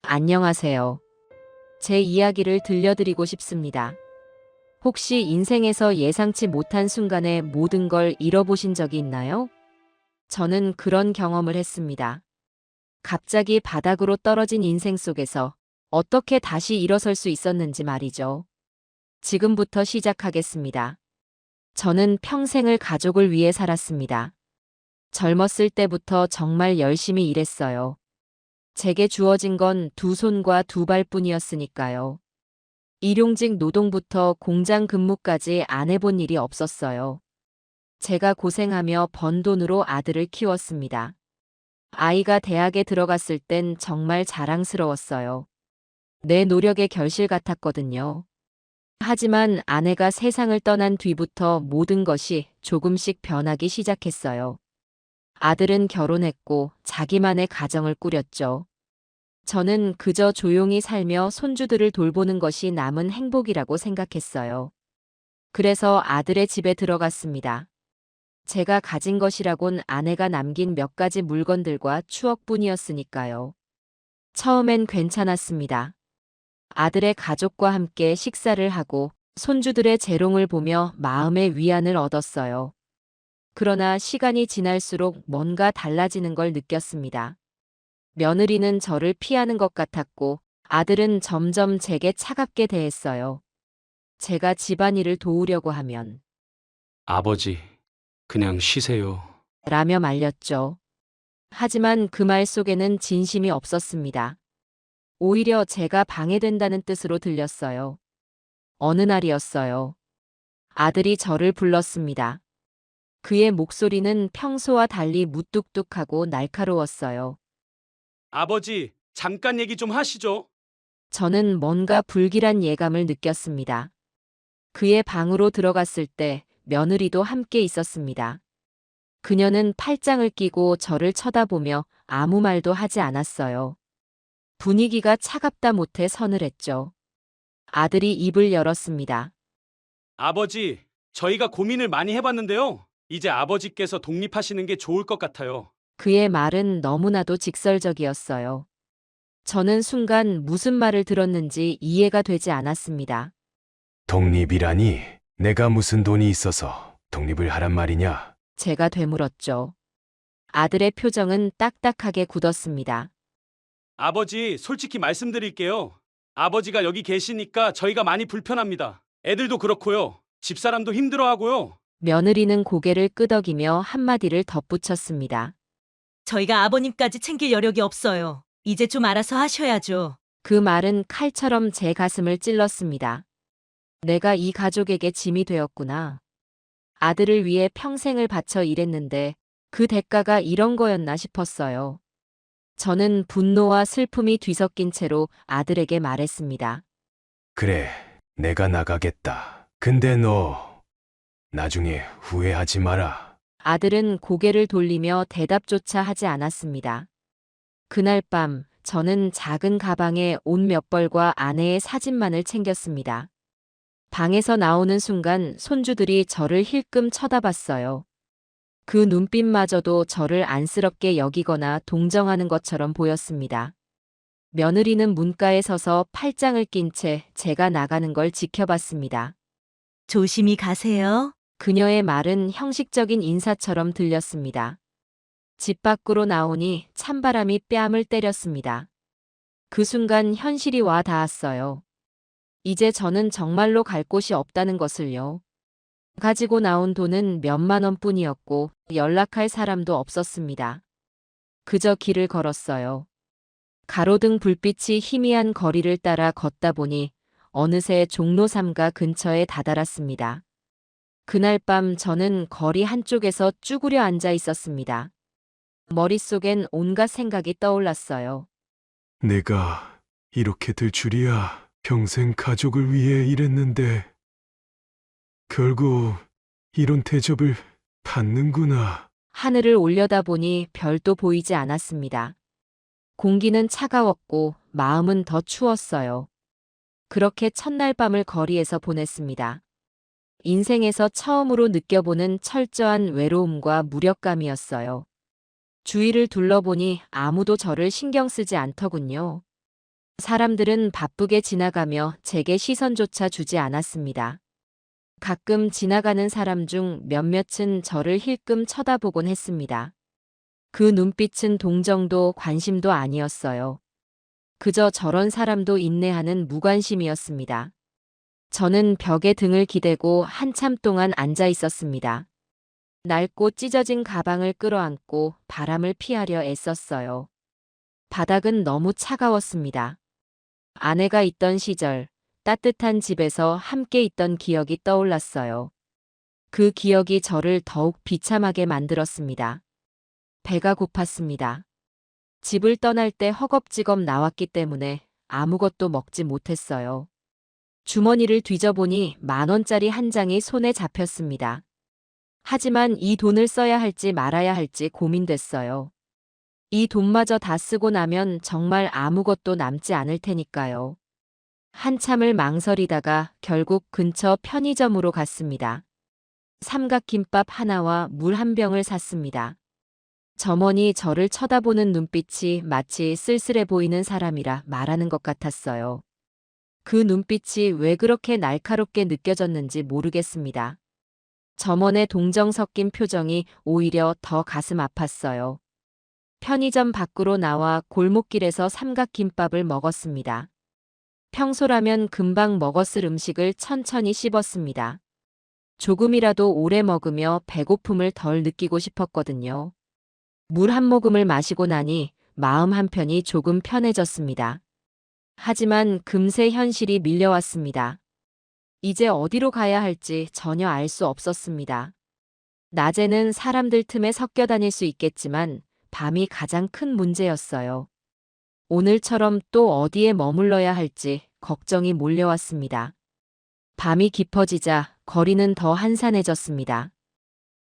안녕하세요. 제 이야기를 들려드리고 싶습니다. 혹시 인생에서 예상치 못한 순간에 모든 걸 잃어보신 적이 있나요? 저는 그런 경험을 했습니다. 갑자기 바닥으로 떨어진 인생 속에서 어떻게 다시 일어설 수 있었는지 말이죠. 지금부터 시작하겠습니다. 저는 평생을 가족을 위해 살았습니다. 젊었을 때부터 정말 열심히 일했어요. 제게 주어진 건 두 손과 두 발뿐이었으니까요. 일용직 노동부터 공장 근무까지 안 해본 일이 없었어요. 제가 고생하며 번 돈으로 아들을 키웠습니다. 아이가 대학에 들어갔을 땐 정말 자랑스러웠어요. 내 노력의 결실 같았거든요. 하지만 아내가 세상을 떠난 뒤부터 모든 것이 조금씩 변하기 시작했어요. 아들은 결혼했고 자기만의 가정을 꾸렸죠. 저는 그저 조용히 살며 손주들을 돌보는 것이 남은 행복이라고 생각했어요. 그래서 아들의 집에 들어갔습니다. 제가 가진 것이라곤 아내가 남긴 몇 가지 물건들과 추억뿐이었으니까요. 처음엔 괜찮았습니다. 아들의 가족과 함께 식사를 하고 손주들의 재롱을 보며 마음의 위안을 얻었어요. 그러나 시간이 지날수록 뭔가 달라지는 걸 느꼈습니다. 며느리는 저를 피하는 것 같았고 아들은 점점 제게 차갑게 대했어요. 제가 집안일을 도우려고 하면 아버지, 그냥 쉬세요. 라며 말렸죠. 하지만 그 말 속에는 진심이 없었습니다. 오히려 제가 방해된다는 뜻으로 들렸어요. 어느 날이었어요. 아들이 저를 불렀습니다. 그의 목소리는 평소와 달리 무뚝뚝하고 날카로웠어요. 아버지, 잠깐 얘기 좀 하시죠. 저는 뭔가 불길한 예감을 느꼈습니다. 그의 방으로 들어갔을 때 며느리도 함께 있었습니다. 그녀는 팔짱을 끼고 저를 쳐다보며 아무 말도 하지 않았어요. 분위기가 차갑다 못해 서늘했죠. 아들이 입을 열었습니다. 아버지, 저희가 고민을 많이 해봤는데요. 이제 아버지께서 독립하시는 게 좋을 것 같아요. 그의 말은 너무나도 직설적이었어요. 저는 순간 무슨 말을 들었는지 이해가 되지 않았습니다. 독립이라니? 내가 무슨 돈이 있어서 독립을 하란 말이냐? 제가 되물었죠. 아들의 표정은 딱딱하게 굳었습니다. 아버지, 솔직히 말씀드릴게요. 아버지가 여기 계시니까 저희가 많이 불편합니다. 애들도 그렇고요. 집사람도 힘들어하고요. 며느리는 고개를 끄덕이며 한마디를 덧붙였습니다. 저희가 아버님까지 챙길 여력이 없어요. 이제 좀 알아서 하셔야죠. 그 말은 칼처럼 제 가슴을 찔렀습니다. 내가 이 가족에게 짐이 되었구나. 아들을 위해 평생을 바쳐 일했는데 그 대가가 이런 거였나 싶었어요. 저는 분노와 슬픔이 뒤섞인 채로 아들에게 말했습니다. 그래, 내가 나가겠다. 근데 너 나중에 후회하지 마라. 아들은 고개를 돌리며 대답조차 하지 않았습니다. 그날 밤 저는 작은 가방에 옷 몇 벌과 아내의 사진만을 챙겼습니다. 방에서 나오는 순간 손주들이 저를 힐끔 쳐다봤어요. 그 눈빛마저도 저를 안쓰럽게 여기거나 동정하는 것처럼 보였습니다. 며느리는 문가에 서서 팔짱을 낀 채 제가 나가는 걸 지켜봤습니다. 조심히 가세요. 그녀의 말은 형식적인 인사처럼 들렸습니다. 집 밖으로 나오니 찬바람이 뺨을 때렸습니다. 그 순간 현실이 와 닿았어요. 이제 저는 정말로 갈 곳이 없다는 것을요. 가지고 나온 돈은 몇만 원뿐이었고 연락할 사람도 없었습니다. 그저 길을 걸었어요. 가로등 불빛이 희미한 거리를 따라 걷다 보니 어느새 종로 3가 근처에 다다랐습니다. 그날 밤 저는 거리 한쪽에서 쭈그려 앉아 있었습니다. 머릿속엔 온갖 생각이 떠올랐어요. 내가 이렇게 될 줄이야. 평생 가족을 위해 일했는데 결국 이런 대접을 받는구나. 하늘을 올려다보니 별도 보이지 않았습니다. 공기는 차가웠고 마음은 더 추웠어요. 그렇게 첫날 밤을 거리에서 보냈습니다. 인생에서 처음으로 느껴보는 철저한 외로움과 무력감이었어요. 주위를 둘러보니 아무도 저를 신경 쓰지 않더군요. 사람들은 바쁘게 지나가며 제게 시선조차 주지 않았습니다. 가끔 지나가는 사람 중 몇몇은 저를 힐끔 쳐다보곤 했습니다. 그 눈빛은 동정도 관심도 아니었어요. 그저 저런 사람도 인내하는 무관심이었습니다. 저는 벽에 등을 기대고 한참 동안 앉아 있었습니다. 낡고 찢어진 가방을 끌어안고 바람을 피하려 애썼어요. 바닥은 너무 차가웠습니다. 아내가 있던 시절, 따뜻한 집에서 함께 있던 기억이 떠올랐어요. 그 기억이 저를 더욱 비참하게 만들었습니다. 배가 고팠습니다. 집을 떠날 때 허겁지겁 나왔기 때문에 아무것도 먹지 못했어요. 주머니를 뒤져보니 10,000원짜리 한 장이 손에 잡혔습니다. 하지만 이 돈을 써야 할지 말아야 할지 고민됐어요. 이 돈마저 다 쓰고 나면 정말 아무것도 남지 않을 테니까요. 한참을 망설이다가 결국 근처 편의점으로 갔습니다. 삼각김밥 하나와 물 한 병을 샀습니다. 점원이 저를 쳐다보는 눈빛이 마치 쓸쓸해 보이는 사람이라 말하는 것 같았어요. 그 눈빛이 왜 그렇게 날카롭게 느껴졌는지 모르겠습니다. 점원의 동정 섞인 표정이 오히려 더 가슴 아팠어요. 편의점 밖으로 나와 골목길에서 삼각김밥을 먹었습니다. 평소라면 금방 먹었을 음식을 천천히 씹었습니다. 조금이라도 오래 먹으며 배고픔을 덜 느끼고 싶었거든요. 물 한 모금을 마시고 나니 마음 한편이 조금 편해졌습니다. 하지만 금세 현실이 밀려왔습니다. 이제 어디로 가야 할지 전혀 알 수 없었습니다. 낮에는 사람들 틈에 섞여 다닐 수 있겠지만 밤이 가장 큰 문제였어요. 오늘처럼 또 어디에 머물러야 할지 걱정이 몰려왔습니다. 밤이 깊어지자 거리는 더 한산해졌습니다.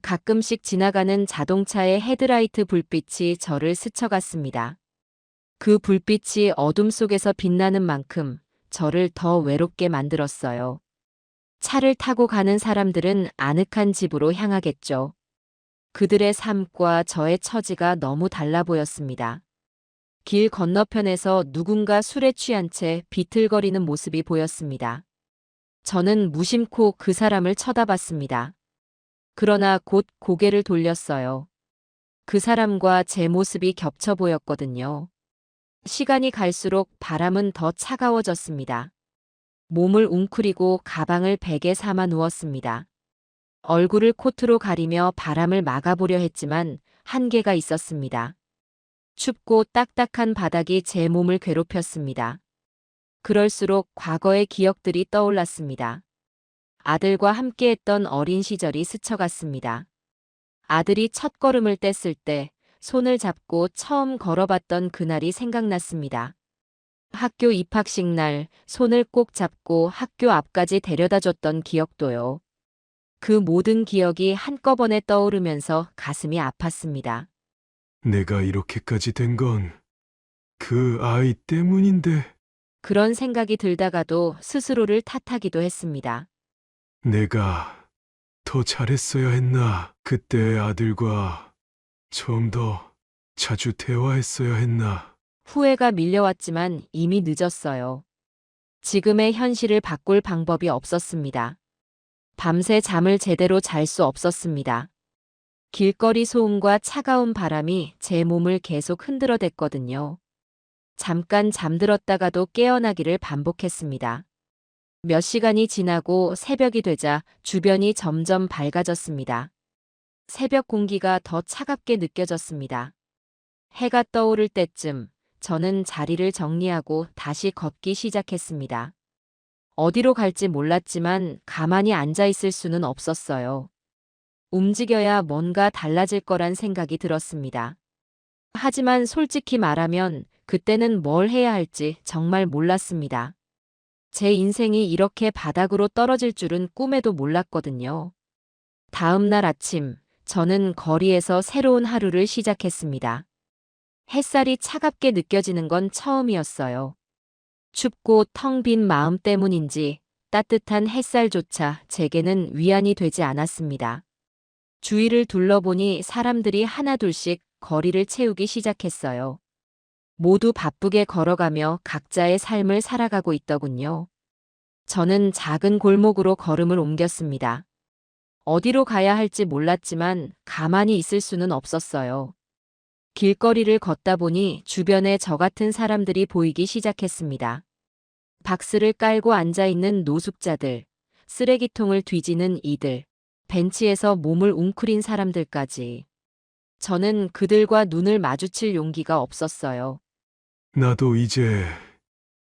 가끔씩 지나가는 자동차의 헤드라이트 불빛이 저를 스쳐갔습니다. 그 불빛이 어둠 속에서 빛나는 만큼 저를 더 외롭게 만들었어요. 차를 타고 가는 사람들은 아늑한 집으로 향하겠죠. 그들의 삶과 저의 처지가 너무 달라 보였습니다. 길 건너편에서 누군가 술에 취한 채 비틀거리는 모습이 보였습니다. 저는 무심코 그 사람을 쳐다봤습니다. 그러나 곧 고개를 돌렸어요. 그 사람과 제 모습이 겹쳐 보였거든요. 시간이 갈수록 바람은 더 차가워졌습니다. 몸을 웅크리고 가방을 베개 삼아 누웠습니다. 얼굴을 코트로 가리며 바람을 막아보려 했지만 한계가 있었습니다. 춥고 딱딱한 바닥이 제 몸을 괴롭혔습니다. 그럴수록 과거의 기억들이 떠올랐습니다. 아들과 함께했던 어린 시절이 스쳐갔습니다. 아들이 첫걸음을 뗐을 때 손을 잡고 처음 걸어봤던 그날이 생각났습니다. 학교 입학식 날 손을 꼭 잡고 학교 앞까지 데려다줬던 기억도요. 그 모든 기억이 한꺼번에 떠오르면서 가슴이 아팠습니다. 내가 이렇게까지 된 건 그 아이 때문인데 그런 생각이 들다가도 스스로를 탓하기도 했습니다. 내가 더 잘했어야 했나? 그때 아들과 좀 더 자주 대화했어야 했나? 후회가 밀려왔지만 이미 늦었어요. 지금의 현실을 바꿀 방법이 없었습니다. 밤새 잠을 제대로 잘 수 없었습니다. 길거리 소음과 차가운 바람이 제 몸을 계속 흔들어댔거든요. 잠깐 잠들었다가도 깨어나기를 반복했습니다. 몇 시간이 지나고 새벽이 되자 주변이 점점 밝아졌습니다. 새벽 공기가 더 차갑게 느껴졌습니다. 해가 떠오를 때쯤 저는 자리를 정리하고 다시 걷기 시작했습니다. 어디로 갈지 몰랐지만 가만히 앉아 있을 수는 없었어요. 움직여야 뭔가 달라질 거란 생각이 들었습니다. 하지만 솔직히 말하면 그때는 뭘 해야 할지 정말 몰랐습니다. 제 인생이 이렇게 바닥으로 떨어질 줄은 꿈에도 몰랐거든요. 다음 날 아침, 저는 거리에서 새로운 하루를 시작했습니다. 햇살이 차갑게 느껴지는 건 처음이었어요. 춥고 텅 빈 마음 때문인지 따뜻한 햇살조차 제게는 위안이 되지 않았습니다. 주위를 둘러보니 사람들이 하나둘씩 거리를 채우기 시작했어요. 모두 바쁘게 걸어가며 각자의 삶을 살아가고 있더군요. 저는 작은 골목으로 걸음을 옮겼습니다. 어디로 가야 할지 몰랐지만 가만히 있을 수는 없었어요. 길거리를 걷다 보니 주변에 저 같은 사람들이 보이기 시작했습니다. 박스를 깔고 앉아있는 노숙자들, 쓰레기통을 뒤지는 이들, 벤치에서 몸을 웅크린 사람들까지. 저는 그들과 눈을 마주칠 용기가 없었어요. 나도 이제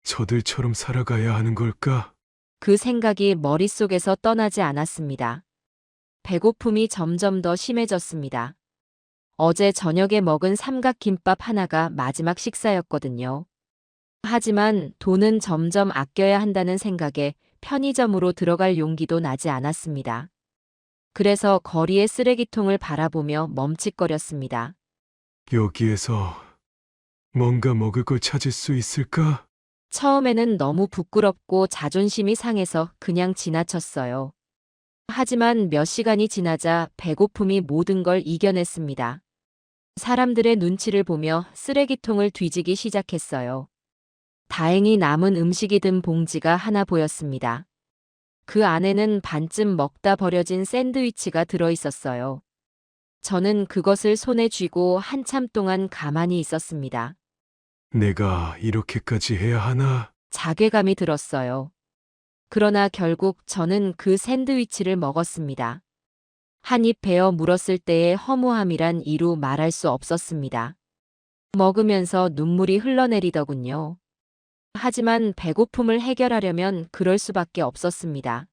저들처럼 살아가야 하는 걸까? 그 생각이 머릿속에서 떠나지 않았습니다. 배고픔이 점점 더 심해졌습니다. 어제 저녁에 먹은 삼각김밥 하나가 마지막 식사였거든요. 하지만 돈은 점점 아껴야 한다는 생각에 편의점으로 들어갈 용기도 나지 않았습니다. 그래서 거리의 쓰레기통을 바라보며 멈칫거렸습니다. 여기에서 뭔가 먹을 걸 찾을 수 있을까? 처음에는 너무 부끄럽고 자존심이 상해서 그냥 지나쳤어요. 하지만 몇 시간이 지나자 배고픔이 모든 걸 이겨냈습니다. 사람들의 눈치를 보며 쓰레기통을 뒤지기 시작했어요. 다행히 남은 음식이 든 봉지가 하나 보였습니다. 그 안에는 반쯤 먹다 버려진 샌드위치가 들어 있었어요. 저는 그것을 손에 쥐고 한참 동안 가만히 있었습니다. 내가 이렇게까지 해야 하나? 자괴감이 들었어요. 그러나 결국 저는 그 샌드위치를 먹었습니다. 한 입 베어 물었을 때의 허무함이란 이루 말할 수 없었습니다. 먹으면서 눈물이 흘러내리더군요. 하지만 배고픔을 해결하려면 그럴 수밖에 없었습니다.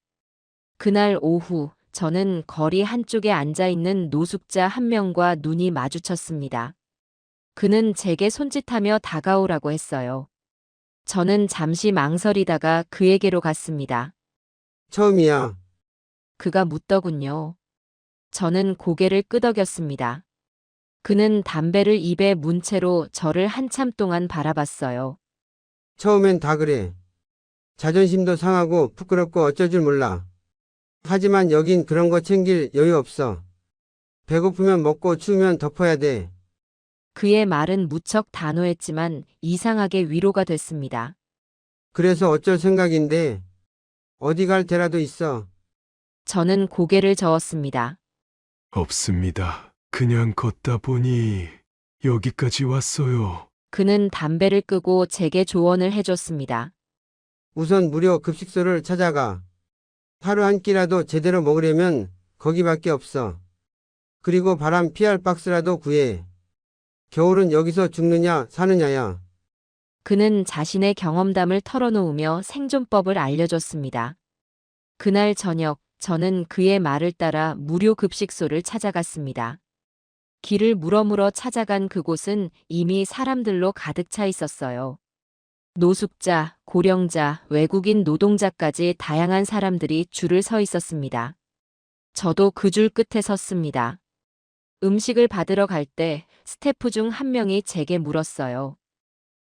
그날 오후 저는 거리 한쪽에 앉아 있는 노숙자 한 명과 눈이 마주쳤습니다. 그는 제게 손짓하며 다가오라고 했어요. 저는 잠시 망설이다가 그에게로 갔습니다. 처음이야. 그가 묻더군요. 저는 고개를 끄덕였습니다. 그는 담배를 입에 문 채로 저를 한참 동안 바라봤어요. 처음엔 다 그래. 자존심도 상하고 부끄럽고 어쩔 줄 몰라. 하지만 여긴 그런 거 챙길 여유 없어. 배고프면 먹고 추우면 덮어야 돼. 그의 말은 무척 단호했지만 이상하게 위로가 됐습니다. 그래서 어쩔 생각인데 어디 갈 데라도 있어. 저는 고개를 저었습니다. 없습니다. 그냥 걷다 보니 여기까지 왔어요. 그는 담배를 끄고 제게 조언을 해줬습니다. 우선 무료 급식소를 찾아가. 하루 한 끼라도 제대로 먹으려면 거기밖에 없어. 그리고 바람 피할 박스라도 구해. 겨울은 여기서 죽느냐 사느냐야. 그는 자신의 경험담을 털어놓으며 생존법을 알려줬습니다. 그날 저녁 저는 그의 말을 따라 무료 급식소를 찾아갔습니다. 길을 물어물어 찾아간 그곳은 이미 사람들로 가득 차 있었어요. 노숙자, 고령자, 외국인 노동자까지 다양한 사람들이 줄을 서 있었습니다. 저도 그 줄 끝에 섰습니다. 음식을 받으러 갈 때 스태프 중 한 명이 제게 물었어요.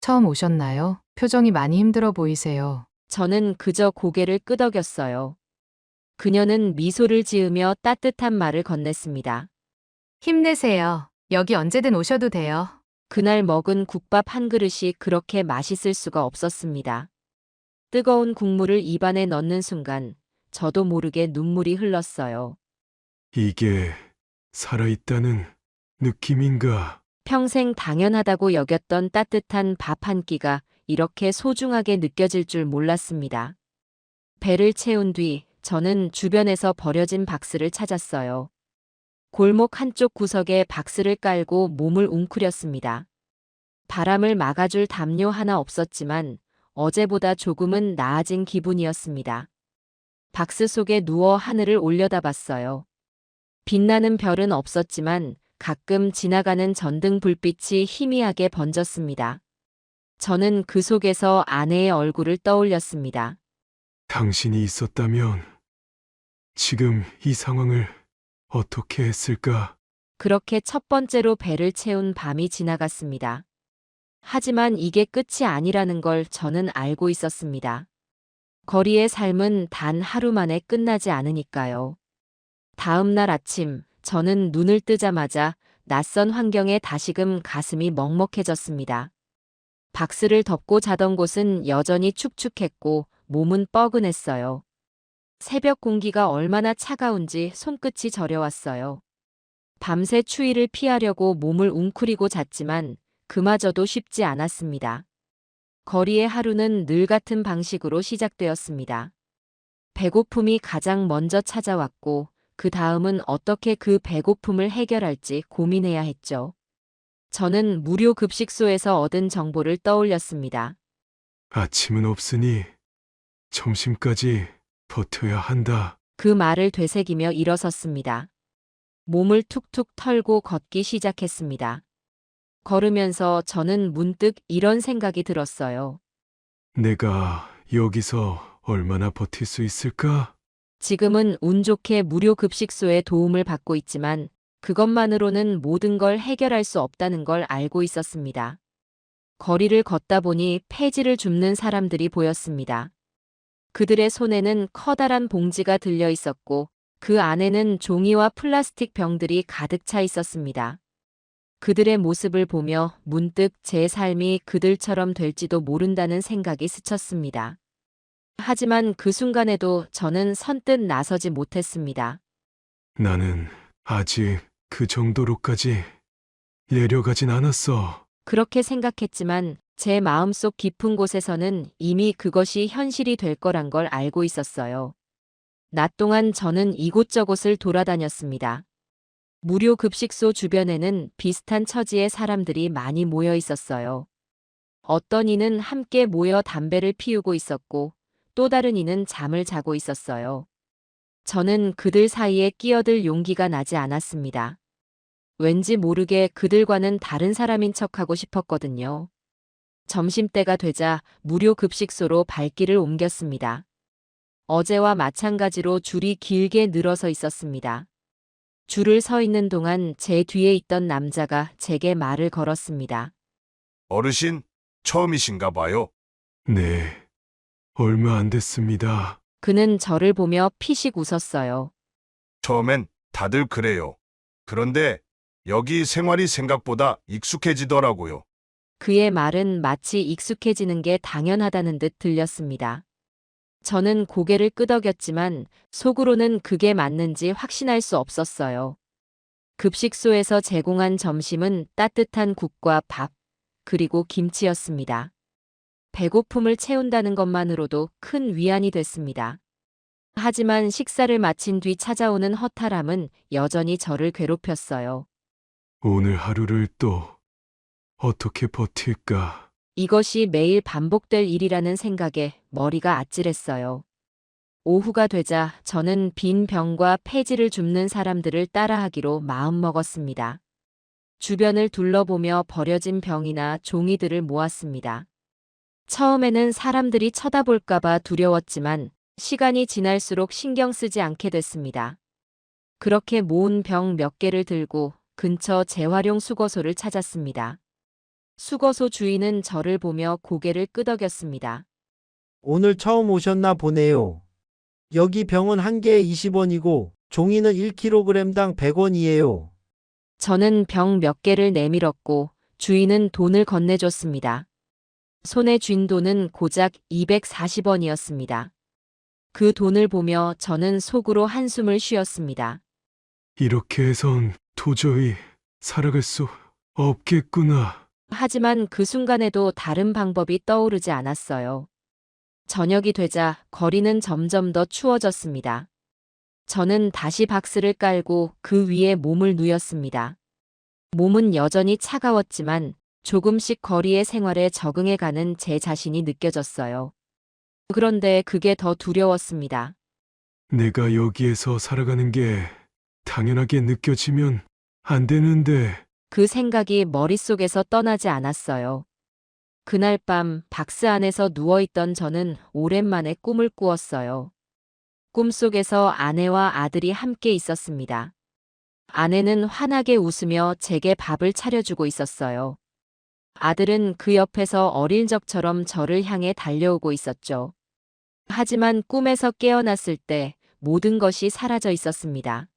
처음 오셨나요? 표정이 많이 힘들어 보이세요. 저는 그저 고개를 끄덕였어요. 그녀는 미소를 지으며 따뜻한 말을 건넸습니다. 힘내세요. 여기 언제든 오셔도 돼요. 그날 먹은 국밥 한 그릇이 그렇게 맛있을 수가 없었습니다. 뜨거운 국물을 입안에 넣는 순간 저도 모르게 눈물이 흘렀어요. 이게 살아있다는 느낌인가? 평생 당연하다고 여겼던 따뜻한 밥 한 끼가 이렇게 소중하게 느껴질 줄 몰랐습니다. 배를 채운 뒤 저는 주변에서 버려진 박스를 찾았어요. 골목 한쪽 구석에 박스를 깔고 몸을 웅크렸습니다. 바람을 막아줄 담요 하나 없었지만 어제보다 조금은 나아진 기분이었습니다. 박스 속에 누워 하늘을 올려다봤어요. 빛나는 별은 없었지만 가끔 지나가는 전등 불빛이 희미하게 번졌습니다. 저는 그 속에서 아내의 얼굴을 떠올렸습니다. 당신이 있었다면 지금 이 상황을 어떻게 했을까? 그렇게 첫 번째로 배를 채운 밤이 지나갔습니다. 하지만 이게 끝이 아니라는 걸 저는 알고 있었습니다. 거리의 삶은 단 하루 만에 끝나지 않으니까요. 다음 날 아침, 저는 눈을 뜨자마자 낯선 환경에 다시금 가슴이 먹먹해졌습니다. 박스를 덮고 자던 곳은 여전히 축축했고 몸은 뻐근했어요. 새벽 공기가 얼마나 차가운지 손끝이 저려왔어요. 밤새 추위를 피하려고 몸을 웅크리고 잤지만 그마저도 쉽지 않았습니다. 거리의 하루는 늘 같은 방식으로 시작되었습니다. 배고픔이 가장 먼저 찾아왔고 그 다음은 어떻게 그 배고픔을 해결할지 고민해야 했죠. 저는 무료 급식소에서 얻은 정보를 떠올렸습니다. 아침은 없으니 점심까지 버텨야 한다. 그 말을 되새기며 일어섰습니다. 몸을 툭툭 털고 걷기 시작했습니다. 걸으면서 저는 문득 이런 생각이 들었어요. 내가 여기서 얼마나 버틸 수 있을까? 지금은 운 좋게 무료 급식소의 도움을 받고 있지만 그것만으로는 모든 걸 해결할 수 없다는 걸 알고 있었습니다. 거리를 걷다 보니 폐지를 줍는 사람들이 보였습니다. 그들의 손에는 커다란 봉지가 들려 있었고 그 안에는 종이와 플라스틱 병들이 가득 차 있었습니다. 그들의 모습을 보며 문득 제 삶이 그들처럼 될지도 모른다는 생각이 스쳤습니다. 하지만 그 순간에도 저는 선뜻 나서지 못했습니다. 나는 아직 그 정도로까지 내려가진 않았어. 그렇게 생각했지만 제 마음속 깊은 곳에서는 이미 그것이 현실이 될 거란 걸 알고 있었어요. 낮 동안 저는 이곳저곳을 돌아다녔습니다. 무료 급식소 주변에는 비슷한 처지의 사람들이 많이 모여 있었어요. 어떤 이는 함께 모여 담배를 피우고 있었고 또 다른 이는 잠을 자고 있었어요. 저는 그들 사이에 끼어들 용기가 나지 않았습니다. 왠지 모르게 그들과는 다른 사람인 척하고 싶었거든요. 점심때가 되자 무료 급식소로 발길을 옮겼습니다. 어제와 마찬가지로 줄이 길게 늘어서 있었습니다. 줄을 서 있는 동안 제 뒤에 있던 남자가 제게 말을 걸었습니다. 어르신, 처음이신가 봐요. 네, 얼마 안 됐습니다. 그는 저를 보며 피식 웃었어요. 처음엔 다들 그래요. 그런데 여기 생활이 생각보다 익숙해지더라고요. 그의 말은 마치 익숙해지는 게 당연하다는 듯 들렸습니다. 저는 고개를 끄덕였지만 속으로는 그게 맞는지 확신할 수 없었어요. 급식소에서 제공한 점심은 따뜻한 국과 밥, 그리고 김치였습니다. 배고픔을 채운다는 것만으로도 큰 위안이 됐습니다. 하지만 식사를 마친 뒤 찾아오는 허탈함은 여전히 저를 괴롭혔어요. 오늘 하루를 또 어떻게 버틸까? 이것이 매일 반복될 일이라는 생각에 머리가 아찔했어요. 오후가 되자 저는 빈 병과 폐지를 줍는 사람들을 따라하기로 마음먹었습니다. 주변을 둘러보며 버려진 병이나 종이들을 모았습니다. 처음에는 사람들이 쳐다볼까봐 두려웠지만 시간이 지날수록 신경 쓰지 않게 됐습니다. 그렇게 모은 병 몇 개를 들고 근처 재활용 수거소를 찾았습니다. 수거소 주인은 저를 보며 고개를 끄덕였습니다. 오늘 처음 오셨나 보네요. 여기 병은 한 개에 20원이고 종이는 1kg당 100원이에요. 저는 병 몇 개를 내밀었고 주인은 돈을 건네줬습니다. 손에 쥔 돈은 고작 240원이었습니다. 그 돈을 보며 저는 속으로 한숨을 쉬었습니다. 이렇게 해선 도저히 살아갈 수 없겠구나. 하지만 그 순간에도 다른 방법이 떠오르지 않았어요. 저녁이 되자 거리는 점점 더 추워졌습니다. 저는 다시 박스를 깔고 그 위에 몸을 누였습니다. 몸은 여전히 차가웠지만 조금씩 거리의 생활에 적응해가는 제 자신이 느껴졌어요. 그런데 그게 더 두려웠습니다. 내가 여기에서 살아가는 게 당연하게 느껴지면 안 되는데. 그 생각이 머릿속에서 떠나지 않았어요. 그날 밤 박스 안에서 누워있던 저는 오랜만에 꿈을 꾸었어요. 꿈속에서 아내와 아들이 함께 있었습니다. 아내는 환하게 웃으며 제게 밥을 차려주고 있었어요. 아들은 그 옆에서 어릴 적처럼 저를 향해 달려오고 있었죠. 하지만 꿈에서 깨어났을 때 모든 것이 사라져 있었습니다.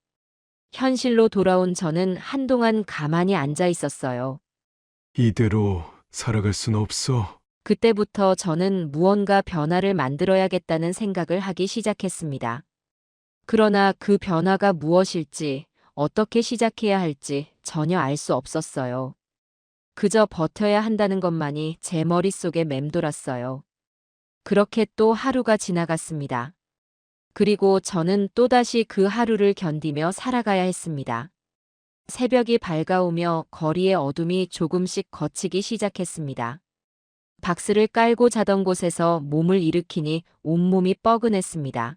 현실로 돌아온 저는 한동안 가만히 앉아 있었어요. 이대로 살아갈 순 없어. 그때부터 저는 무언가 변화를 만들어야겠다는 생각을 하기 시작했습니다. 그러나 그 변화가 무엇일지, 어떻게 시작해야 할지 전혀 알 수 없었어요. 그저 버텨야 한다는 것만이 제 머릿속에 맴돌았어요. 그렇게 또 하루가 지나갔습니다. 그리고 저는 또다시 그 하루를 견디며 살아가야 했습니다. 새벽이 밝아오며 거리의 어둠이 조금씩 걷히기 시작했습니다. 박스를 깔고 자던 곳에서 몸을 일으키니 온몸이 뻐근했습니다.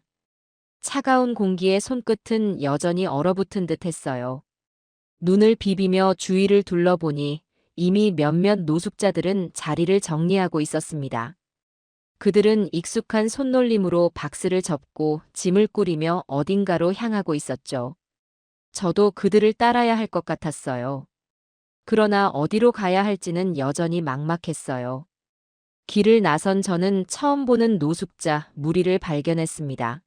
차가운 공기에 손끝은 여전히 얼어붙은 듯 했어요. 눈을 비비며 주위를 둘러보니 이미 몇몇 노숙자들은 자리를 정리하고 있었습니다. 그들은 익숙한 손놀림으로 박스를 접고 짐을 꾸리며 어딘가로 향하고 있었죠. 저도 그들을 따라야 할 것 같았어요. 그러나 어디로 가야 할지는 여전히 막막했어요. 길을 나선 저는 처음 보는 노숙자 무리를 발견했습니다.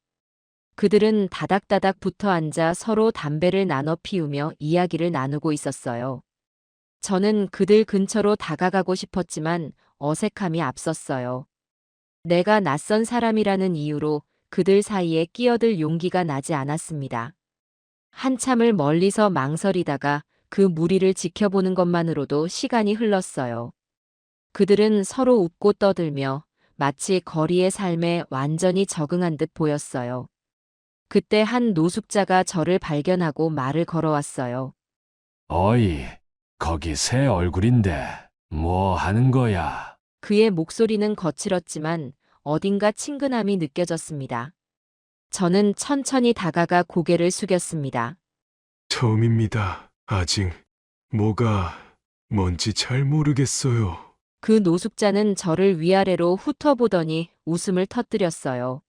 그들은 다닥다닥 붙어 앉아 서로 담배를 나눠 피우며 이야기를 나누고 있었어요. 저는 그들 근처로 다가가고 싶었지만 어색함이 앞섰어요. 내가 낯선 사람이라는 이유로 그들 사이에 끼어들 용기가 나지 않았습니다. 한참을 멀리서 망설이다가 그 무리를 지켜보는 것만으로도 시간이 흘렀어요. 그들은 서로 웃고 떠들며 마치 거리의 삶에 완전히 적응한 듯 보였어요. 그때 한 노숙자가 저를 발견하고 말을 걸어왔어요. 어이, 거기 새 얼굴인데 뭐 하는 거야? 그의 목소리는 거칠었지만 어딘가 친근함이 느껴졌습니다. 저는 천천히 다가가 고개를 숙였습니다. 처음입니다. 아직 뭐가 뭔지 잘 모르겠어요. 그 노숙자는 저를 위아래로 훑어보더니 웃음을 터뜨렸어요.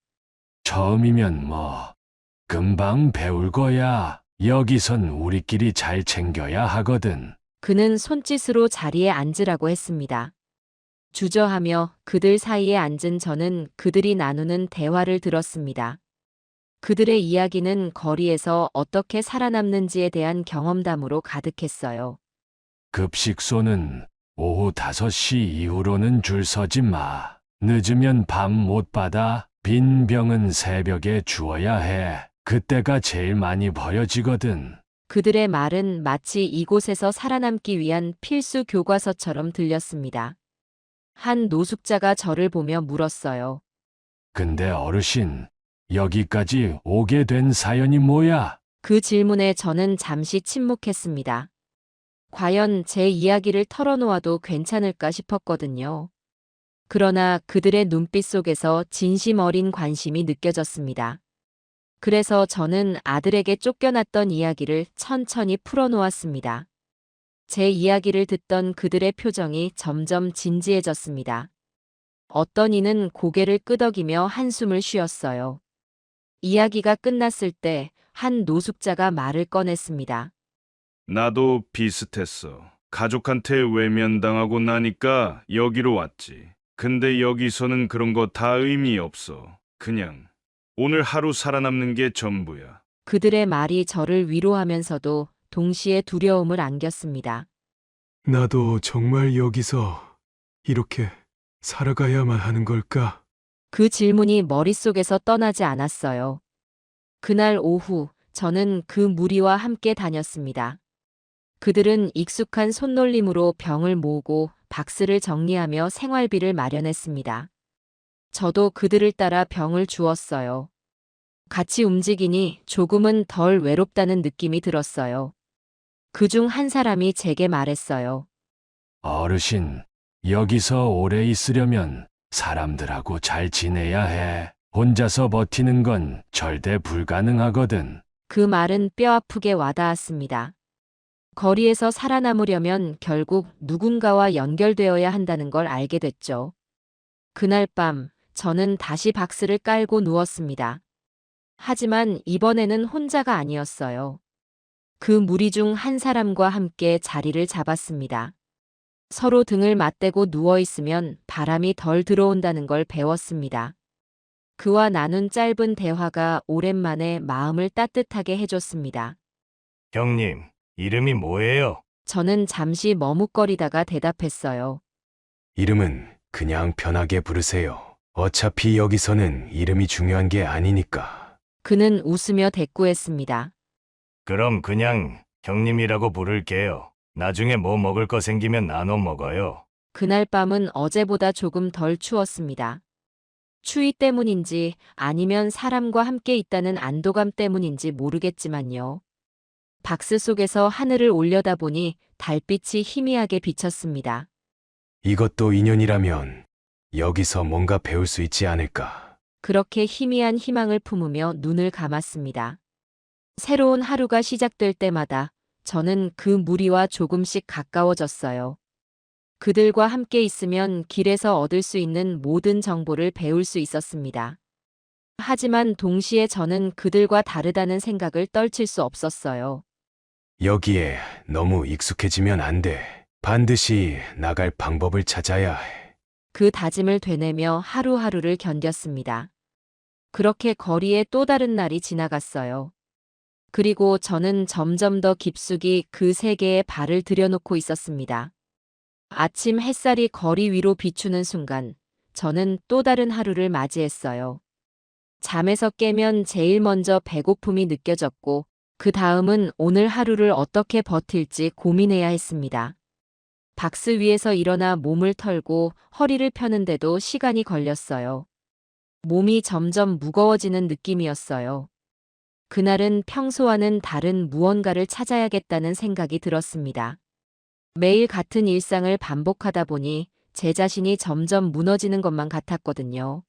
처음이면 뭐 금방 배울 거야. 여기선 우리끼리 잘 챙겨야 하거든. 그는 손짓으로 자리에 앉으라고 했습니다. 주저하며 그들 사이에 앉은 저는 그들이 나누는 대화를 들었습니다. 그들의 이야기는 거리에서 어떻게 살아남는지에 대한 경험담으로 가득했어요. 급식소는 오후 5시 이후로는 줄 서지 마. 늦으면 밥 못 받아. 빈 병은 새벽에 주어야 해. 그때가 제일 많이 버려지거든. 그들의 말은 마치 이곳에서 살아남기 위한 필수 교과서처럼 들렸습니다. 한 노숙자가 저를 보며 물었어요. 근데 어르신, 여기까지 오게 된 사연이 뭐야? 그 질문에 저는 잠시 침묵했습니다. 과연 제 이야기를 털어놓아도 괜찮을까 싶었거든요. 그러나 그들의 눈빛 속에서 진심 어린 관심이 느껴졌습니다. 그래서 저는 아들에게 쫓겨났던 이야기를 천천히 풀어놓았습니다. 제 이야기를 듣던 그들의 표정이 점점 진지해졌습니다. 어떤 이는 고개를 끄덕이며 한숨을 쉬었어요. 이야기가 끝났을 때 한 노숙자가 말을 꺼냈습니다. 나도 비슷했어. 가족한테 외면당하고 나니까 여기로 왔지. 근데 여기서는 그런 거 다 의미 없어. 그냥 오늘 하루 살아남는 게 전부야. 그들의 말이 저를 위로하면서도 동시에 두려움을 안겼습니다. 나도 정말 여기서 이렇게 살아가야만 하는 걸까? 그 질문이 머릿속에서 떠나지 않았어요. 그날 오후 저는 그 무리와 함께 다녔습니다. 그들은 익숙한 손놀림으로 병을 모으고 박스를 정리하며 생활비를 마련했습니다. 저도 그들을 따라 병을 주었어요. 같이 움직이니 조금은 덜 외롭다는 느낌이 들었어요. 그중 한 사람이 제게 말했어요. 어르신, 여기서 오래 있으려면 사람들하고 잘 지내야 해. 혼자서 버티는 건 절대 불가능하거든. 그 말은 뼈아프게 와닿았습니다. 거리에서 살아남으려면 결국 누군가와 연결되어야 한다는 걸 알게 됐죠. 그날 밤 저는 다시 박스를 깔고 누웠습니다. 하지만 이번에는 혼자가 아니었어요. 그 무리 중 한 사람과 함께 자리를 잡았습니다. 서로 등을 맞대고 누워있으면 바람이 덜 들어온다는 걸 배웠습니다. 그와 나눈 짧은 대화가 오랜만에 마음을 따뜻하게 해줬습니다. 형님, 이름이 뭐예요? 저는 잠시 머뭇거리다가 대답했어요. 이름은 그냥 편하게 부르세요. 어차피 여기서는 이름이 중요한 게 아니니까. 그는 웃으며 대꾸했습니다. 그럼 그냥 형님이라고 부를게요. 나중에 뭐 먹을 거 생기면 나눠 먹어요. 그날 밤은 어제보다 조금 덜 추웠습니다. 추위 때문인지 아니면 사람과 함께 있다는 안도감 때문인지 모르겠지만요. 박스 속에서 하늘을 올려다보니 달빛이 희미하게 비쳤습니다. 이것도 인연이라면 여기서 뭔가 배울 수 있지 않을까. 그렇게 희미한 희망을 품으며 눈을 감았습니다. 새로운 하루가 시작될 때마다 저는 그 무리와 조금씩 가까워졌어요. 그들과 함께 있으면 길에서 얻을 수 있는 모든 정보를 배울 수 있었습니다. 하지만 동시에 저는 그들과 다르다는 생각을 떨칠 수 없었어요. 여기에 너무 익숙해지면 안 돼. 반드시 나갈 방법을 찾아야 해. 그 다짐을 되뇌며 하루하루를 견뎠습니다. 그렇게 거리에 또 다른 날이 지나갔어요. 그리고 저는 점점 더 깊숙이 그 세계에 발을 들여놓고 있었습니다. 아침 햇살이 거리 위로 비추는 순간, 저는 또 다른 하루를 맞이했어요. 잠에서 깨면 제일 먼저 배고픔이 느껴졌고, 그 다음은 오늘 하루를 어떻게 버틸지 고민해야 했습니다. 박스 위에서 일어나 몸을 털고 허리를 펴는데도 시간이 걸렸어요. 몸이 점점 무거워지는 느낌이었어요. 그날은 평소와는 다른 무언가를 찾아야겠다는 생각이 들었습니다. 매일 같은 일상을 반복하다 보니 제 자신이 점점 무너지는 것만 같았거든요.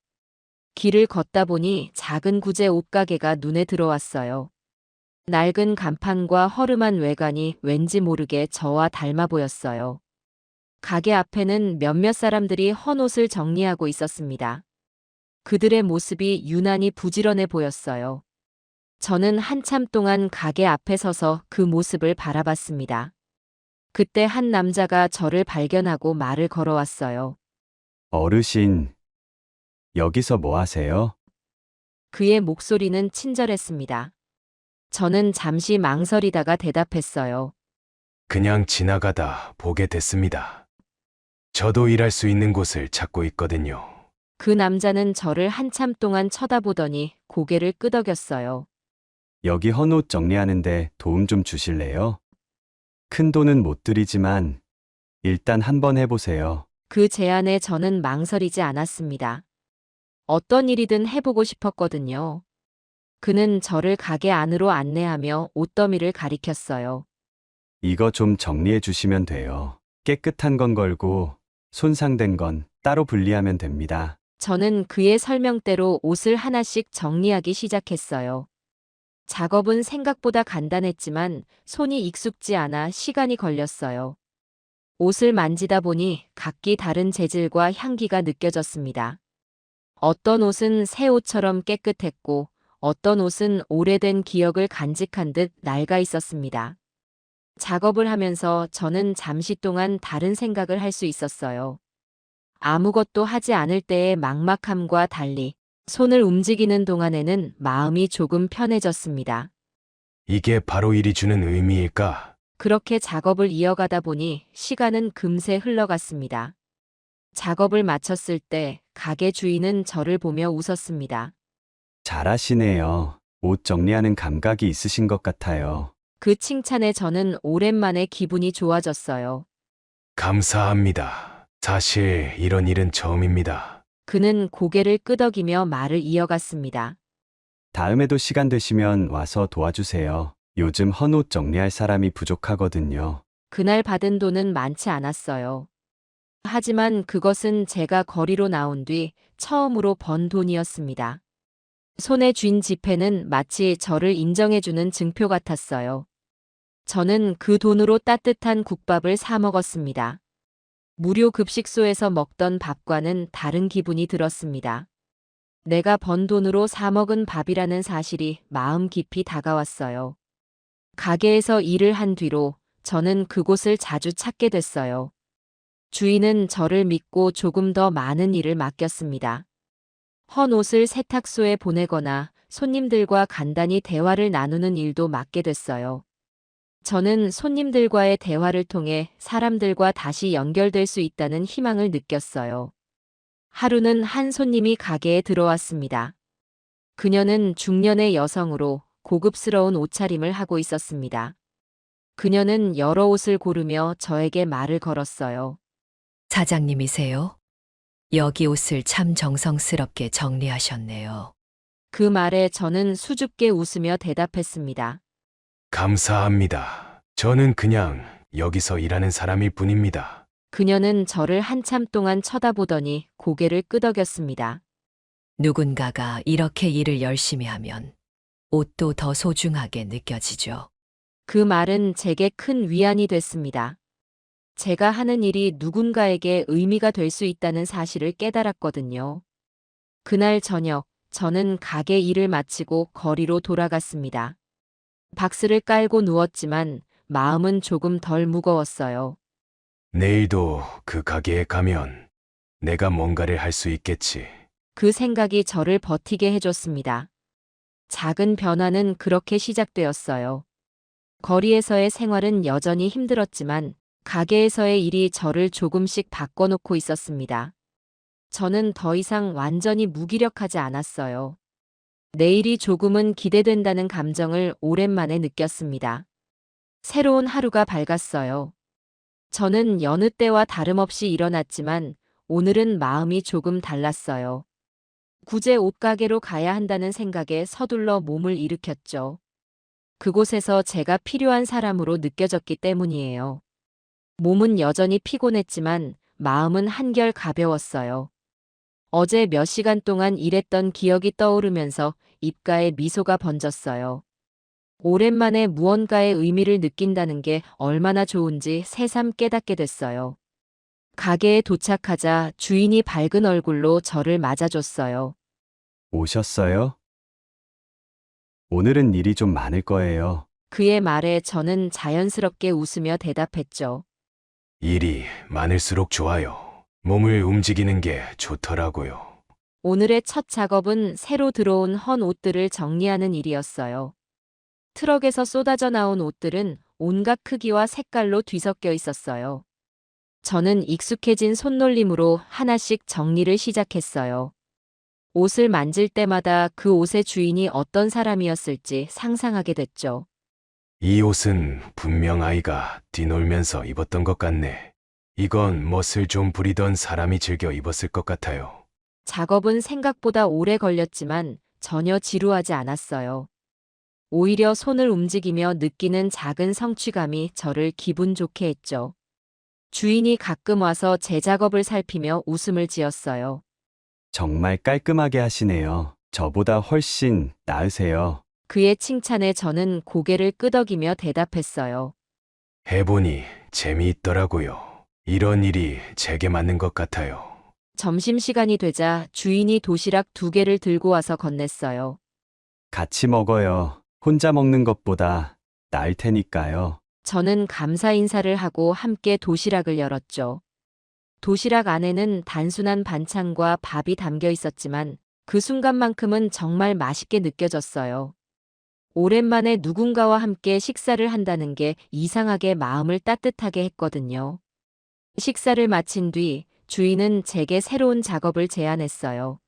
길을 걷다 보니 작은 구제 옷가게가 눈에 들어왔어요. 낡은 간판과 허름한 외관이 왠지 모르게 저와 닮아 보였어요. 가게 앞에는 몇몇 사람들이 헌옷을 정리하고 있었습니다. 그들의 모습이 유난히 부지런해 보였어요. 저는 한참 동안 가게 앞에 서서 그 모습을 바라봤습니다. 그때 한 남자가 저를 발견하고 말을 걸어왔어요. 어르신, 여기서 뭐 하세요? 그의 목소리는 친절했습니다. 저는 잠시 망설이다가 대답했어요. 그냥 지나가다 보게 됐습니다. 저도 일할 수 있는 곳을 찾고 있거든요. 그 남자는 저를 한참 동안 쳐다보더니 고개를 끄덕였어요. 여기 헌옷 정리하는데 도움 좀 주실래요? 큰 돈은 못 드리지만 일단 한번 해보세요. 그 제안에 저는 망설이지 않았습니다. 어떤 일이든 해보고 싶었거든요. 그는 저를 가게 안으로 안내하며 옷더미를 가리켰어요. 이거 좀 정리해 주시면 돼요. 깨끗한 건 걸고 손상된 건 따로 분리하면 됩니다. 저는 그의 설명대로 옷을 하나씩 정리하기 시작했어요. 작업은 생각보다 간단했지만 손이 익숙지 않아 시간이 걸렸어요. 옷을 만지다 보니 각기 다른 재질과 향기가 느껴졌습니다. 어떤 옷은 새 옷처럼 깨끗했고 어떤 옷은 오래된 기억을 간직한 듯 낡아 있었습니다. 작업을 하면서 저는 잠시 동안 다른 생각을 할 수 있었어요. 아무것도 하지 않을 때의 막막함과 달리 손을 움직이는 동안에는 마음이 조금 편해졌습니다. 이게 바로 일이 주는 의미일까? 그렇게 작업을 이어가다 보니 시간은 금세 흘러갔습니다. 작업을 마쳤을 때 가게 주인은 저를 보며 웃었습니다. 잘하시네요. 옷 정리하는 감각이 있으신 것 같아요. 그 칭찬에 저는 오랜만에 기분이 좋아졌어요. 감사합니다. 사실 이런 일은 처음입니다. 그는 고개를 끄덕이며 말을 이어갔습니다. 다음에도 시간 되시면 와서 도와주세요. 요즘 헌옷 정리할 사람이 부족하거든요. 그날 받은 돈은 많지 않았어요. 하지만 그것은 제가 거리로 나온 뒤 처음으로 번 돈이었습니다. 손에 쥔 지폐는 마치 저를 인정해주는 증표 같았어요. 저는 그 돈으로 따뜻한 국밥을 사 먹었습니다. 무료 급식소에서 먹던 밥과는 다른 기분이 들었습니다. 내가 번 돈으로 사 먹은 밥이라는 사실이 마음 깊이 다가왔어요. 가게에서 일을 한 뒤로 저는 그곳을 자주 찾게 됐어요. 주인은 저를 믿고 조금 더 많은 일을 맡겼습니다. 헌 옷을 세탁소에 보내거나 손님들과 간단히 대화를 나누는 일도 맡게 됐어요. 저는 손님들과의 대화를 통해 사람들과 다시 연결될 수 있다는 희망을 느꼈어요. 하루는 한 손님이 가게에 들어왔습니다. 그녀는 중년의 여성으로 고급스러운 옷차림을 하고 있었습니다. 그녀는 여러 옷을 고르며 저에게 말을 걸었어요. 사장님이세요? 여기 옷을 참 정성스럽게 정리하셨네요. 그 말에 저는 수줍게 웃으며 대답했습니다. 감사합니다. 저는 그냥 여기서 일하는 사람일 뿐입니다. 그녀는 저를 한참 동안 쳐다보더니 고개를 끄덕였습니다. 누군가가 이렇게 일을 열심히 하면 옷도 더 소중하게 느껴지죠. 그 말은 제게 큰 위안이 됐습니다. 제가 하는 일이 누군가에게 의미가 될 수 있다는 사실을 깨달았거든요. 그날 저녁, 저는 가게 일을 마치고 거리로 돌아갔습니다. 박스를 깔고 누웠지만 마음은 조금 덜 무거웠어요. 내일도 그 가게에 가면 내가 뭔가를 할 수 있겠지. 그 생각이 저를 버티게 해줬습니다. 작은 변화는 그렇게 시작되었어요. 거리에서의 생활은 여전히 힘들었지만 가게에서의 일이 저를 조금씩 바꿔놓고 있었습니다. 저는 더 이상 완전히 무기력하지 않았어요. 내일이 조금은 기대된다는 감정을 오랜만에 느꼈습니다. 새로운 하루가 밝았어요. 저는 여느 때와 다름없이 일어났지만 오늘은 마음이 조금 달랐어요. 구제 옷가게로 가야 한다는 생각에 서둘러 몸을 일으켰죠. 그곳에서 제가 필요한 사람으로 느껴졌기 때문이에요. 몸은 여전히 피곤했지만 마음은 한결 가벼웠어요. 어제 몇 시간 동안 일했던 기억이 떠오르면서 입가에 미소가 번졌어요. 오랜만에 무언가의 의미를 느낀다는 게 얼마나 좋은지 새삼 깨닫게 됐어요. 가게에 도착하자 주인이 밝은 얼굴로 저를 맞아줬어요. 오셨어요? 오늘은 일이 좀 많을 거예요. 그의 말에 저는 자연스럽게 웃으며 대답했죠. 일이 많을수록 좋아요. 몸을 움직이는 게 좋더라고요. 오늘의 첫 작업은 새로 들어온 헌 옷들을 정리하는 일이었어요. 트럭에서 쏟아져 나온 옷들은 온갖 크기와 색깔로 뒤섞여 있었어요. 저는 익숙해진 손놀림으로 하나씩 정리를 시작했어요. 옷을 만질 때마다 그 옷의 주인이 어떤 사람이었을지 상상하게 됐죠. 이 옷은 분명 아이가 뒤놀면서 입었던 것 같네. 이건 멋을 좀 부리던 사람이 즐겨 입었을 것 같아요. 작업은 생각보다 오래 걸렸지만 전혀 지루하지 않았어요. 오히려 손을 움직이며 느끼는 작은 성취감이 저를 기분 좋게 했죠. 주인이 가끔 와서 제 작업을 살피며 웃음을 지었어요. 정말 깔끔하게 하시네요. 저보다 훨씬 나으세요. 그의 칭찬에 저는 고개를 끄덕이며 대답했어요. 해보니 재미있더라고요. 이런 일이 제게 맞는 것 같아요. 점심시간이 되자 주인이 도시락 2개를 들고 와서 건넸어요. 같이 먹어요. 혼자 먹는 것보다 나을 테니까요. 저는 감사 인사를 하고 함께 도시락을 열었죠. 도시락 안에는 단순한 반찬과 밥이 담겨 있었지만 그 순간만큼은 정말 맛있게 느껴졌어요. 오랜만에 누군가와 함께 식사를 한다는 게 이상하게 마음을 따뜻하게 했거든요. 식사를 마친 뒤 주인은 제게 새로운 작업을 제안했어요.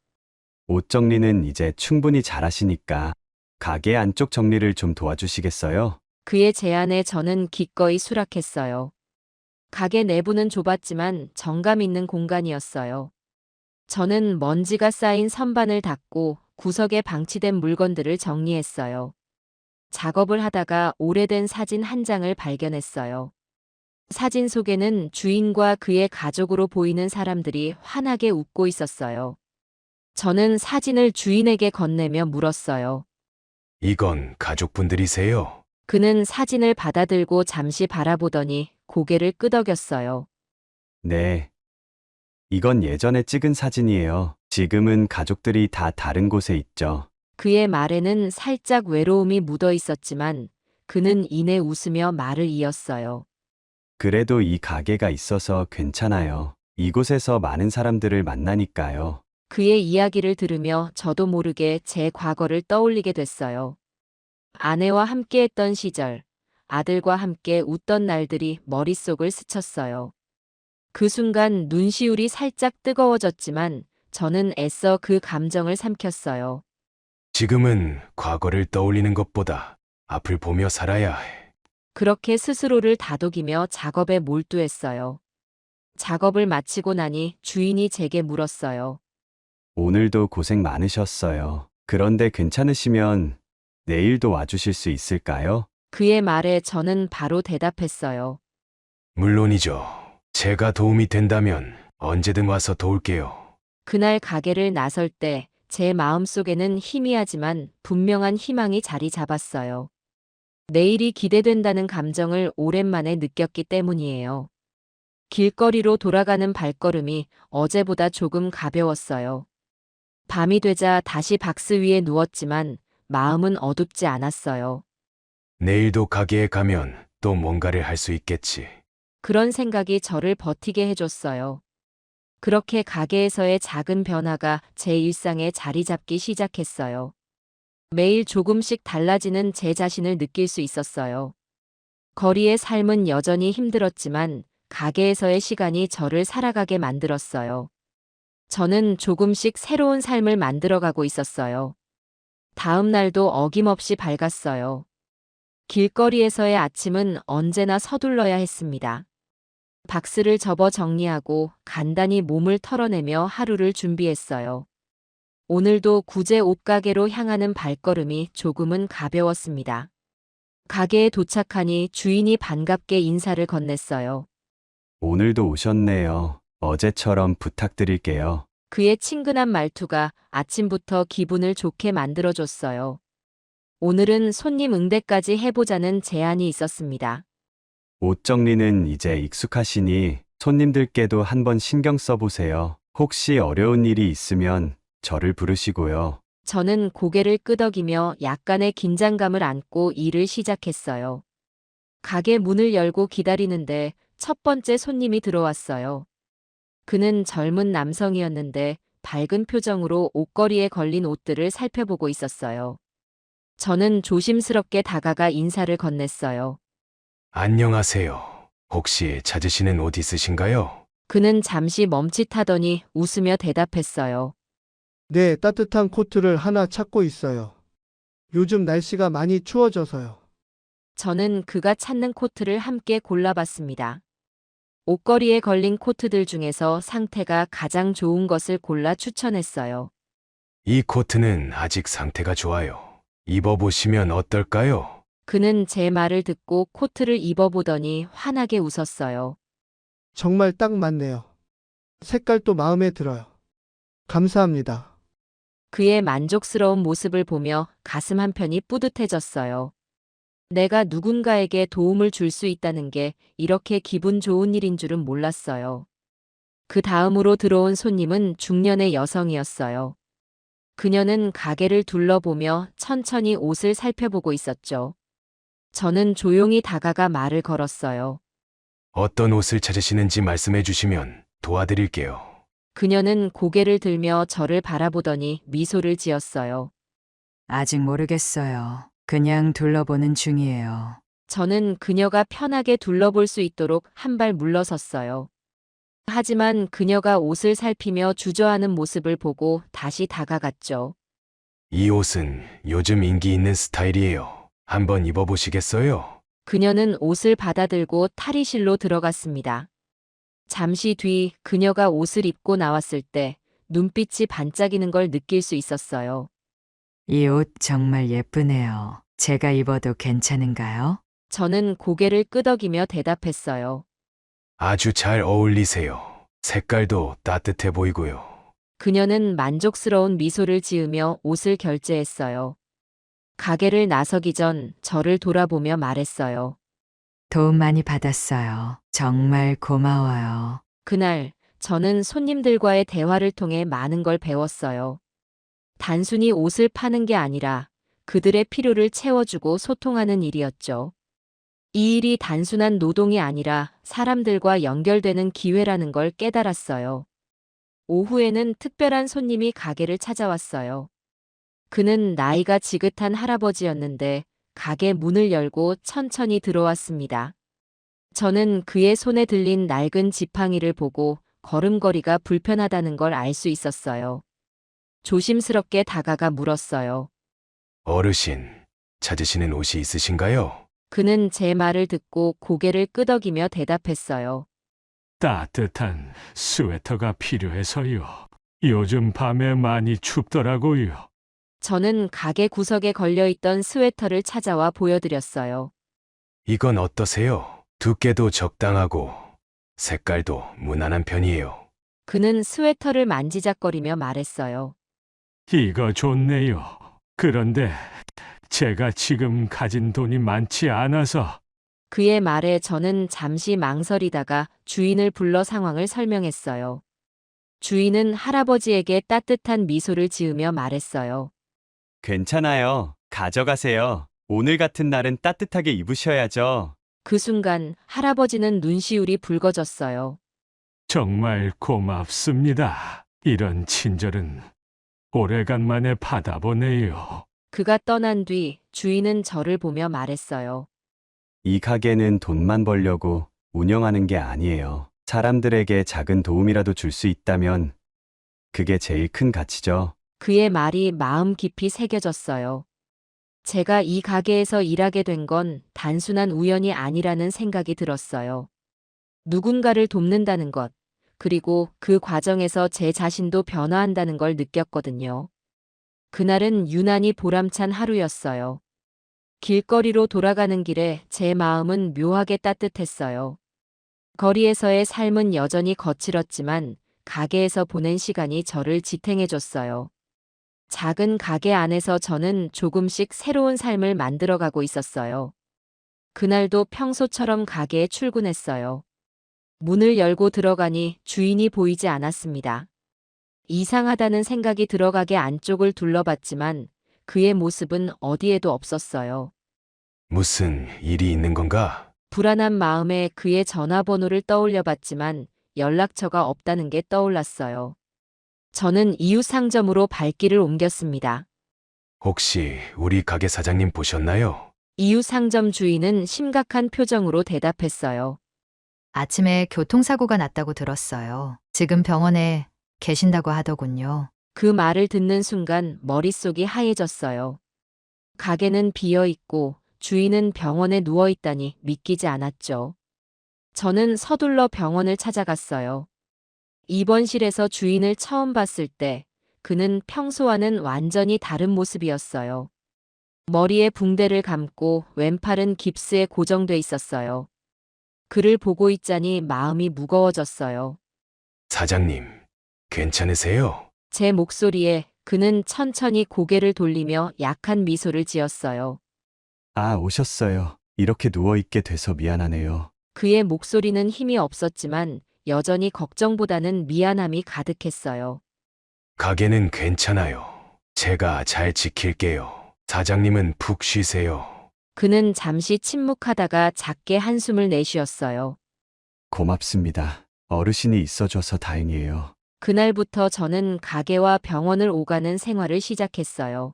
옷 정리는 이제 충분히 잘하시니까 가게 안쪽 정리를 좀 도와주시겠어요? 그의 제안에 저는 기꺼이 수락했어요. 가게 내부는 좁았지만 정감 있는 공간이었어요. 저는 먼지가 쌓인 선반을 닦고 구석에 방치된 물건들을 정리했어요. 작업을 하다가 오래된 사진 한 장을 발견했어요. 사진 속에는 주인과 그의 가족으로 보이는 사람들이 환하게 웃고 있었어요. 저는 사진을 주인에게 건네며 물었어요. 이건 가족분들이세요? 그는 사진을 받아들고 잠시 바라보더니 고개를 끄덕였어요. 네. 이건 예전에 찍은 사진이에요. 지금은 가족들이 다 다른 곳에 있죠. 그의 말에는 살짝 외로움이 묻어 있었지만 그는 이내 웃으며 말을 이었어요. 그래도 이 가게가 있어서 괜찮아요. 이곳에서 많은 사람들을 만나니까요. 그의 이야기를 들으며 저도 모르게 제 과거를 떠올리게 됐어요. 아내와 함께했던 시절, 아들과 함께 웃던 날들이 머릿속을 스쳤어요. 그 순간 눈시울이 살짝 뜨거워졌지만 저는 애써 그 감정을 삼켰어요. 지금은 과거를 떠올리는 것보다 앞을 보며 살아야 해. 그렇게 스스로를 다독이며 작업에 몰두했어요. 작업을 마치고 나니 주인이 제게 물었어요. 오늘도 고생 많으셨어요. 그런데 괜찮으시면 내일도 와주실 수 있을까요? 그의 말에 저는 바로 대답했어요. 물론이죠. 제가 도움이 된다면 언제든 와서 도울게요. 그날 가게를 나설 때 제 마음속에는 희미하지만 분명한 희망이 자리 잡았어요. 내일이 기대된다는 감정을 오랜만에 느꼈기 때문이에요. 길거리로 돌아가는 발걸음이 어제보다 조금 가벼웠어요. 밤이 되자 다시 박스 위에 누웠지만 마음은 어둡지 않았어요. 내일도 가게에 가면 또 뭔가를 할 수 있겠지. 그런 생각이 저를 버티게 해줬어요. 그렇게 가게에서의 작은 변화가 제 일상에 자리 잡기 시작했어요. 매일 조금씩 달라지는 제 자신을 느낄 수 있었어요. 거리의 삶은 여전히 힘들었지만 가게에서의 시간이 저를 살아가게 만들었어요. 저는 조금씩 새로운 삶을 만들어가고 있었어요. 다음 날도 어김없이 밝았어요. 길거리에서의 아침은 언제나 서둘러야 했습니다. 박스를 접어 정리하고 간단히 몸을 털어내며 하루를 준비했어요. 오늘도 구제 옷가게로 향하는 발걸음이 조금은 가벼웠습니다. 가게에 도착하니 주인이 반갑게 인사를 건넸어요. 오늘도 오셨네요. 어제처럼 부탁드릴게요. 그의 친근한 말투가 아침부터 기분을 좋게 만들어줬어요. 오늘은 손님 응대까지 해보자는 제안이 있었습니다. 옷 정리는 이제 익숙하시니 손님들께도 한번 신경 써보세요. 혹시 어려운 일이 있으면 저를 부르시고요. 저는 고개를 끄덕이며 약간의 긴장감을 안고 일을 시작했어요. 가게 문을 열고 기다리는데 첫 번째 손님이 들어왔어요. 그는 젊은 남성이었는데 밝은 표정으로 옷걸이에 걸린 옷들을 살펴보고 있었어요. 저는 조심스럽게 다가가 인사를 건넸어요. 안녕하세요. 혹시 찾으시는 옷 있으신가요? 그는 잠시 멈칫하더니 웃으며 대답했어요. 네, 따뜻한 코트를 하나 찾고 있어요. 요즘 날씨가 많이 추워져서요. 저는 그가 찾는 코트를 함께 골라봤습니다. 옷걸이에 걸린 코트들 중에서 상태가 가장 좋은 것을 골라 추천했어요. 이 코트는 아직 상태가 좋아요. 입어보시면 어떨까요? 그는 제 말을 듣고 코트를 입어보더니 환하게 웃었어요. 정말 딱 맞네요. 색깔도 마음에 들어요. 감사합니다. 그의 만족스러운 모습을 보며 가슴 한편이 뿌듯해졌어요. 내가 누군가에게 도움을 줄 수 있다는 게 이렇게 기분 좋은 일인 줄은 몰랐어요. 그 다음으로 들어온 손님은 중년의 여성이었어요. 그녀는 가게를 둘러보며 천천히 옷을 살펴보고 있었죠. 저는 조용히 다가가 말을 걸었어요. 어떤 옷을 찾으시는지 말씀해 주시면 도와드릴게요. 그녀는 고개를 들며 저를 바라보더니 미소를 지었어요. 아직 모르겠어요. 그냥 둘러보는 중이에요. 저는 그녀가 편하게 둘러볼 수 있도록 한 발 물러섰어요. 하지만 그녀가 옷을 살피며 주저하는 모습을 보고 다시 다가갔죠. 이 옷은 요즘 인기 있는 스타일이에요. 한번 입어보시겠어요? 그녀는 옷을 받아들고 탈의실로 들어갔습니다. 잠시 뒤 그녀가 옷을 입고 나왔을 때 눈빛이 반짝이는 걸 느낄 수 있었어요. 이 옷 정말 예쁘네요. 제가 입어도 괜찮은가요? 저는 고개를 끄덕이며 대답했어요. 아주 잘 어울리세요. 색깔도 따뜻해 보이고요. 그녀는 만족스러운 미소를 지으며 옷을 결제했어요. 가게를 나서기 전 저를 돌아보며 말했어요. 도움 많이 받았어요. 정말 고마워요. 그날 저는 손님들과의 대화를 통해 많은 걸 배웠어요. 단순히 옷을 파는 게 아니라 그들의 필요를 채워주고 소통하는 일이었죠. 이 일이 단순한 노동이 아니라 사람들과 연결되는 기회라는 걸 깨달았어요. 오후에는 특별한 손님이 가게를 찾아왔어요. 그는 나이가 지긋한 할아버지였는데 가게 문을 열고 천천히 들어왔습니다. 저는 그의 손에 들린 낡은 지팡이를 보고 걸음걸이가 불편하다는 걸 알 수 있었어요. 조심스럽게 다가가 물었어요. 어르신, 찾으시는 옷이 있으신가요? 그는 제 말을 듣고 고개를 끄덕이며 대답했어요. 따뜻한 스웨터가 필요해서요. 요즘 밤에 많이 춥더라고요. 저는 가게 구석에 걸려있던 스웨터를 찾아와 보여드렸어요. 이건 어떠세요? 두께도 적당하고 색깔도 무난한 편이에요. 그는 스웨터를 만지작거리며 말했어요. 이거 좋네요. 그런데 제가 지금 가진 돈이 많지 않아서. 그의 말에 저는 잠시 망설이다가 주인을 불러 상황을 설명했어요. 주인은 할아버지에게 따뜻한 미소를 지으며 말했어요. 괜찮아요. 가져가세요. 오늘 같은 날은 따뜻하게 입으셔야죠. 그 순간 할아버지는 눈시울이 붉어졌어요. 정말 고맙습니다. 이런 친절은 오래간만에 받아보네요. 그가 떠난 뒤 주인은 저를 보며 말했어요. 이 가게는 돈만 벌려고 운영하는 게 아니에요. 사람들에게 작은 도움이라도 줄 수 있다면 그게 제일 큰 가치죠. 그의 말이 마음 깊이 새겨졌어요. 제가 이 가게에서 일하게 된 건 단순한 우연이 아니라는 생각이 들었어요. 누군가를 돕는다는 것, 그리고 그 과정에서 제 자신도 변화한다는 걸 느꼈거든요. 그날은 유난히 보람찬 하루였어요. 길거리로 돌아가는 길에 제 마음은 묘하게 따뜻했어요. 거리에서의 삶은 여전히 거칠었지만 가게에서 보낸 시간이 저를 지탱해줬어요. 작은 가게 안에서 저는 조금씩 새로운 삶을 만들어가고 있었어요. 그날도 평소처럼 가게에 출근했어요. 문을 열고 들어가니 주인이 보이지 않았습니다. 이상하다는 생각이 들어가게 안쪽을 둘러봤지만 그의 모습은 어디에도 없었어요. 무슨 일이 있는 건가? 불안한 마음에 그의 전화번호를 떠올려 봤지만 연락처가 없다는 게 떠올랐어요. 저는 이웃 상점으로 발길을 옮겼습니다. 혹시 우리 가게 사장님 보셨나요? 이웃 상점 주인은 심각한 표정으로 대답했어요. 아침에 교통사고가 났다고 들었어요. 지금 병원에 계신다고 하더군요. 그 말을 듣는 순간 머릿속이 하얘졌어요. 가게는 비어 있고 주인은 병원에 누워 있다니 믿기지 않았죠. 저는 서둘러 병원을 찾아갔어요. 입원실에서 주인을 처음 봤을 때 그는 평소와는 완전히 다른 모습이었어요. 머리에 붕대를 감고 왼팔은 깁스에 고정돼 있었어요. 그를 보고 있자니 마음이 무거워졌어요. 사장님, 괜찮으세요? 제 목소리에 그는 천천히 고개를 돌리며 약한 미소를 지었어요. 아, 오셨어요. 이렇게 누워있게 돼서 미안하네요. 그의 목소리는 힘이 없었지만 여전히 걱정보다는 미안함이 가득했어요. 가게는 괜찮아요. 제가 잘 지킬게요. 사장님은 푹 쉬세요. 그는 잠시 침묵하다가 작게 한숨을 내쉬었어요. 고맙습니다. 어르신이 있어줘서 다행이에요. 그날부터 저는 가게와 병원을 오가는 생활을 시작했어요.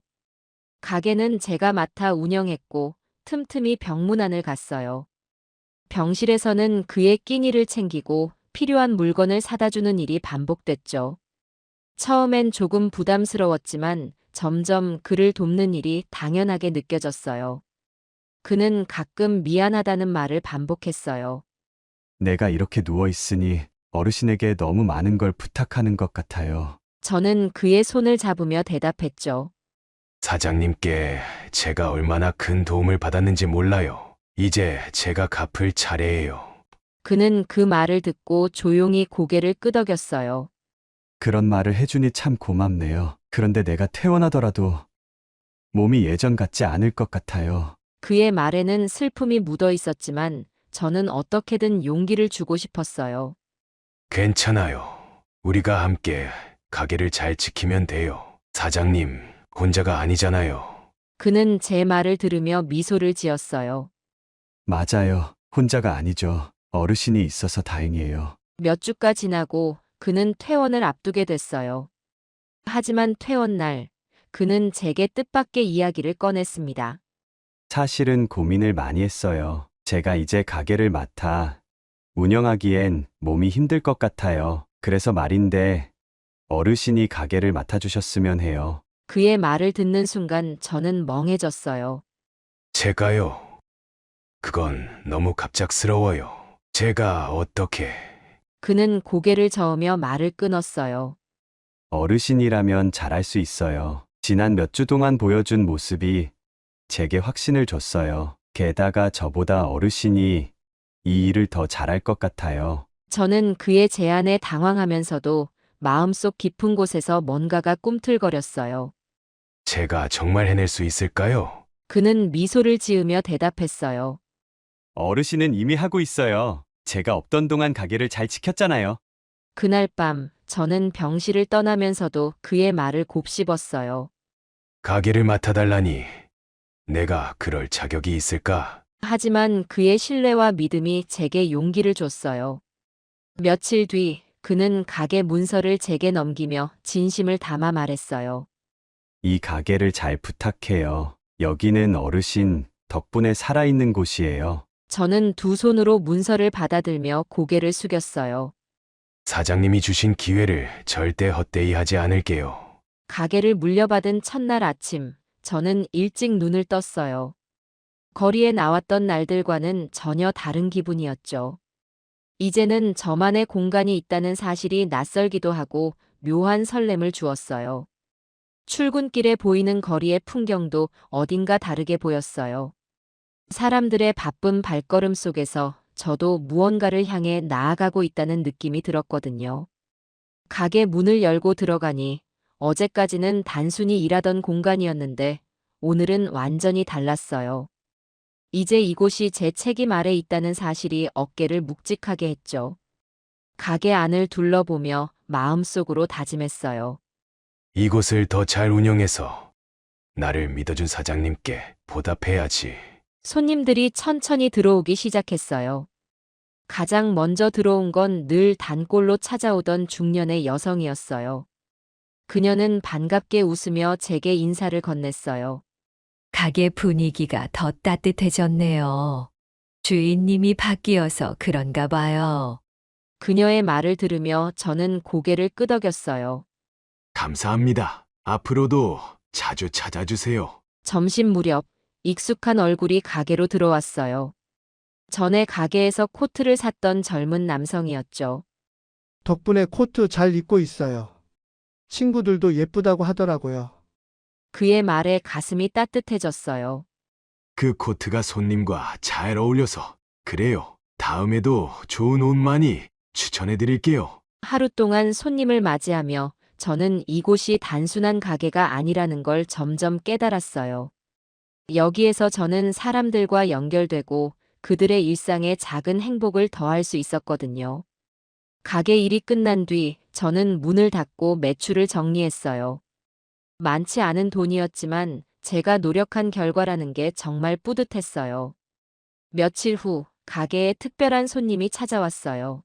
가게는 제가 맡아 운영했고 틈틈이 병문안을 갔어요. 병실에서는 그의 끼니를 챙기고 필요한 물건을 사다 주는 일이 반복됐죠. 처음엔 조금 부담스러웠지만 점점 그를 돕는 일이 당연하게 느껴졌어요. 그는 가끔 미안하다는 말을 반복했어요. 내가 이렇게 누워있으니 어르신에게 너무 많은 걸 부탁하는 것 같아요. 저는 그의 손을 잡으며 대답했죠. 사장님께 제가 얼마나 큰 도움을 받았는지 몰라요. 이제 제가 갚을 차례예요. 그는 그 말을 듣고 조용히 고개를 끄덕였어요. 그런 말을 해주니 참 고맙네요. 그런데 내가 퇴원하더라도 몸이 예전 같지 않을 것 같아요. 그의 말에는 슬픔이 묻어 있었지만 저는 어떻게든 용기를 주고 싶었어요. 괜찮아요. 우리가 함께 가게를 잘 지키면 돼요. 사장님, 혼자가 아니잖아요. 그는 제 말을 들으며 미소를 지었어요. 맞아요. 혼자가 아니죠. 어르신이 있어서 다행이에요. 몇 주가 지나고 그는 퇴원을 앞두게 됐어요. 하지만 퇴원 날, 그는 제게 뜻밖의 이야기를 꺼냈습니다. 사실은 고민을 많이 했어요. 제가 이제 가게를 맡아 운영하기엔 몸이 힘들 것 같아요. 그래서 말인데 어르신이 가게를 맡아주셨으면 해요. 그의 말을 듣는 순간 저는 멍해졌어요. 제가요. 그건 너무 갑작스러워요. 제가 어떻게... 그는 고개를 저으며 말을 끊었어요. 어르신이라면 잘할 수 있어요. 지난 몇 주 동안 보여준 모습이 제게 확신을 줬어요. 게다가 저보다 어르신이 이 일을 더 잘할 것 같아요. 저는 그의 제안에 당황하면서도 마음속 깊은 곳에서 뭔가가 꿈틀거렸어요. 제가 정말 해낼 수 있을까요? 그는 미소를 지으며 대답했어요. 어르신은 이미 하고 있어요. 제가 없던 동안 가게를 잘 지켰잖아요. 그날 밤 저는 병실을 떠나면서도 그의 말을 곱씹었어요. 가게를 맡아달라니 내가 그럴 자격이 있을까? 하지만 그의 신뢰와 믿음이 제게 용기를 줬어요. 며칠 뒤 그는 가게 문서를 제게 넘기며 진심을 담아 말했어요. 이 가게를 잘 부탁해요. 여기는 어르신 덕분에 살아있는 곳이에요. 저는 두 손으로 문서를 받아들며 고개를 숙였어요. 사장님이 주신 기회를 절대 헛되이 하지 않을게요. 가게를 물려받은 첫날 아침, 저는 일찍 눈을 떴어요. 거리에 나왔던 날들과는 전혀 다른 기분이었죠. 이제는 저만의 공간이 있다는 사실이 낯설기도 하고 묘한 설렘을 주었어요. 출근길에 보이는 거리의 풍경도 어딘가 다르게 보였어요. 사람들의 바쁜 발걸음 속에서 저도 무언가를 향해 나아가고 있다는 느낌이 들었거든요. 가게 문을 열고 들어가니 어제까지는 단순히 일하던 공간이었는데 오늘은 완전히 달랐어요. 이제 이곳이 제 책임 아래 있다는 사실이 어깨를 묵직하게 했죠. 가게 안을 둘러보며 마음속으로 다짐했어요. 이곳을 더 잘 운영해서 나를 믿어준 사장님께 보답해야지. 손님들이 천천히 들어오기 시작했어요. 가장 먼저 들어온 건 늘 단골로 찾아오던 중년의 여성이었어요. 그녀는 반갑게 웃으며 제게 인사를 건넸어요. 가게 분위기가 더 따뜻해졌네요. 주인님이 바뀌어서 그런가 봐요. 그녀의 말을 들으며 저는 고개를 끄덕였어요. 감사합니다. 앞으로도 자주 찾아주세요. 점심 무렵 익숙한 얼굴이 가게로 들어왔어요. 전에 가게에서 코트를 샀던 젊은 남성이었죠. 덕분에 코트 잘 입고 있어요. 친구들도 예쁘다고 하더라고요. 그의 말에 가슴이 따뜻해졌어요. 그 코트가 손님과 잘 어울려서 그래요. 다음에도 좋은 옷 많이 추천해드릴게요. 하루 동안 손님을 맞이하며 저는 이곳이 단순한 가게가 아니라는 걸 점점 깨달았어요. 여기에서 저는 사람들과 연결되고 그들의 일상에 작은 행복을 더할 수 있었거든요. 가게 일이 끝난 뒤 저는 문을 닫고 매출을 정리했어요. 많지 않은 돈이었지만 제가 노력한 결과라는 게 정말 뿌듯했어요. 며칠 후 가게에 특별한 손님이 찾아왔어요.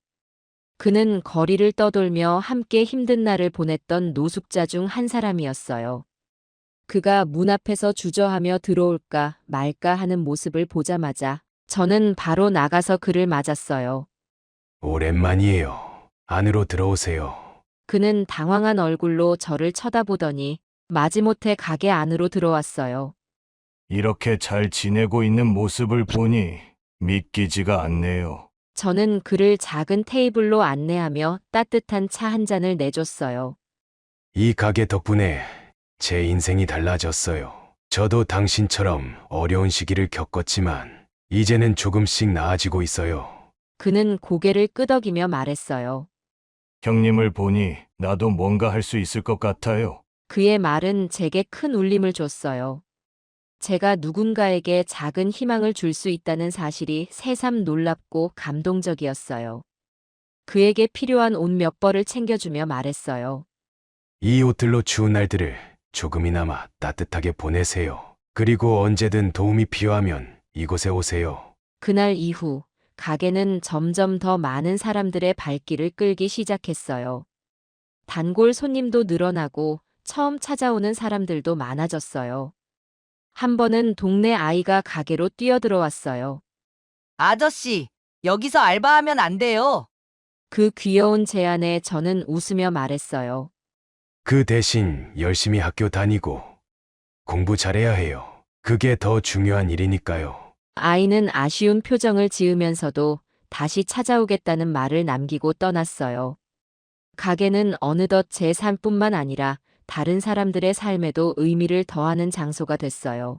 그는 거리를 떠돌며 함께 힘든 날을 보냈던 노숙자 중 한 사람이었어요. 그가 문 앞에서 주저하며 들어올까 말까 하는 모습을 보자마자 저는 바로 나가서 그를 맞았어요. 오랜만이에요. 안으로 들어오세요. 그는 당황한 얼굴로 저를 쳐다보더니 마지못해 가게 안으로 들어왔어요. 이렇게 잘 지내고 있는 모습을 보니 믿기지가 않네요. 저는 그를 작은 테이블로 안내하며 따뜻한 차 한 잔을 내줬어요. 이 가게 덕분에 제 인생이 달라졌어요. 저도 당신처럼 어려운 시기를 겪었지만 이제는 조금씩 나아지고 있어요. 그는 고개를 끄덕이며 말했어요. 형님을 보니 나도 뭔가 할 수 있을 것 같아요. 그의 말은 제게 큰 울림을 줬어요. 제가 누군가에게 작은 희망을 줄 수 있다는 사실이 새삼 놀랍고 감동적이었어요. 그에게 필요한 옷 몇 벌을 챙겨주며 말했어요. 이 옷들로 추운 날들을 조금이나마 따뜻하게 보내세요. 그리고 언제든 도움이 필요하면 이곳에 오세요. 그날 이후 가게는 점점 더 많은 사람들의 발길을 끌기 시작했어요. 단골 손님도 늘어나고 처음 찾아오는 사람들도 많아졌어요. 한 번은 동네 아이가 가게로 뛰어들어왔어요. 아저씨, 여기서 알바하면 안 돼요. 그 귀여운 제안에 저는 웃으며 말했어요. 그 대신 열심히 학교 다니고 공부 잘해야 해요. 그게 더 중요한 일이니까요. 아이는 아쉬운 표정을 지으면서도 다시 찾아오겠다는 말을 남기고 떠났어요. 가게는 어느덧 제 삶뿐만 아니라 다른 사람들의 삶에도 의미를 더하는 장소가 됐어요.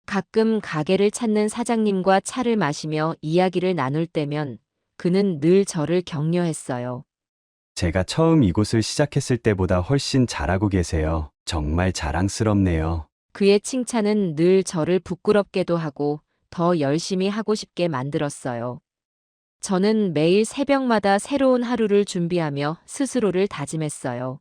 가끔 가게를 찾는 사장님과 차를 마시며 이야기를 나눌 때면 그는 늘 저를 격려했어요. 제가 처음 이곳을 시작했을 때보다 훨씬 잘하고 계세요. 정말 자랑스럽네요. 그의 칭찬은 늘 저를 부끄럽게도 하고 더 열심히 하고 싶게 만들었어요. 저는 매일 새벽마다 새로운 하루를 준비하며 스스로를 다짐했어요.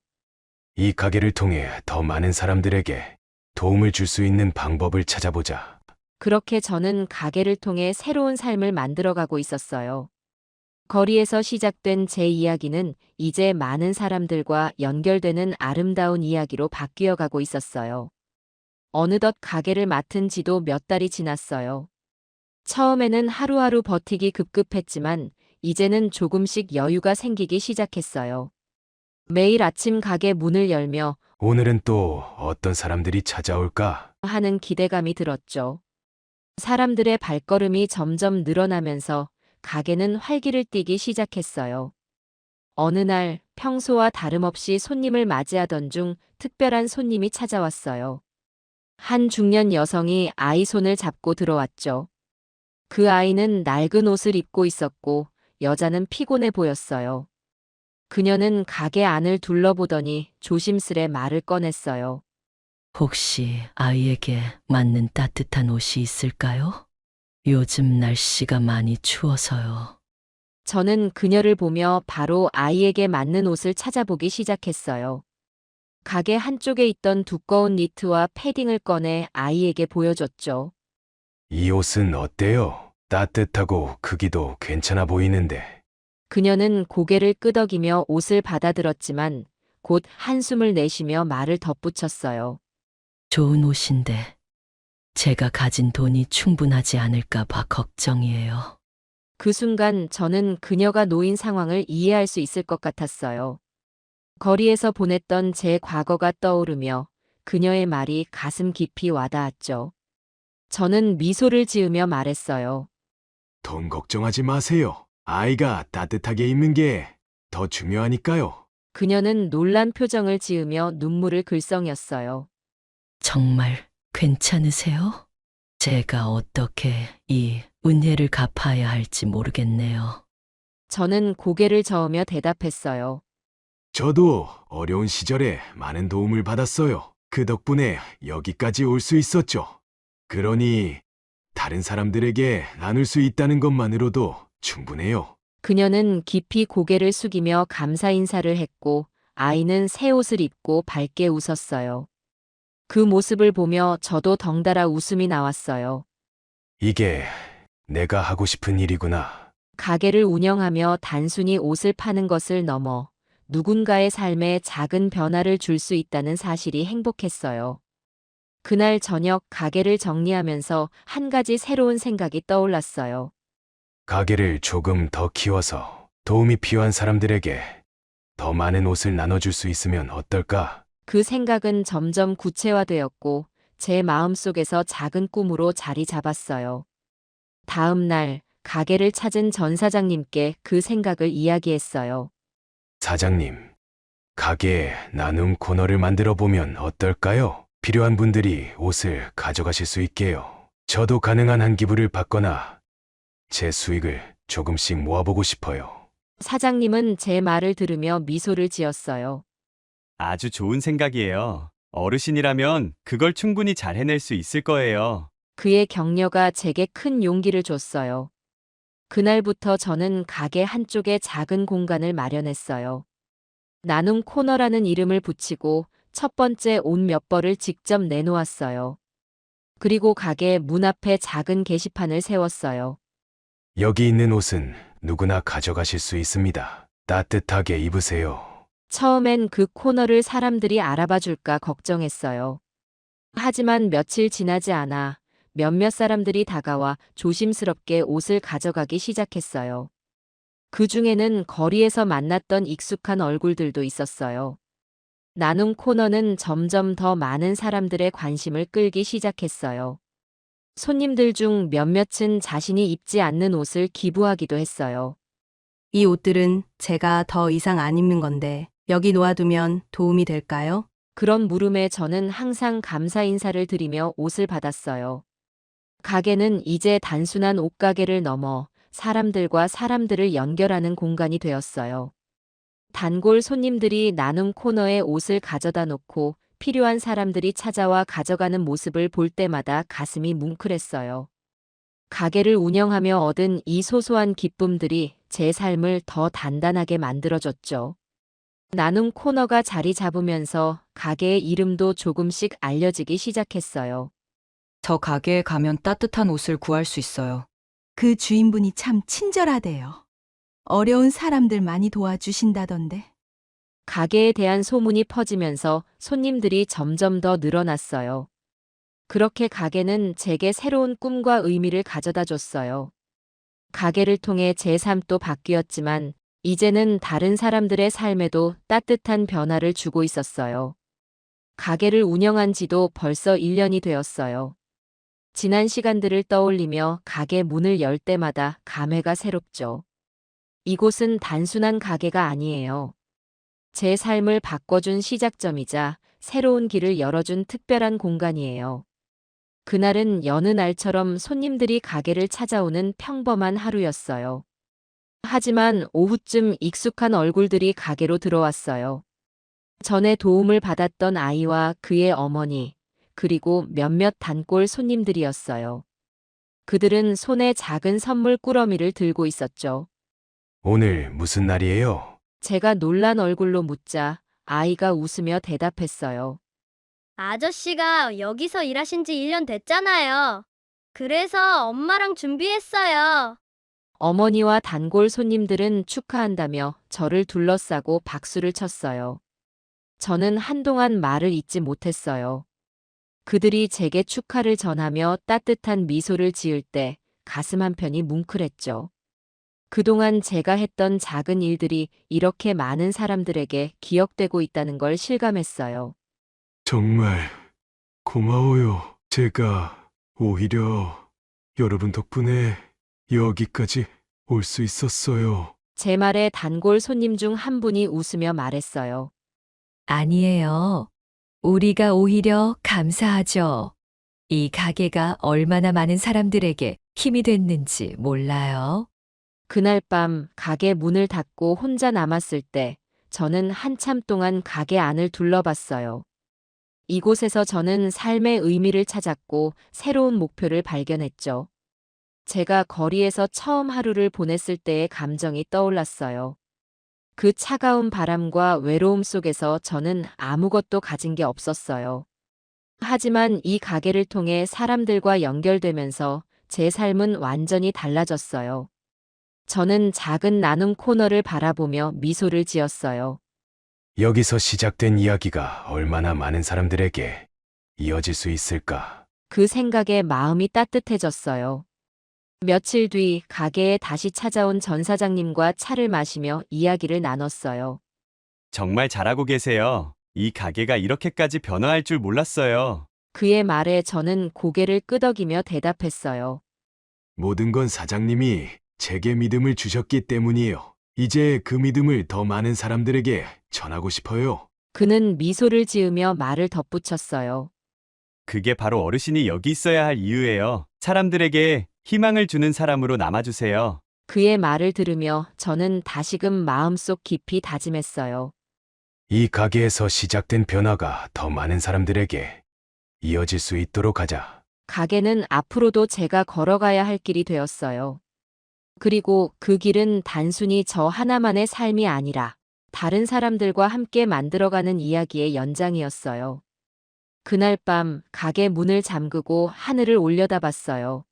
이 가게를 통해 더 많은 사람들에게 도움을 줄 수 있는 방법을 찾아보자. 그렇게 저는 가게를 통해 새로운 삶을 만들어가고 있었어요. 거리에서 시작된 제 이야기는 이제 많은 사람들과 연결되는 아름다운 이야기로 바뀌어가고 있었어요. 어느덧 가게를 맡은 지도 몇 달이 지났어요. 처음에는 하루하루 버티기 급급했지만 이제는 조금씩 여유가 생기기 시작했어요. 매일 아침 가게 문을 열며 오늘은 또 어떤 사람들이 찾아올까? 하는 기대감이 들었죠. 사람들의 발걸음이 점점 늘어나면서 가게는 활기를 띠기 시작했어요. 어느 날 평소와 다름없이 손님을 맞이하던 중 특별한 손님이 찾아왔어요. 한 중년 여성이 아이 손을 잡고 들어왔죠. 그 아이는 낡은 옷을 입고 있었고 여자는 피곤해 보였어요. 그녀는 가게 안을 둘러보더니 조심스레 말을 꺼냈어요. 혹시 아이에게 맞는 따뜻한 옷이 있을까요? 요즘 날씨가 많이 추워서요. 저는 그녀를 보며 바로 아이에게 맞는 옷을 찾아보기 시작했어요. 가게 한쪽에 있던 두꺼운 니트와 패딩을 꺼내 아이에게 보여줬죠. 이 옷은 어때요? 따뜻하고 크기도 괜찮아 보이는데. 그녀는 고개를 끄덕이며 옷을 받아들었지만 곧 한숨을 내쉬며 말을 덧붙였어요. 좋은 옷인데 제가 가진 돈이 충분하지 않을까 봐 걱정이에요. 그 순간 저는 그녀가 놓인 상황을 이해할 수 있을 것 같았어요. 거리에서 보냈던 제 과거가 떠오르며 그녀의 말이 가슴 깊이 와닿았죠. 저는 미소를 지으며 말했어요. 돈 걱정하지 마세요. 아이가 따뜻하게 입는 게 더 중요하니까요. 그녀는 놀란 표정을 지으며 눈물을 글썽였어요. 정말 괜찮으세요? 제가 어떻게 이 은혜를 갚아야 할지 모르겠네요. 저는 고개를 저으며 대답했어요. 저도 어려운 시절에 많은 도움을 받았어요. 그 덕분에 여기까지 올 수 있었죠. 그러니 다른 사람들에게 나눌 수 있다는 것만으로도 충분해요. 그녀는 깊이 고개를 숙이며 감사 인사를 했고 아이는 새 옷을 입고 밝게 웃었어요. 그 모습을 보며 저도 덩달아 웃음이 나왔어요. 이게 내가 하고 싶은 일이구나. 가게를 운영하며 단순히 옷을 파는 것을 넘어 누군가의 삶에 작은 변화를 줄 수 있다는 사실이 행복했어요. 그날 저녁 가게를 정리하면서 한 가지 새로운 생각이 떠올랐어요. 가게를 조금 더 키워서 도움이 필요한 사람들에게 더 많은 옷을 나눠줄 수 있으면 어떨까? 그 생각은 점점 구체화되었고 제 마음속에서 작은 꿈으로 자리 잡았어요. 다음 날 가게를 찾은 전 사장님께 그 생각을 이야기했어요. 사장님, 가게에 나눔 코너를 만들어 보면 어떨까요? 필요한 분들이 옷을 가져가실 수 있게요. 저도 가능한 한 기부를 받거나 제 수익을 조금씩 모아보고 싶어요. 사장님은 제 말을 들으며 미소를 지었어요. 아주 좋은 생각이에요. 어르신이라면 그걸 충분히 잘 해낼 수 있을 거예요. 그의 격려가 제게 큰 용기를 줬어요. 그날부터 저는 가게 한쪽에 작은 공간을 마련했어요. 나눔 코너라는 이름을 붙이고 첫 번째 옷 몇 벌을 직접 내놓았어요. 그리고 가게 문 앞에 작은 게시판을 세웠어요. 여기 있는 옷은 누구나 가져가실 수 있습니다. 따뜻하게 입으세요. 처음엔 그 코너를 사람들이 알아봐 줄까 걱정했어요. 하지만 며칠 지나지 않아 몇몇 사람들이 다가와 조심스럽게 옷을 가져가기 시작했어요. 그 중에는 거리에서 만났던 익숙한 얼굴들도 있었어요. 나눔 코너는 점점 더 많은 사람들의 관심을 끌기 시작했어요. 손님들 중 몇몇은 자신이 입지 않는 옷을 기부하기도 했어요. 이 옷들은 제가 더 이상 안 입는 건데 여기 놓아두면 도움이 될까요? 그런 물음에 저는 항상 감사 인사를 드리며 옷을 받았어요. 가게는 이제 단순한 옷가게를 넘어 사람들과 사람들을 연결하는 공간이 되었어요. 단골 손님들이 나눔 코너에 옷을 가져다 놓고 필요한 사람들이 찾아와 가져가는 모습을 볼 때마다 가슴이 뭉클했어요. 가게를 운영하며 얻은 이 소소한 기쁨들이 제 삶을 더 단단하게 만들어줬죠. 나눔 코너가 자리 잡으면서 가게의 이름도 조금씩 알려지기 시작했어요. 저 가게에 가면 따뜻한 옷을 구할 수 있어요. 그 주인분이 참 친절하대요. 어려운 사람들 많이 도와주신다던데. 가게에 대한 소문이 퍼지면서 손님들이 점점 더 늘어났어요. 그렇게 가게는 제게 새로운 꿈과 의미를 가져다 줬어요. 가게를 통해 제 삶도 바뀌었지만 이제는 다른 사람들의 삶에도 따뜻한 변화를 주고 있었어요. 가게를 운영한 지도 벌써 1년이 되었어요. 지난 시간들을 떠올리며 가게 문을 열 때마다 감회가 새롭죠. 이곳은 단순한 가게가 아니에요. 제 삶을 바꿔준 시작점이자 새로운 길을 열어준 특별한 공간이에요. 그날은 여느 날처럼 손님들이 가게를 찾아오는 평범한 하루였어요. 하지만 오후쯤 익숙한 얼굴들이 가게로 들어왔어요. 전에 도움을 받았던 아이와 그의 어머니, 그리고 몇몇 단골 손님들이었어요. 그들은 손에 작은 선물 꾸러미를 들고 있었죠. 오늘 무슨 날이에요? 제가 놀란 얼굴로 묻자 아이가 웃으며 대답했어요. 아저씨가 여기서 일하신 지 1년 됐잖아요. 그래서 엄마랑 준비했어요. 어머니와 단골 손님들은 축하한다며 저를 둘러싸고 박수를 쳤어요. 저는 한동안 말을 잇지 못했어요. 그들이 제게 축하를 전하며 따뜻한 미소를 지을 때 가슴 한편이 뭉클했죠. 그동안 제가 했던 작은 일들이 이렇게 많은 사람들에게 기억되고 있다는 걸 실감했어요. 정말 고마워요. 제가 오히려 여러분 덕분에 여기까지 올 수 있었어요. 제 말에 단골 손님 중 한 분이 웃으며 말했어요. 아니에요. 우리가 오히려 감사하죠. 이 가게가 얼마나 많은 사람들에게 힘이 됐는지 몰라요. 그날 밤 가게 문을 닫고 혼자 남았을 때 저는 한참 동안 가게 안을 둘러봤어요. 이곳에서 저는 삶의 의미를 찾았고 새로운 목표를 발견했죠. 제가 거리에서 처음 하루를 보냈을 때의 감정이 떠올랐어요. 그 차가운 바람과 외로움 속에서 저는 아무것도 가진 게 없었어요. 하지만 이 가게를 통해 사람들과 연결되면서 제 삶은 완전히 달라졌어요. 저는 작은 나눔 코너를 바라보며 미소를 지었어요. 여기서 시작된 이야기가 얼마나 많은 사람들에게 이어질 수 있을까? 그 생각에 마음이 따뜻해졌어요. 며칠 뒤 가게에 다시 찾아온 전 사장님과 차를 마시며 이야기를 나눴어요. 정말 잘하고 계세요. 이 가게가 이렇게까지 변화할 줄 몰랐어요. 그의 말에 저는 고개를 끄덕이며 대답했어요. 모든 건 사장님이 제게 믿음을 주셨기 때문이에요. 이제 그 믿음을 더 많은 사람들에게 전하고 싶어요. 그는 미소를 지으며 말을 덧붙였어요. 그게 바로 어르신이 여기 있어야 할 이유예요. 사람들에게 희망을 주는 사람으로 남아주세요. 그의 말을 들으며 저는 다시금 마음속 깊이 다짐했어요. 이 가게에서 시작된 변화가 더 많은 사람들에게 이어질 수 있도록 하자. 가게는 앞으로도 제가 걸어가야 할 길이 되었어요. 그리고 그 길은 단순히 저 하나만의 삶이 아니라 다른 사람들과 함께 만들어가는 이야기의 연장이었어요. 그날 밤 가게 문을 잠그고 하늘을 올려다봤어요.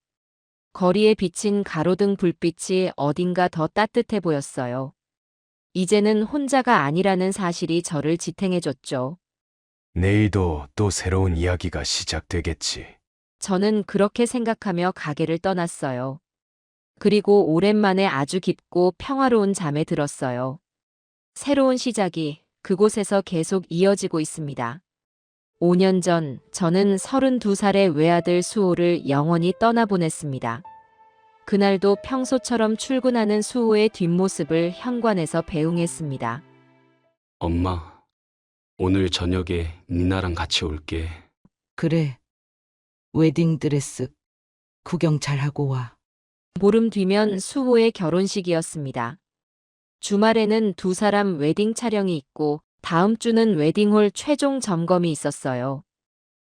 거리에 비친 가로등 불빛이 어딘가 더 따뜻해 보였어요. 이제는 혼자가 아니라는 사실이 저를 지탱해줬죠. 내일도 또 새로운 이야기가 시작되겠지. 저는 그렇게 생각하며 가게를 떠났어요. 그리고 오랜만에 아주 깊고 평화로운 잠에 들었어요. 새로운 시작이 그곳에서 계속 이어지고 있습니다. 5년 전 저는 32살의 외아들 수호를 영원히 떠나보냈습니다. 그날도 평소처럼 출근하는 수호의 뒷모습을 현관에서 배웅했습니다. 엄마, 오늘 저녁에 미나랑 같이 올게. 그래. 웨딩드레스 구경 잘하고 와. 보름 뒤면 수호의 결혼식이었습니다. 주말에는 두 사람 웨딩 촬영이 있고 다음 주는 웨딩홀 최종 점검이 있었어요.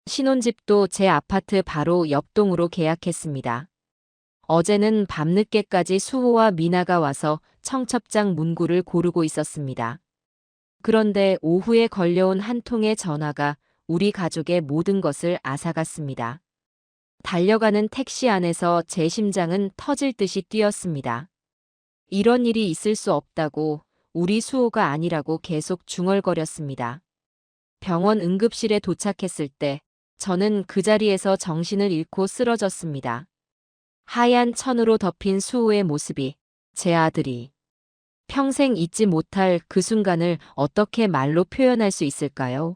신혼집도 제 아파트 바로 옆 동으로 계약했습니다. 어제는 밤늦게까지 수호와 미나가 와서 청첩장 문구를 고르고 있었습니다. 그런데 오후에 걸려온 한 통의 전화가 우리 가족의 모든 것을 앗아갔습니다. 달려가는 택시 안에서 제 심장은 터질 듯이 뛰었습니다. 이런 일이 있을 수 없다고, 우리 수호가 아니라고 계속 중얼거렸습니다. 병원 응급실에 도착했을 때 저는 그 자리에서 정신을 잃고 쓰러졌습니다. 하얀 천으로 덮인 수호의 모습이, 제 아들이. 평생 잊지 못할 그 순간을 어떻게 말로 표현할 수 있을까요?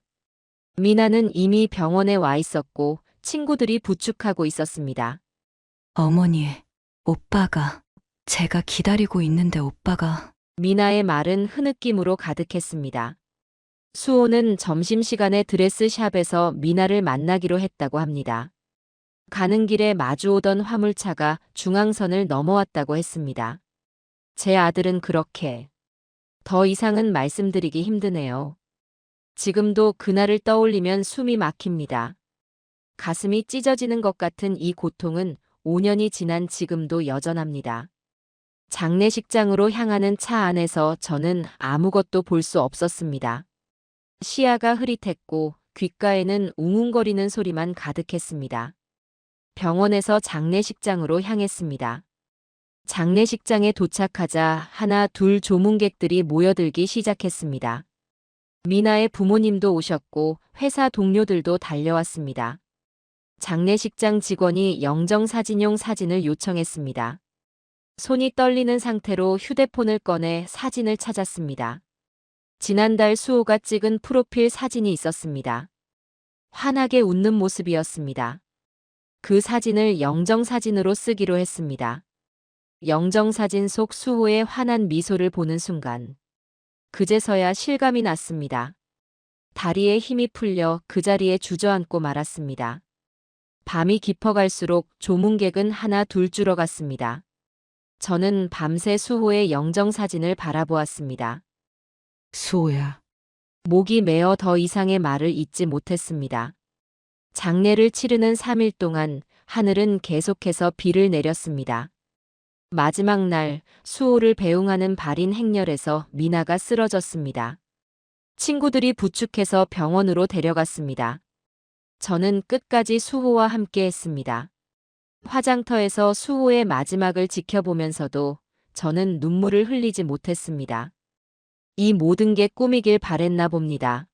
미나는 이미 병원에 와 있었고 친구들이 부축하고 있었습니다. 어머니, 오빠가, 제가 기다리고 있는데 오빠가. 미나의 말은 흐느낌으로 가득했습니다. 수호는 점심시간에 드레스샵에서 미나를 만나기로 했다고 합니다. 가는 길에 마주오던 화물차가 중앙선을 넘어왔다고 했습니다. 제 아들은 그렇게. 더 이상은 말씀드리기 힘드네요. 지금도 그날을 떠올리면 숨이 막힙니다. 가슴이 찢어지는 것 같은 이 고통은 5년이 지난 지금도 여전합니다. 장례식장으로 향하는 차 안에서 저는 아무것도 볼 수 없었습니다. 시야가 흐릿했고 귓가에는 웅웅거리는 소리만 가득했습니다. 병원에서 장례식장으로 향했습니다. 장례식장에 도착하자 하나 둘 조문객들이 모여들기 시작했습니다. 미나의 부모님도 오셨고 회사 동료들도 달려왔습니다. 장례식장 직원이 영정사진용 사진을 요청했습니다. 손이 떨리는 상태로 휴대폰을 꺼내 사진을 찾았습니다. 지난달 수호가 찍은 프로필 사진이 있었습니다. 환하게 웃는 모습이었습니다. 그 사진을 영정사진으로 쓰기로 했습니다. 영정사진 속 수호의 환한 미소를 보는 순간 그제서야 실감이 났습니다. 다리에 힘이 풀려 그 자리에 주저앉고 말았습니다. 밤이 깊어갈수록 조문객은 하나 둘 줄어갔습니다. 저는 밤새 수호의 영정사진을 바라보았습니다. 수호야. 목이 메어 더 이상의 말을 잇지 못했습니다. 장례를 치르는 3일 동안 하늘은 계속해서 비를 내렸습니다. 마지막 날 수호를 배웅하는 발인 행렬에서 미나가 쓰러졌습니다. 친구들이 부축해서 병원으로 데려갔습니다. 저는 끝까지 수호와 함께 했습니다. 화장터에서 수호의 마지막을 지켜보면서도 저는 눈물을 흘리지 못했습니다. 이 모든 게 꿈이길 바랬나 봅니다.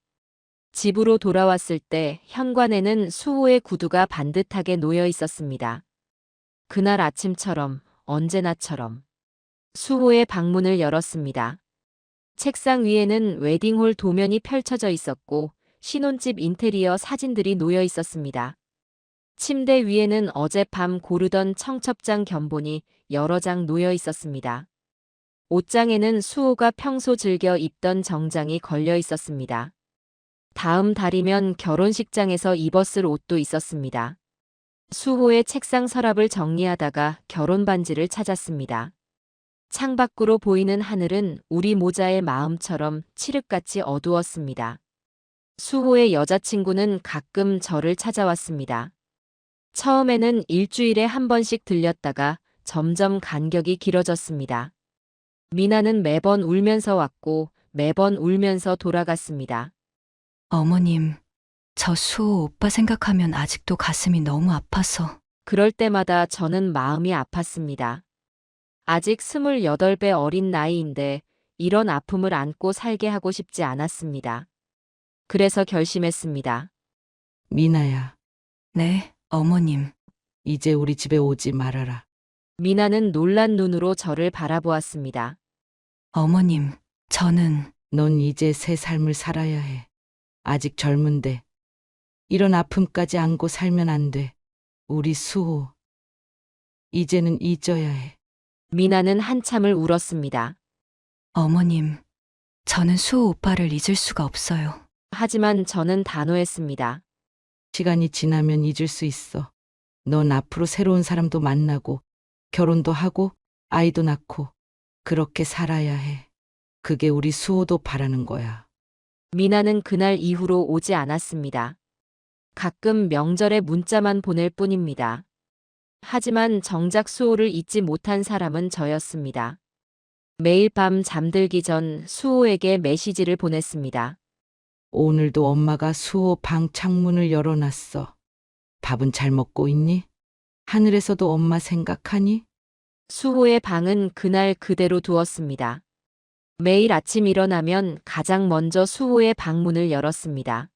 집으로 돌아왔을 때 현관에는 수호의 구두가 반듯하게 놓여 있었습니다. 그날 아침처럼, 언제나처럼. 수호의 방문을 열었습니다. 책상 위에는 웨딩홀 도면이 펼쳐져 있었고 신혼집 인테리어 사진들이 놓여 있었습니다. 침대 위에는 어젯밤 고르던 청첩장 견본이 여러 장 놓여 있었습니다. 옷장에는 수호가 평소 즐겨 입던 정장이 걸려 있었습니다. 다음 달이면 결혼식장에서 입었을 옷도 있었습니다. 수호의 책상 서랍을 정리하다가 결혼 반지를 찾았습니다. 창밖으로 보이는 하늘은 우리 모자의 마음처럼 칠흑같이 어두웠습니다. 수호의 여자친구는 가끔 저를 찾아왔습니다. 처음에는 일주일에 한 번씩 들렸다가 점점 간격이 길어졌습니다. 미나는 매번 울면서 왔고 매번 울면서 돌아갔습니다. 어머님, 저 수호 오빠 생각하면 아직도 가슴이 너무 아파서. 그럴 때마다 저는 마음이 아팠습니다. 아직 28배 어린 나이인데 이런 아픔을 안고 살게 하고 싶지 않았습니다. 그래서 결심했습니다. 미나야, 네, 어머님. 이제 우리 집에 오지 말아라. 미나는 놀란 눈으로 저를 바라보았습니다. 어머님, 저는 넌 이제 새 삶을 살아야 해. 아직 젊은데 이런 아픔까지 안고 살면 안 돼. 우리 수호. 이제는 잊어야 해. 미나는 한참을 울었습니다. 어머님, 저는 수호 오빠를 잊을 수가 없어요. 하지만 저는 단호했습니다. 시간이 지나면 잊을 수 있어. 넌 앞으로 새로운 사람도 만나고 결혼도 하고 아이도 낳고 그렇게 살아야 해. 그게 우리 수호도 바라는 거야. 미나는 그날 이후로 오지 않았습니다. 가끔 명절에 문자만 보낼 뿐입니다. 하지만 정작 수호를 잊지 못한 사람은 저였습니다. 매일 밤 잠들기 전 수호에게 메시지를 보냈습니다. 오늘도 엄마가 수호 방 창문을 열어놨어. 밥은 잘 먹고 있니? 하늘에서도 엄마 생각하니? 수호의 방은 그날 그대로 두었습니다. 매일 아침 일어나면 가장 먼저 수호의 방문을 열었습니다.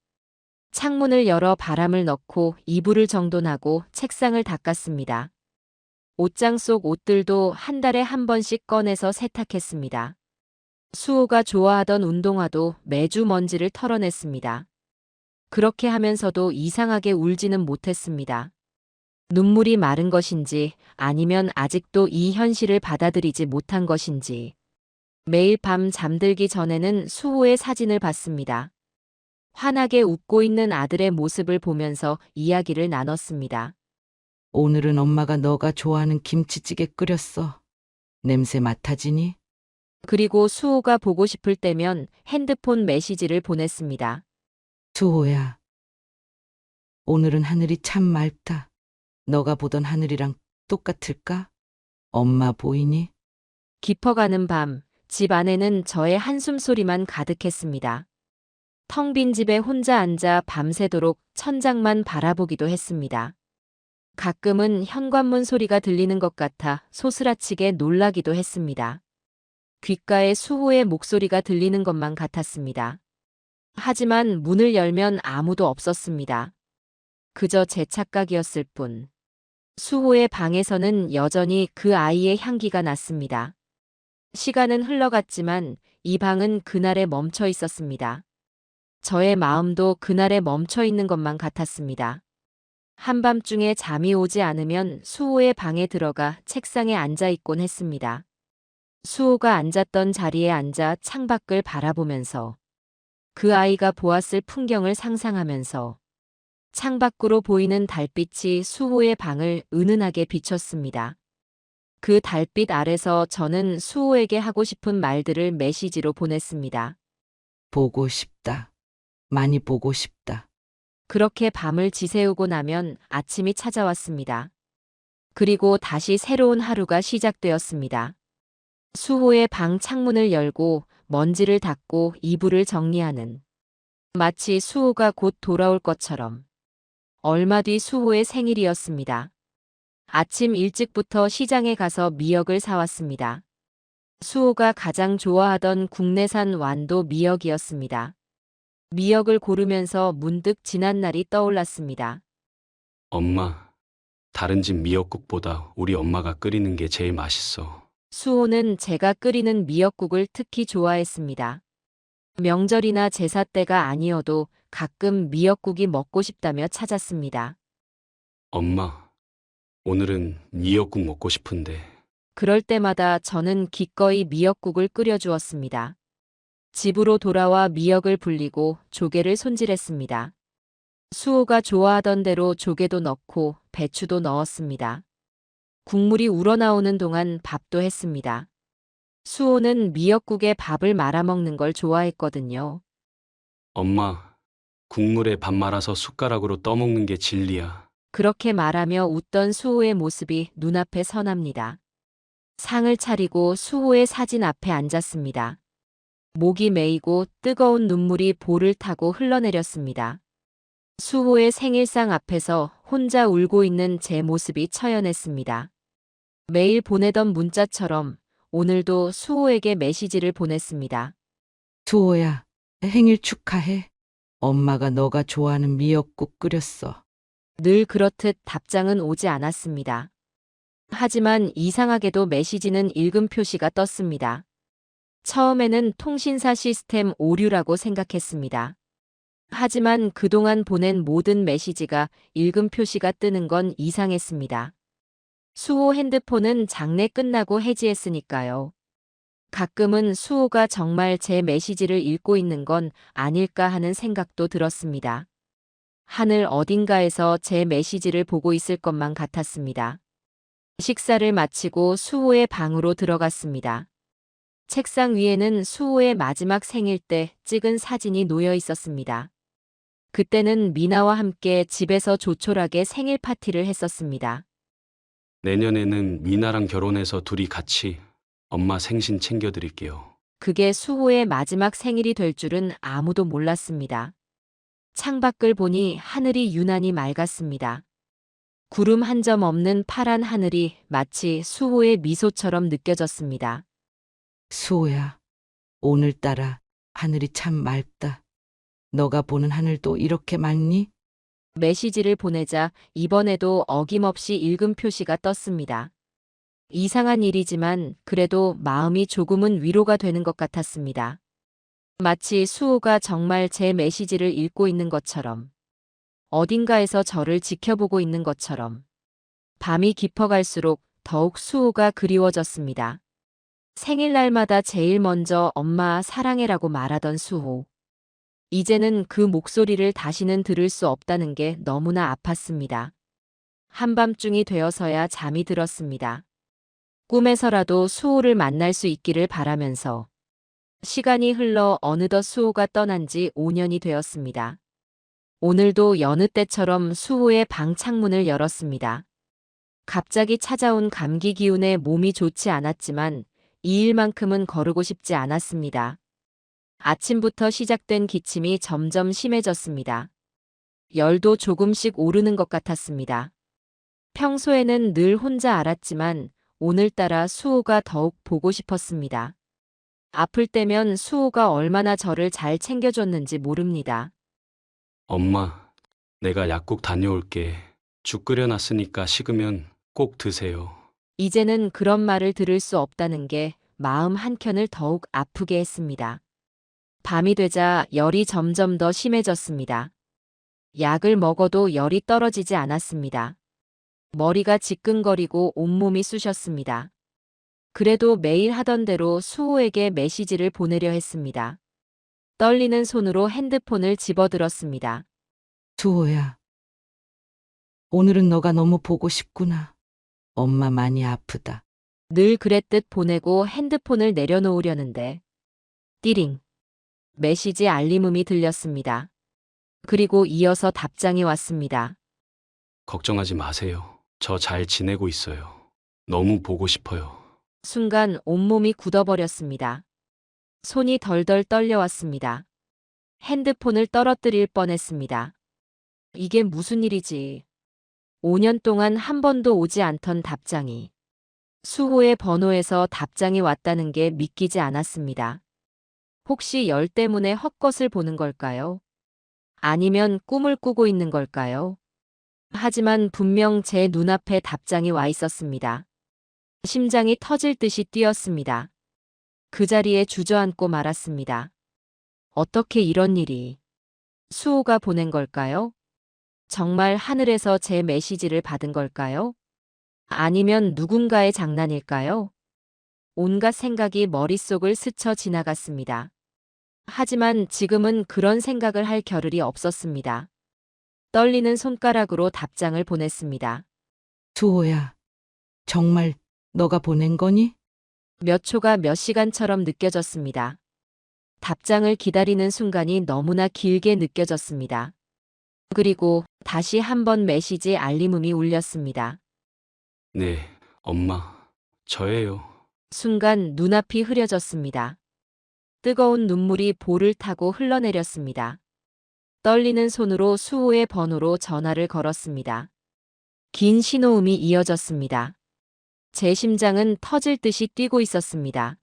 창문을 열어 바람을 넣고 이불을 정돈하고 책상을 닦았습니다. 옷장 속 옷들도 한 달에 한 번씩 꺼내서 세탁했습니다. 수호가 좋아하던 운동화도 매주 먼지를 털어냈습니다. 그렇게 하면서도 이상하게 울지는 못했습니다. 눈물이 마른 것인지 아니면 아직도 이 현실을 받아들이지 못한 것인지. 매일 밤 잠들기 전에는 수호의 사진을 봤습니다. 환하게 웃고 있는 아들의 모습을 보면서 이야기를 나눴습니다. 오늘은 엄마가 너가 좋아하는 김치찌개 끓였어. 냄새 맡아지니? 그리고 수호가 보고 싶을 때면 핸드폰 메시지를 보냈습니다. 수호야. 오늘은 하늘이 참 맑다. 너가 보던 하늘이랑 똑같을까? 엄마 보이니? 깊어가는 밤, 집 안에는 저의 한숨 소리만 가득했습니다. 텅 빈 집에 혼자 앉아 밤새도록 천장만 바라보기도 했습니다. 가끔은 현관문 소리가 들리는 것 같아 소스라치게 놀라기도 했습니다. 귓가에 수호의 목소리가 들리는 것만 같았습니다. 하지만 문을 열면 아무도 없었습니다. 그저 제 착각이었을 뿐. 수호의 방에서는 여전히 그 아이의 향기가 났습니다. 시간은 흘러갔지만 이 방은 그날에 멈춰 있었습니다. 저의 마음도 그날에 멈춰 있는 것만 같았습니다. 한밤중에 잠이 오지 않으면 수호의 방에 들어가 책상에 앉아 있곤 했습니다. 수호가 앉았던 자리에 앉아 창밖을 바라보면서 그 아이가 보았을 풍경을 상상하면서 창밖으로 보이는 달빛이 수호의 방을 은은하게 비췄습니다. 그 달빛 아래서 저는 수호에게 하고 싶은 말들을 메시지로 보냈습니다. 보고 싶다. 많이 보고 싶다. 그렇게 밤을 지새우고 나면 아침이 찾아왔습니다. 그리고 다시 새로운 하루가 시작되었습니다. 수호의 방 창문을 열고 먼지를 닦고 이불을 정리하는. 마치 수호가 곧 돌아올 것처럼. 얼마 뒤 수호의 생일이었습니다. 아침 일찍부터 시장에 가서 미역을 사왔습니다. 수호가 가장 좋아하던 국내산 완도 미역이었습니다. 미역을 고르면서 문득 지난 날이 떠올랐습니다. 엄마, 다른 집 미역국보다 우리 엄마가 끓이는 게 제일 맛있어. 수호는 제가 끓이는 미역국을 특히 좋아했습니다. 명절이나 제사 때가 아니어도 가끔 미역국이 먹고 싶다며 찾았습니다. 엄마, 오늘은 미역국 먹고 싶은데. 그럴 때마다 저는 기꺼이 미역국을 끓여주었습니다. 집으로 돌아와 미역을 불리고 조개를 손질했습니다. 수호가 좋아하던 대로 조개도 넣고 배추도 넣었습니다. 국물이 우러나오는 동안 밥도 했습니다. 수호는 미역국에 밥을 말아먹는 걸 좋아했거든요. 엄마, 국물에 밥 말아서 숟가락으로 떠먹는 게 진리야. 그렇게 말하며 웃던 수호의 모습이 눈앞에 선합니다. 상을 차리고 수호의 사진 앞에 앉았습니다. 목이 메이고 뜨거운 눈물이 볼을 타고 흘러내렸습니다. 수호의 생일상 앞에서 혼자 울고 있는 제 모습이 처연했습니다. 매일 보내던 문자처럼 오늘도 수호에게 메시지를 보냈습니다. 수호야, 생일 축하해. 엄마가 너가 좋아하는 미역국 끓였어. 늘 그렇듯 답장은 오지 않았습니다. 하지만 이상하게도 메시지는 읽음 표시가 떴습니다. 처음에는 통신사 시스템 오류라고 생각했습니다. 하지만 그동안 보낸 모든 메시지가 읽음 표시가 뜨는 건 이상했습니다. 수호 핸드폰은 장례 끝나고 해지했으니까요. 가끔은 수호가 정말 제 메시지를 읽고 있는 건 아닐까 하는 생각도 들었습니다. 하늘 어딘가에서 제 메시지를 보고 있을 것만 같았습니다. 식사를 마치고 수호의 방으로 들어갔습니다. 책상 위에는 수호의 마지막 생일 때 찍은 사진이 놓여 있었습니다. 그때는 미나와 함께 집에서 조촐하게 생일 파티를 했었습니다. 내년에는 미나랑 결혼해서 둘이 같이 엄마 생신 챙겨드릴게요. 그게 수호의 마지막 생일이 될 줄은 아무도 몰랐습니다. 창밖을 보니 하늘이 유난히 맑았습니다. 구름 한 점 없는 파란 하늘이 마치 수호의 미소처럼 느껴졌습니다. 수호야, 오늘따라 하늘이 참 맑다. 너가 보는 하늘도 이렇게 맑니? 메시지를 보내자 이번에도 어김없이 읽음 표시가 떴습니다. 이상한 일이지만 그래도 마음이 조금은 위로가 되는 것 같았습니다. 마치 수호가 정말 제 메시지를 읽고 있는 것처럼, 어딘가에서 저를 지켜보고 있는 것처럼. 밤이 깊어갈수록 더욱 수호가 그리워졌습니다. 생일날마다 제일 먼저 엄마 사랑해라고 말하던 수호. 이제는 그 목소리를 다시는 들을 수 없다는 게 너무나 아팠습니다. 한밤중이 되어서야 잠이 들었습니다. 꿈에서라도 수호를 만날 수 있기를 바라면서 시간이 흘러 어느덧 수호가 떠난 지 5년이 되었습니다. 오늘도 여느 때처럼 수호의 방 창문을 열었습니다. 갑자기 찾아온 감기 기운에 몸이 좋지 않았지만 이 일만큼은 거르고 싶지 않았습니다. 아침부터 시작된 기침이 점점 심해졌습니다. 열도 조금씩 오르는 것 같았습니다. 평소에는 늘 혼자 알았지만 오늘따라 수호가 더욱 보고 싶었습니다. 아플 때면 수호가 얼마나 저를 잘 챙겨줬는지 모릅니다. 엄마, 내가 약국 다녀올게. 죽 끓여놨으니까 식으면 꼭 드세요. 이제는 그런 말을 들을 수 없다는 게 마음 한켠을 더욱 아프게 했습니다. 밤이 되자 열이 점점 더 심해졌습니다. 약을 먹어도 열이 떨어지지 않았습니다. 머리가 지끈거리고 온몸이 쑤셨습니다. 그래도 매일 하던 대로 수호에게 메시지를 보내려 했습니다. 떨리는 손으로 핸드폰을 집어들었습니다. 수호야, 오늘은 너가 너무 보고 싶구나. 엄마 많이 아프다. 늘 그랬듯 보내고 핸드폰을 내려놓으려는데 띠링. 메시지 알림음이 들렸습니다. 그리고 이어서 답장이 왔습니다. 걱정하지 마세요. 저 잘 지내고 있어요. 너무 보고 싶어요. 순간 온몸이 굳어버렸습니다. 손이 덜덜 떨려왔습니다. 핸드폰을 떨어뜨릴 뻔했습니다. 이게 무슨 일이지? 5년 동안 한 번도 오지 않던 답장이. 수호의 번호에서 답장이 왔다는 게 믿기지 않았습니다. 혹시 열 때문에 헛것을 보는 걸까요? 아니면 꿈을 꾸고 있는 걸까요? 하지만 분명 제 눈앞에 답장이 와 있었습니다. 심장이 터질 듯이 뛰었습니다. 그 자리에 주저앉고 말았습니다. 어떻게 이런 일이? 수호가 보낸 걸까요? 정말 하늘에서 제 메시지를 받은 걸까요? 아니면 누군가의 장난일까요? 온갖 생각이 머릿속을 스쳐 지나갔습니다. 하지만 지금은 그런 생각을 할 겨를이 없었습니다. 떨리는 손가락으로 답장을 보냈습니다. 수호야, 정말 너가 보낸 거니? 몇 초가 몇 시간처럼 느껴졌습니다. 답장을 기다리는 순간이 너무나 길게 느껴졌습니다. 그리고 다시 한번 메시지 알림음이 울렸습니다. 네, 엄마. 저예요. 순간 눈앞이 흐려졌습니다. 뜨거운 눈물이 볼을 타고 흘러내렸습니다. 떨리는 손으로 수호의 번호로 전화를 걸었습니다. 긴 신호음이 이어졌습니다. 제 심장은 터질 듯이 뛰고 있었습니다.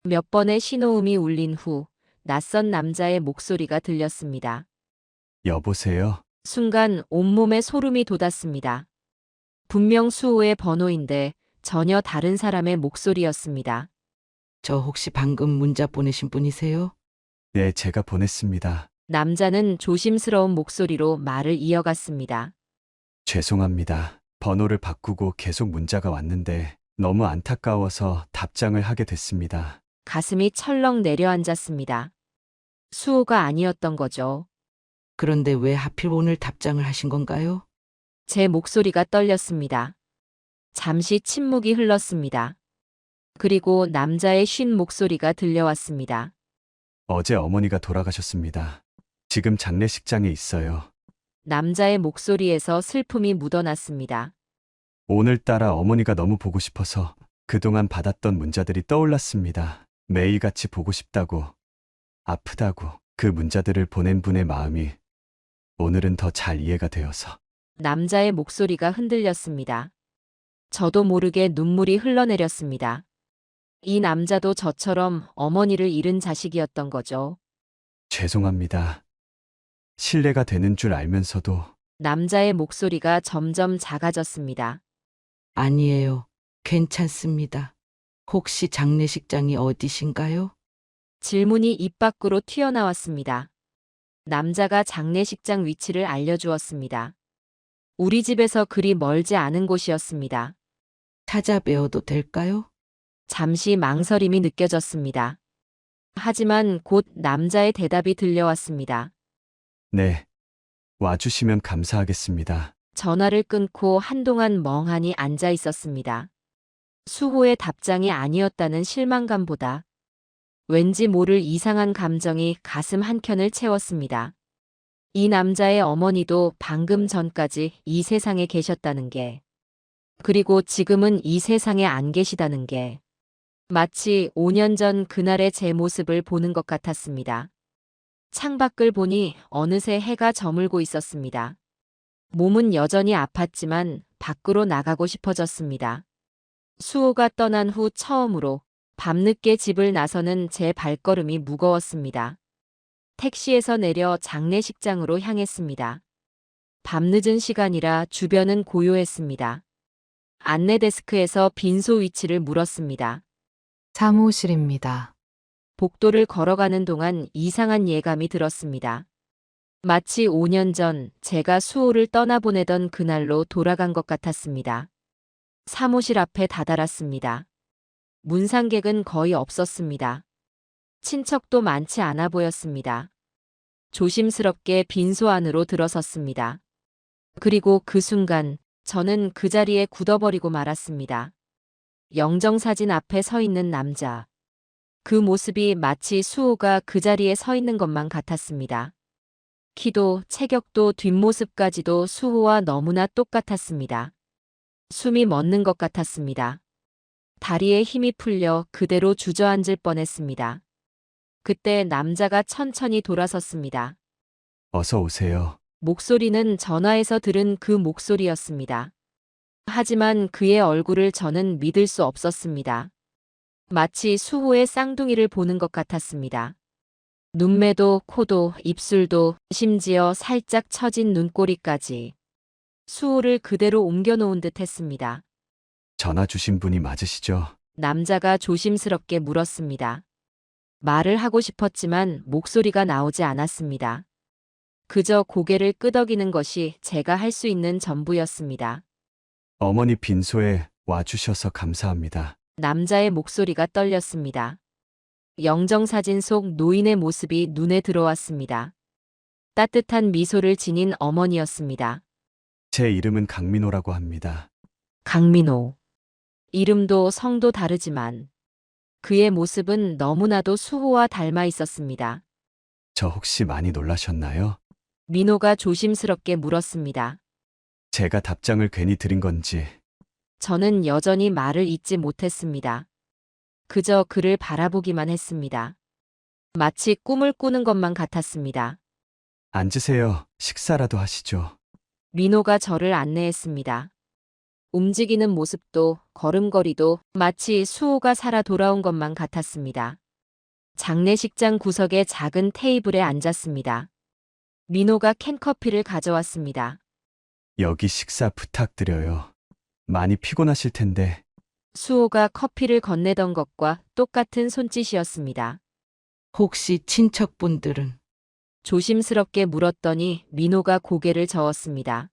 몇 번의 신호음이 울린 후 낯선 남자의 목소리가 들렸습니다. 여보세요? 순간 온몸에 소름이 돋았습니다. 분명 수호의 번호인데 전혀 다른 사람의 목소리였습니다. 저 혹시 방금 문자 보내신 분이세요? 네, 제가 보냈습니다. 남자는 조심스러운 목소리로 말을 이어갔습니다. 죄송합니다. 번호를 바꾸고 계속 문자가 왔는데 너무 안타까워서 답장을 하게 됐습니다. 가슴이 철렁 내려앉았습니다. 수호가 아니었던 거죠. 그런데 왜 하필 오늘 답장을 하신 건가요? 제 목소리가 떨렸습니다. 잠시 침묵이 흘렀습니다. 그리고 남자의 쉰 목소리가 들려왔습니다. 어제 어머니가 돌아가셨습니다. 지금 장례식장에 있어요. 남자의 목소리에서 슬픔이 묻어났습니다. 오늘따라 어머니가 너무 보고 싶어서 그동안 받았던 문자들이 떠올랐습니다. 매일같이 보고 싶다고, 아프다고 그 문자들을 보낸 분의 마음이 오늘은 더 잘 이해가 되어서. 남자의 목소리가 흔들렸습니다. 저도 모르게 눈물이 흘러내렸습니다. 이 남자도 저처럼 어머니를 잃은 자식이었던 거죠. 죄송합니다. 신뢰가 되는 줄 알면서도. 남자의 목소리가 점점 작아졌습니다. 아니에요. 괜찮습니다. 혹시 장례식장이 어디신가요? 질문이 입 밖으로 튀어나왔습니다. 남자가 장례식장 위치를 알려주었습니다. 우리 집에서 그리 멀지 않은 곳이었습니다. 찾아뵈어도 될까요? 잠시 망설임이 느껴졌습니다. 하지만 곧 남자의 대답이 들려왔습니다. 네. 와주시면 감사하겠습니다. 전화를 끊고 한동안 멍하니 앉아 있었습니다. 수호의 답장이 아니었다는 실망감보다 왠지 모를 이상한 감정이 가슴 한켠을 채웠습니다. 이 남자의 어머니도 방금 전까지 이 세상에 계셨다는 게, 그리고 지금은 이 세상에 안 계시다는 게, 마치 5년 전 그날의 제 모습을 보는 것 같았습니다. 창밖을 보니 어느새 해가 저물고 있었습니다. 몸은 여전히 아팠지만 밖으로 나가고 싶어졌습니다. 수호가 떠난 후 처음으로 밤늦게 집을 나서는 제 발걸음이 무거웠습니다. 택시에서 내려 장례식장으로 향했습니다. 밤늦은 시간이라 주변은 고요했습니다. 안내 데스크에서 빈소 위치를 물었습니다. 사무실입니다. 복도를 걸어가는 동안 이상한 예감이 들었습니다. 마치 5년 전 제가 수호를 떠나보내던 그날로 돌아간 것 같았습니다. 사무실 앞에 다다랐습니다. 문상객은 거의 없었습니다. 친척도 많지 않아 보였습니다. 조심스럽게 빈소 안으로 들어섰습니다. 그리고 그 순간 저는 그 자리에 굳어버리고 말았습니다. 영정사진 앞에 서 있는 남자. 그 모습이 마치 수호가 그 자리에 서 있는 것만 같았습니다. 키도 체격도 뒷모습까지도 수호와 너무나 똑같았습니다. 숨이 멎는 것 같았습니다. 다리에 힘이 풀려 그대로 주저앉을 뻔했습니다. 그때 남자가 천천히 돌아섰습니다. 어서 오세요. 목소리는 전화에서 들은 그 목소리였습니다. 하지만 그의 얼굴을 저는 믿을 수 없었습니다. 마치 수호의 쌍둥이를 보는 것 같았습니다. 눈매도 코도 입술도 심지어 살짝 처진 눈꼬리까지 수호를 그대로 옮겨놓은 듯 했습니다. 전화 주신 분이 맞으시죠? 남자가 조심스럽게 물었습니다. 말을 하고 싶었지만 목소리가 나오지 않았습니다. 그저 고개를 끄덕이는 것이 제가 할 수 있는 전부였습니다. 어머니 빈소에 와주셔서 감사합니다. 남자의 목소리가 떨렸습니다. 영정사진 속 노인의 모습이 눈에 들어왔습니다. 따뜻한 미소를 지닌 어머니였습니다. 제 이름은 강민호라고 합니다. 강민호. 이름도 성도 다르지만 그의 모습은 너무나도 수호와 닮아 있었습니다. 저 혹시 많이 놀라셨나요? 민호가 조심스럽게 물었습니다. 제가 답장을 괜히 드린 건지. 저는 여전히 말을 잇지 못했습니다. 그저 그를 바라보기만 했습니다. 마치 꿈을 꾸는 것만 같았습니다. 앉으세요. 식사라도 하시죠. 민호가 저를 안내했습니다. 움직이는 모습도 걸음걸이도 마치 수호가 살아 돌아온 것만 같았습니다. 장례식장 구석의 작은 테이블에 앉았습니다. 민호가 캔커피를 가져왔습니다. 여기 식사 부탁드려요. 많이 피곤하실 텐데. 수호가 커피를 건네던 것과 똑같은 손짓이었습니다. 혹시 친척분들은? 조심스럽게 물었더니 민호가 고개를 저었습니다.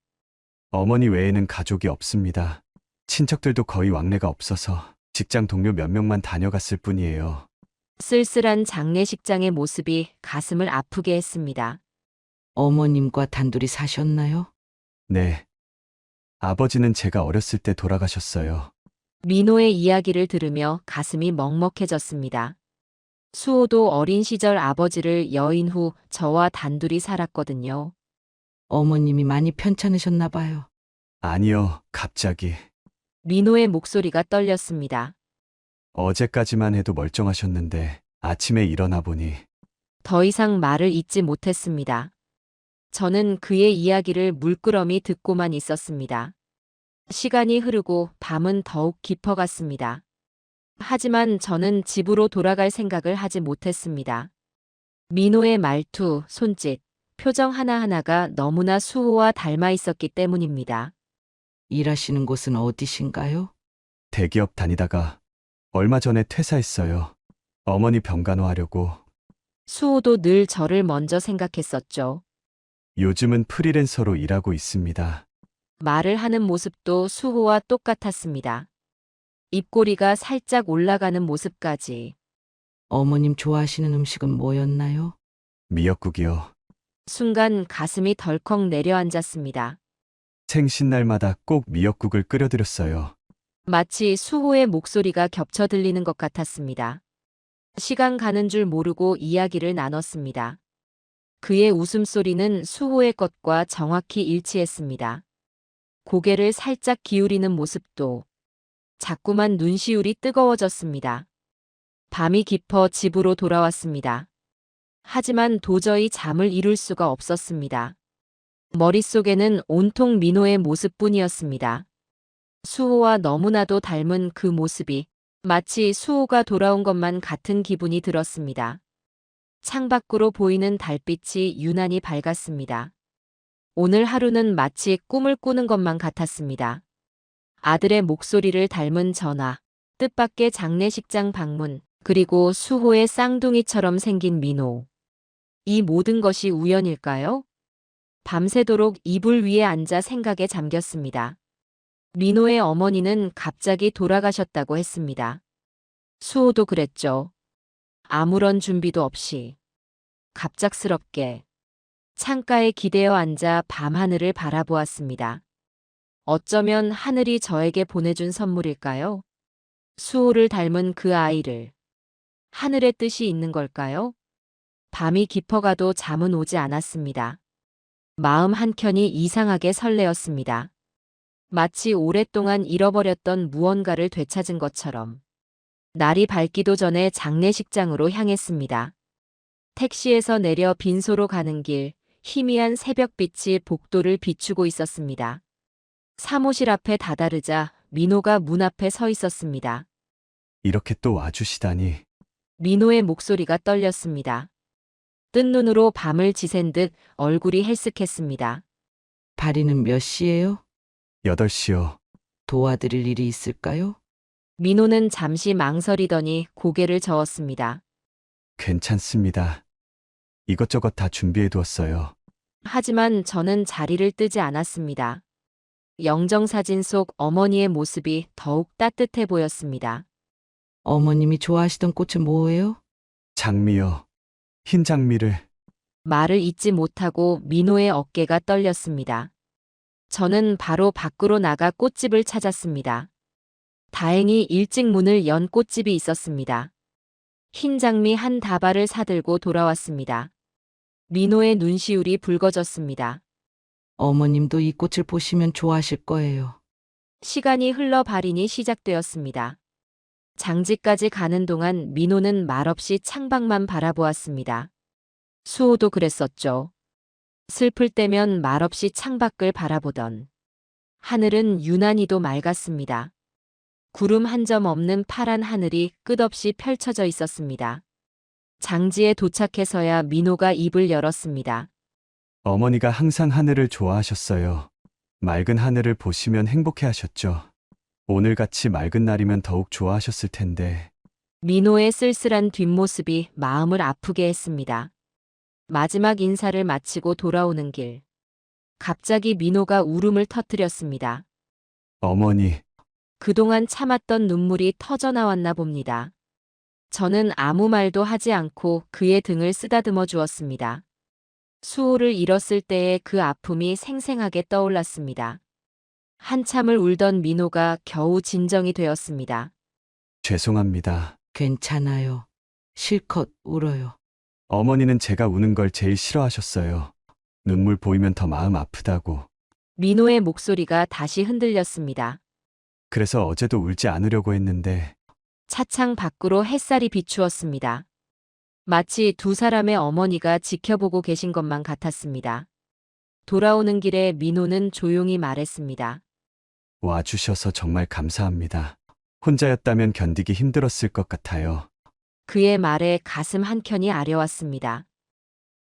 어머니 외에는 가족이 없습니다. 친척들도 거의 왕래가 없어서 직장 동료 몇 명만 다녀갔을 뿐이에요. 쓸쓸한 장례식장의 모습이 가슴을 아프게 했습니다. 어머님과 단둘이 사셨나요? 네. 아버지는 제가 어렸을 때 돌아가셨어요. 민호의 이야기를 들으며 가슴이 먹먹해졌습니다. 수호도 어린 시절 아버지를 여인 후 저와 단둘이 살았거든요. 어머님이 많이 편찮으셨나 봐요. 아니요, 갑자기. 민호의 목소리가 떨렸습니다. 어제까지만 해도 멀쩡하셨는데 아침에 일어나 보니 더 이상 말을 잇지 못했습니다. 저는 그의 이야기를 물끄러미 듣고만 있었습니다. 시간이 흐르고 밤은 더욱 깊어갔습니다. 하지만 저는 집으로 돌아갈 생각을 하지 못했습니다. 민호의 말투, 손짓, 표정 하나하나가 너무나 수호와 닮아 있었기 때문입니다. 일하시는 곳은 어디신가요? 대기업 다니다가 얼마 전에 퇴사했어요. 어머니 병간호하려고. 수호도 늘 저를 먼저 생각했었죠. 요즘은 프리랜서로 일하고 있습니다. 말을 하는 모습도 수호와 똑같았습니다. 입꼬리가 살짝 올라가는 모습까지. 어머님 좋아하시는 음식은 뭐였나요? 미역국이요. 순간 가슴이 덜컥 내려앉았습니다. 생신날마다 꼭 미역국을 끓여드렸어요. 마치 수호의 목소리가 겹쳐 들리는 것 같았습니다. 시간 가는 줄 모르고 이야기를 나눴습니다. 그의 웃음소리는 수호의 것과 정확히 일치했습니다. 고개를 살짝 기울이는 모습도 자꾸만 눈시울이 뜨거워졌습니다. 밤이 깊어 집으로 돌아왔습니다. 하지만 도저히 잠을 이룰 수가 없었습니다. 머릿속에는 온통 민호의 모습뿐이었습니다. 수호와 너무나도 닮은 그 모습이 마치 수호가 돌아온 것만 같은 기분이 들었습니다. 창밖으로 보이는 달빛이 유난히 밝았습니다. 오늘 하루는 마치 꿈을 꾸는 것만 같았습니다. 아들의 목소리를 닮은 전화, 뜻밖의 장례식장 방문, 그리고 수호의 쌍둥이처럼 생긴 민호. 이 모든 것이 우연일까요? 밤새도록 이불 위에 앉아 생각에 잠겼습니다. 민호의 어머니는 갑자기 돌아가셨다고 했습니다. 수호도 그랬죠. 아무런 준비도 없이. 갑작스럽게. 창가에 기대어 앉아 밤하늘을 바라보았습니다. 어쩌면 하늘이 저에게 보내준 선물일까요? 수호를 닮은 그 아이를. 하늘의 뜻이 있는 걸까요? 밤이 깊어가도 잠은 오지 않았습니다. 마음 한켠이 이상하게 설레었습니다. 마치 오랫동안 잃어버렸던 무언가를 되찾은 것처럼. 날이 밝기도 전에 장례식장으로 향했습니다. 택시에서 내려 빈소로 가는 길, 희미한 새벽빛이 복도를 비추고 있었습니다. 사무실 앞에 다다르자 민호가 문 앞에 서 있었습니다. 이렇게 또 와주시다니. 민호의 목소리가 떨렸습니다. 뜬 눈으로 밤을 지샌 듯 얼굴이 헬쓱했습니다. 발인은 몇 시예요? 8시요. 도와드릴 일이 있을까요? 민호는 잠시 망설이더니 고개를 저었습니다. 괜찮습니다. 이것저것 다 준비해두었어요. 하지만 저는 자리를 뜨지 않았습니다. 영정사진 속 어머니의 모습이 더욱 따뜻해 보였습니다. 어머님이 좋아하시던 꽃은 뭐예요? 장미요. 흰 장미를. 말을 잇지 못하고 민호의 어깨가 떨렸습니다. 저는 바로 밖으로 나가 꽃집을 찾았습니다. 다행히 일찍 문을 연 꽃집이 있었습니다. 흰 장미 한 다발을 사들고 돌아왔습니다. 민호의 눈시울이 붉어졌습니다. 어머님도 이 꽃을 보시면 좋아하실 거예요. 시간이 흘러 발인이 시작되었습니다. 장지까지 가는 동안 민호는 말없이 창밖만 바라보았습니다. 수호도 그랬었죠. 슬플 때면 말없이 창밖을 바라보던. 하늘은 유난히도 맑았습니다. 구름 한 점 없는 파란 하늘이 끝없이 펼쳐져 있었습니다. 장지에 도착해서야 민호가 입을 열었습니다. 어머니가 항상 하늘을 좋아하셨어요. 맑은 하늘을 보시면 행복해 하셨죠. 오늘같이 맑은 날이면 더욱 좋아하셨을 텐데. 민호의 쓸쓸한 뒷모습이 마음을 아프게 했습니다. 마지막 인사를 마치고 돌아오는 길. 갑자기 민호가 울음을 터뜨렸습니다. 어머니, 그동안 참았던 눈물이 터져 나왔나 봅니다. 저는 아무 말도 하지 않고 그의 등을 쓰다듬어 주었습니다. 수호를 잃었을 때의 그 아픔이 생생하게 떠올랐습니다. 한참을 울던 민호가 겨우 진정이 되었습니다. 죄송합니다. 괜찮아요. 실컷 울어요. 어머니는 제가 우는 걸 제일 싫어하셨어요. 눈물 보이면 더 마음 아프다고. 민호의 목소리가 다시 흔들렸습니다. 그래서 어제도 울지 않으려고 했는데. 차창 밖으로 햇살이 비추었습니다. 마치 두 사람의 어머니가 지켜보고 계신 것만 같았습니다. 돌아오는 길에 민호는 조용히 말했습니다. 와주셔서 정말 감사합니다. 혼자였다면 견디기 힘들었을 것 같아요. 그의 말에 가슴 한켠이 아려왔습니다.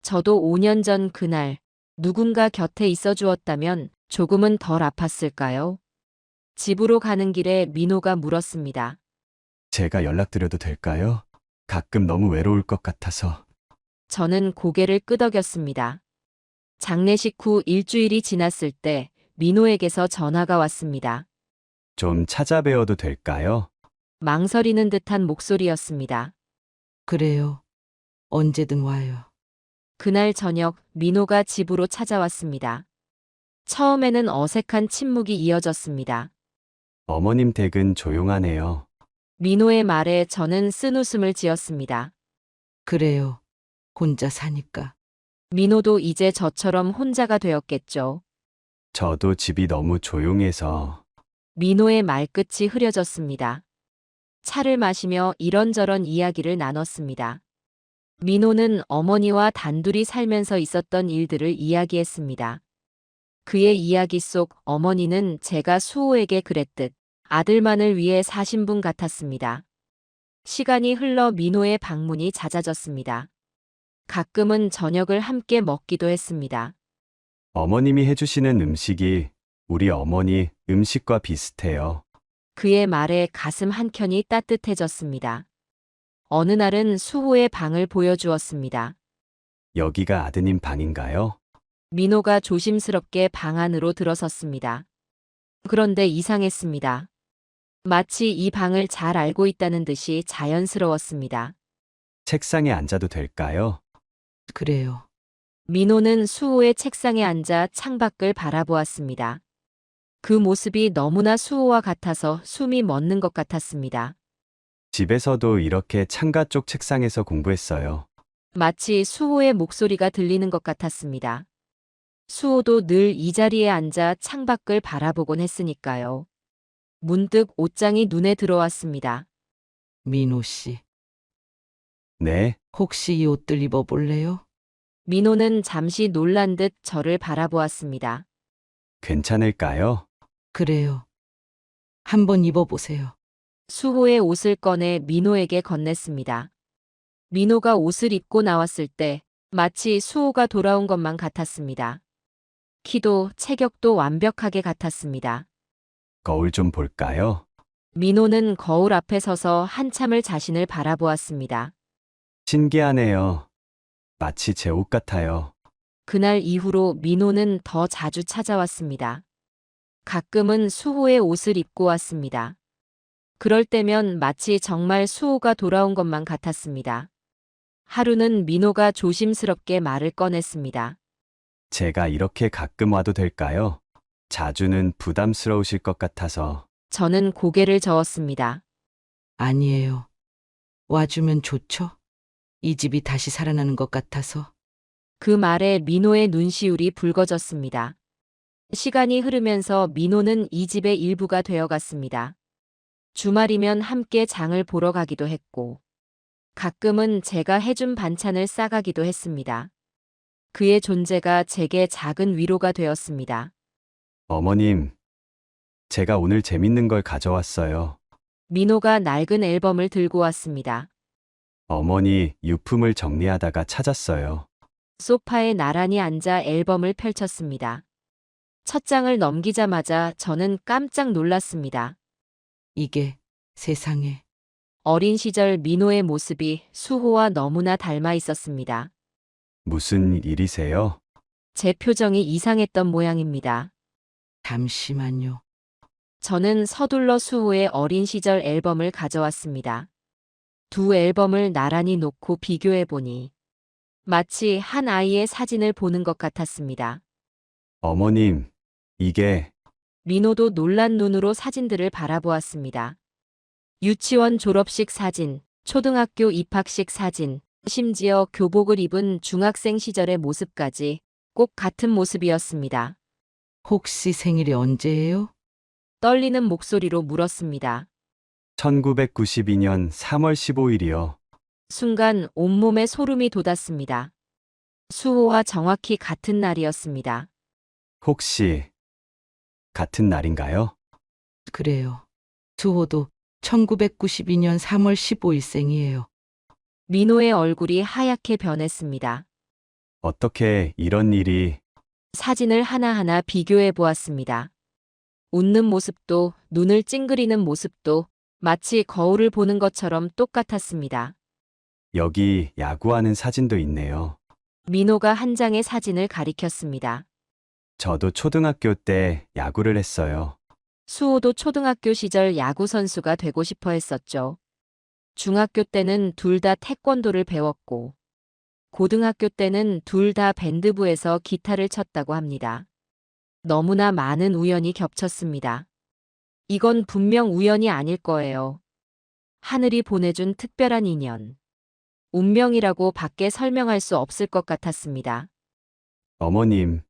저도 5년 전 그날 누군가 곁에 있어 주었다면 조금은 덜 아팠을까요? 집으로 가는 길에 민호가 물었습니다. 제가 연락드려도 될까요? 가끔 너무 외로울 것 같아서. 저는 고개를 끄덕였습니다. 장례식 후 일주일이 지났을 때 민호에게서 전화가 왔습니다. 좀 찾아뵈어도 될까요? 망설이는 듯한 목소리였습니다. 그래요. 언제든 와요. 그날 저녁 민호가 집으로 찾아왔습니다. 처음에는 어색한 침묵이 이어졌습니다. 어머님 댁은 조용하네요. 민호의 말에 저는 쓴웃음을 지었습니다. 그래요. 혼자 사니까. 민호도 이제 저처럼 혼자가 되었겠죠. 저도 집이 너무 조용해서. 민호의 말끝이 흐려졌습니다. 차를 마시며 이런저런 이야기를 나눴습니다. 민호는 어머니와 단둘이 살면서 있었던 일들을 이야기했습니다. 그의 이야기 속 어머니는 제가 수호에게 그랬듯 아들만을 위해 사신 분 같았습니다. 시간이 흘러 민호의 방문이 잦아졌습니다. 가끔은 저녁을 함께 먹기도 했습니다. 어머님이 해주시는 음식이 우리 어머니 음식과 비슷해요. 그의 말에 가슴 한켠이 따뜻해졌습니다. 어느 날은 수호의 방을 보여주었습니다. 여기가 아드님 방인가요? 민호가 조심스럽게 방 안으로 들어섰습니다. 그런데 이상했습니다. 마치 이 방을 잘 알고 있다는 듯이 자연스러웠습니다. 책상에 앉아도 될까요? 그래요. 민호는 수호의 책상에 앉아 창밖을 바라보았습니다. 그 모습이 너무나 수호와 같아서 숨이 멎는 것 같았습니다. 집에서도 이렇게 창가 쪽 책상에서 공부했어요. 마치 수호의 목소리가 들리는 것 같았습니다. 수호도 늘 이 자리에 앉아 창밖을 바라보곤 했으니까요. 문득 옷장이 눈에 들어왔습니다. 민호 씨, 네, 혹시 이 옷들 입어볼래요? 민호는 잠시 놀란 듯 저를 바라보았습니다. 괜찮을까요? 그래요. 한번 입어보세요. 수호의 옷을 꺼내 민호에게 건넸습니다. 민호가 옷을 입고 나왔을 때 마치 수호가 돌아온 것만 같았습니다. 키도 체격도 완벽하게 같았습니다. 거울 좀 볼까요? 민호는 거울 앞에 서서 한참을 자신을 바라보았습니다. 신기하네요. 마치 제 옷 같아요. 그날 이후로 민호는 더 자주 찾아왔습니다. 가끔은 수호의 옷을 입고 왔습니다. 그럴 때면 마치 정말 수호가 돌아온 것만 같았습니다. 하루는 민호가 조심스럽게 말을 꺼냈습니다. 제가 이렇게 가끔 와도 될까요? 자주는 부담스러우실 것 같아서. 저는 고개를 저었습니다. 아니에요. 와주면 좋죠? 이 집이 다시 살아나는 것 같아서. 그 말에 민호의 눈시울이 붉어졌습니다. 시간이 흐르면서 민호는 이 집의 일부가 되어갔습니다. 주말이면 함께 장을 보러 가기도 했고, 가끔은 제가 해준 반찬을 싸가기도 했습니다. 그의 존재가 제게 작은 위로가 되었습니다. 어머님, 제가 오늘 재밌는 걸 가져왔어요. 민호가 낡은 앨범을 들고 왔습니다. 어머니 유품을 정리하다가 찾았어요. 소파에 나란히 앉아 앨범을 펼쳤습니다. 첫 장을 넘기자마자 저는 깜짝 놀랐습니다. 이게 세상에. 어린 시절 민호의 모습이 수호와 너무나 닮아 있었습니다. 무슨 일이세요? 제 표정이 이상했던 모양입니다. 잠시만요. 저는 서둘러 수호의 어린 시절 앨범을 가져왔습니다. 두 앨범을 나란히 놓고 비교해 보니 마치 한 아이의 사진을 보는 것 같았습니다. 어머님, 이게 민호도 놀란 눈으로 사진들을 바라보았습니다. 유치원 졸업식 사진, 초등학교 입학식 사진, 심지어 교복을 입은 중학생 시절의 모습까지 꼭 같은 모습이었습니다. 혹시 생일이 언제예요? 떨리는 목소리로 물었습니다. 1992년 3월 15일이요. 순간 온몸에 소름이 돋았습니다. 수호와 정확히 같은 날이었습니다. 혹시 같은 날인가요? 그래요. 수호도 1992년 3월 15일생이에요. 민호의 얼굴이 하얗게 변했습니다. 어떻게 이런 일이 사진을 하나하나 비교해 보았습니다. 웃는 모습도 눈을 찡그리는 모습도 마치 거울을 보는 것처럼 똑같았습니다. 여기 야구하는 사진도 있네요. 민호가 한 장의 사진을 가리켰습니다. 저도 초등학교 때 야구를 했어요. 수호도 초등학교 시절 야구 선수가 되고 싶어 했었죠. 중학교 때는 둘 다 태권도를 배웠고, 고등학교 때는 둘 다 밴드부에서 기타를 쳤다고 합니다. 너무나 많은 우연이 겹쳤습니다. 이건 분명 우연이 아닐 거예요. 하늘이 보내준 특별한 인연. 운명이라고 밖에 설명할 수 없을 것 같았습니다. 어머님,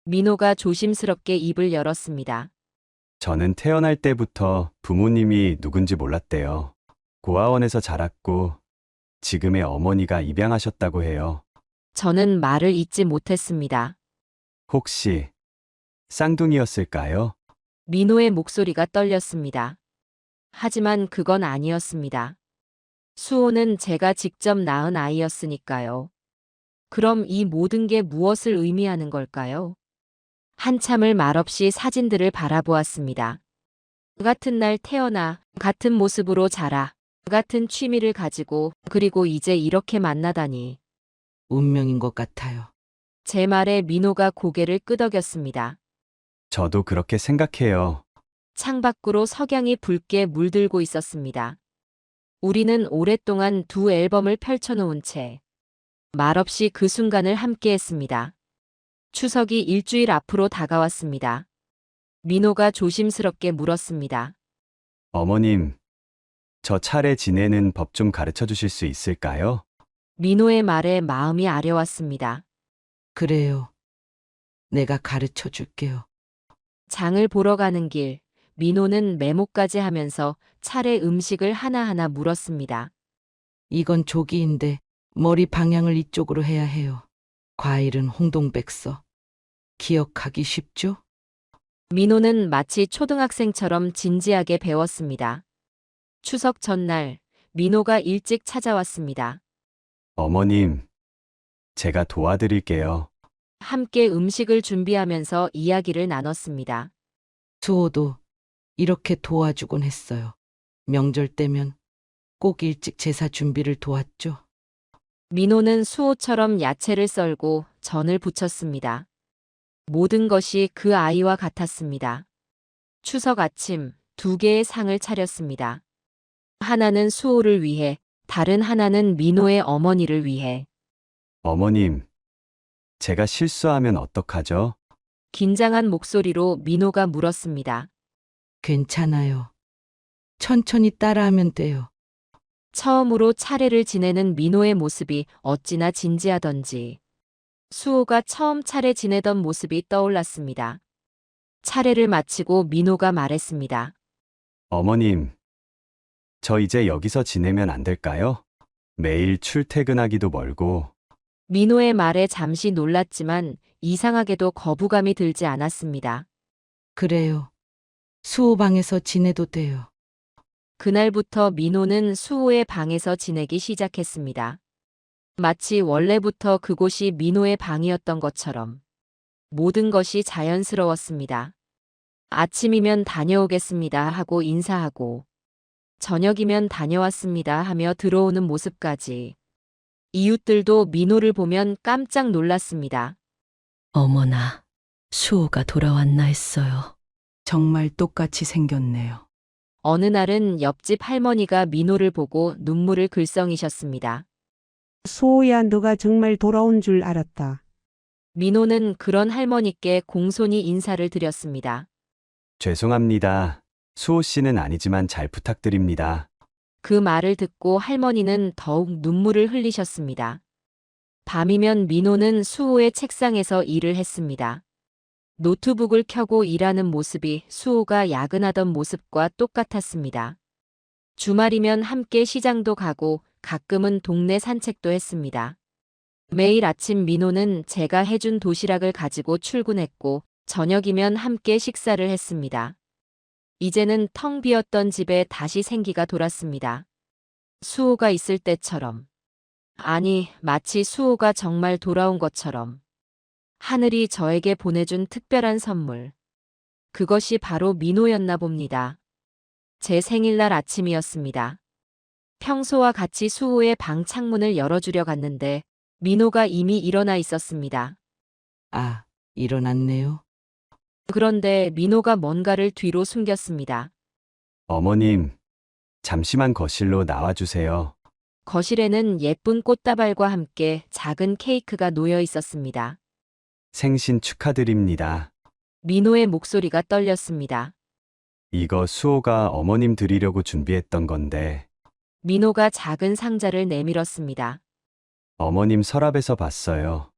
민호가 조심스럽게 입을 열었습니다. 저는 태어날 때부터 부모님이 누군지 몰랐대요. 고아원에서 자랐고 지금의 어머니가 입양하셨다고 해요. 저는 말을 잇지 못했습니다. 혹시 쌍둥이였을까요? 민호의 목소리가 떨렸습니다. 하지만 그건 아니었습니다. 수호는 제가 직접 낳은 아이였으니까요. 그럼 이 모든 게 무엇을 의미하는 걸까요? 한참을 말없이 사진들을 바라보았습니다. 같은 날 태어나, 같은 모습으로 자라, 같은 취미를 가지고, 그리고 이제 이렇게 만나다니. 운명인 것 같아요. 제 말에 민호가 고개를 끄덕였습니다. 저도 그렇게 생각해요. 창밖으로 석양이 붉게 물들고 있었습니다. 우리는 오랫동안 두 앨범을 펼쳐놓은 채 말없이 그 순간을 함께했습니다. 추석이 일주일 앞으로 다가왔습니다. 민호가 조심스럽게 물었습니다. 어머님, 저 차례 지내는 법 좀 가르쳐 주실 수 있을까요? 민호의 말에 마음이 아려왔습니다. 그래요. 내가 가르쳐 줄게요. 장을 보러 가는 길, 민호는 메모까지 하면서 차례 음식을 하나하나 물었습니다. 이건 조기인데 머리 방향을 이쪽으로 해야 해요. 과일은 홍동백서. 기억하기 쉽죠? 민호는 마치 초등학생처럼 진지하게 배웠습니다. 추석 전날, 민호가 일찍 찾아왔습니다. 어머님, 제가 도와드릴게요. 함께 음식을 준비하면서 이야기를 나눴습니다. 수호도 이렇게 도와주곤 했어요. 명절 때면 꼭 일찍 제사 준비를 도왔죠. 민호는 수호처럼 야채를 썰고 전을 부쳤습니다. 모든 것이 그 아이와 같았습니다. 추석 아침 2개의 상을 차렸습니다. 하나는 수호를 위해, 다른 하나는 민호의 어머니를 위해. 어머님, 제가 실수하면 어떡하죠? 긴장한 목소리로 민호가 물었습니다. 괜찮아요. 천천히 따라하면 돼요. 처음으로 차례를 지내는 민호의 모습이 어찌나 진지하던지. 수호가 처음 차례 지내던 모습이 떠올랐습니다. 차례를 마치고 민호가 말했습니다. 어머님, 저 이제 여기서 지내면 안 될까요? 매일 출퇴근하기도 멀고. 민호의 말에 잠시 놀랐지만 이상하게도 거부감이 들지 않았습니다. 그래요. 수호 방에서 지내도 돼요. 그날부터 민호는 수호의 방에서 지내기 시작했습니다. 마치 원래부터 그곳이 민호의 방이었던 것처럼 모든 것이 자연스러웠습니다. 아침이면 다녀오겠습니다 하고 인사하고 저녁이면 다녀왔습니다 하며 들어오는 모습까지. 이웃들도 민호를 보면 깜짝 놀랐습니다. 어머나, 수호가 돌아왔나 했어요. 정말 똑같이 생겼네요. 어느 날은 옆집 할머니가 민호를 보고 눈물을 글썽이셨습니다. 수호야, 너가 정말 돌아온 줄 알았다. 민호는 그런 할머니께 공손히 인사를 드렸습니다. 죄송합니다. 수호 씨는 아니지만 잘 부탁드립니다. 그 말을 듣고 할머니는 더욱 눈물을 흘리셨습니다. 밤이면 민호는 수호의 책상에서 일을 했습니다. 노트북을 켜고 일하는 모습이 수호가 야근하던 모습과 똑같았습니다. 주말이면 함께 시장도 가고 가끔은 동네 산책도 했습니다. 매일 아침 민호는 제가 해준 도시락을 가지고 출근했고 저녁이면 함께 식사를 했습니다. 이제는 텅 비었던 집에 다시 생기가 돌았습니다. 수호가 있을 때처럼. 아니, 마치 수호가 정말 돌아온 것처럼. 하늘이 저에게 보내준 특별한 선물. 그것이 바로 민호였나 봅니다. 제 생일날 아침이었습니다. 평소와 같이 수호의 방 창문을 열어주려 갔는데 민호가 이미 일어나 있었습니다. 아, 일어났네요. 그런데 민호가 뭔가를 뒤로 숨겼습니다. 어머님, 잠시만 거실로 나와주세요. 거실에는 예쁜 꽃다발과 함께 작은 케이크가 놓여 있었습니다. 생신 축하드립니다. 민호의 목소리가 떨렸습니다. 이거 수호가 어머님 드리려고 준비했던 건데, 민호가 작은 상자를 내밀었습니다. 어머님 서랍에서 봤어요.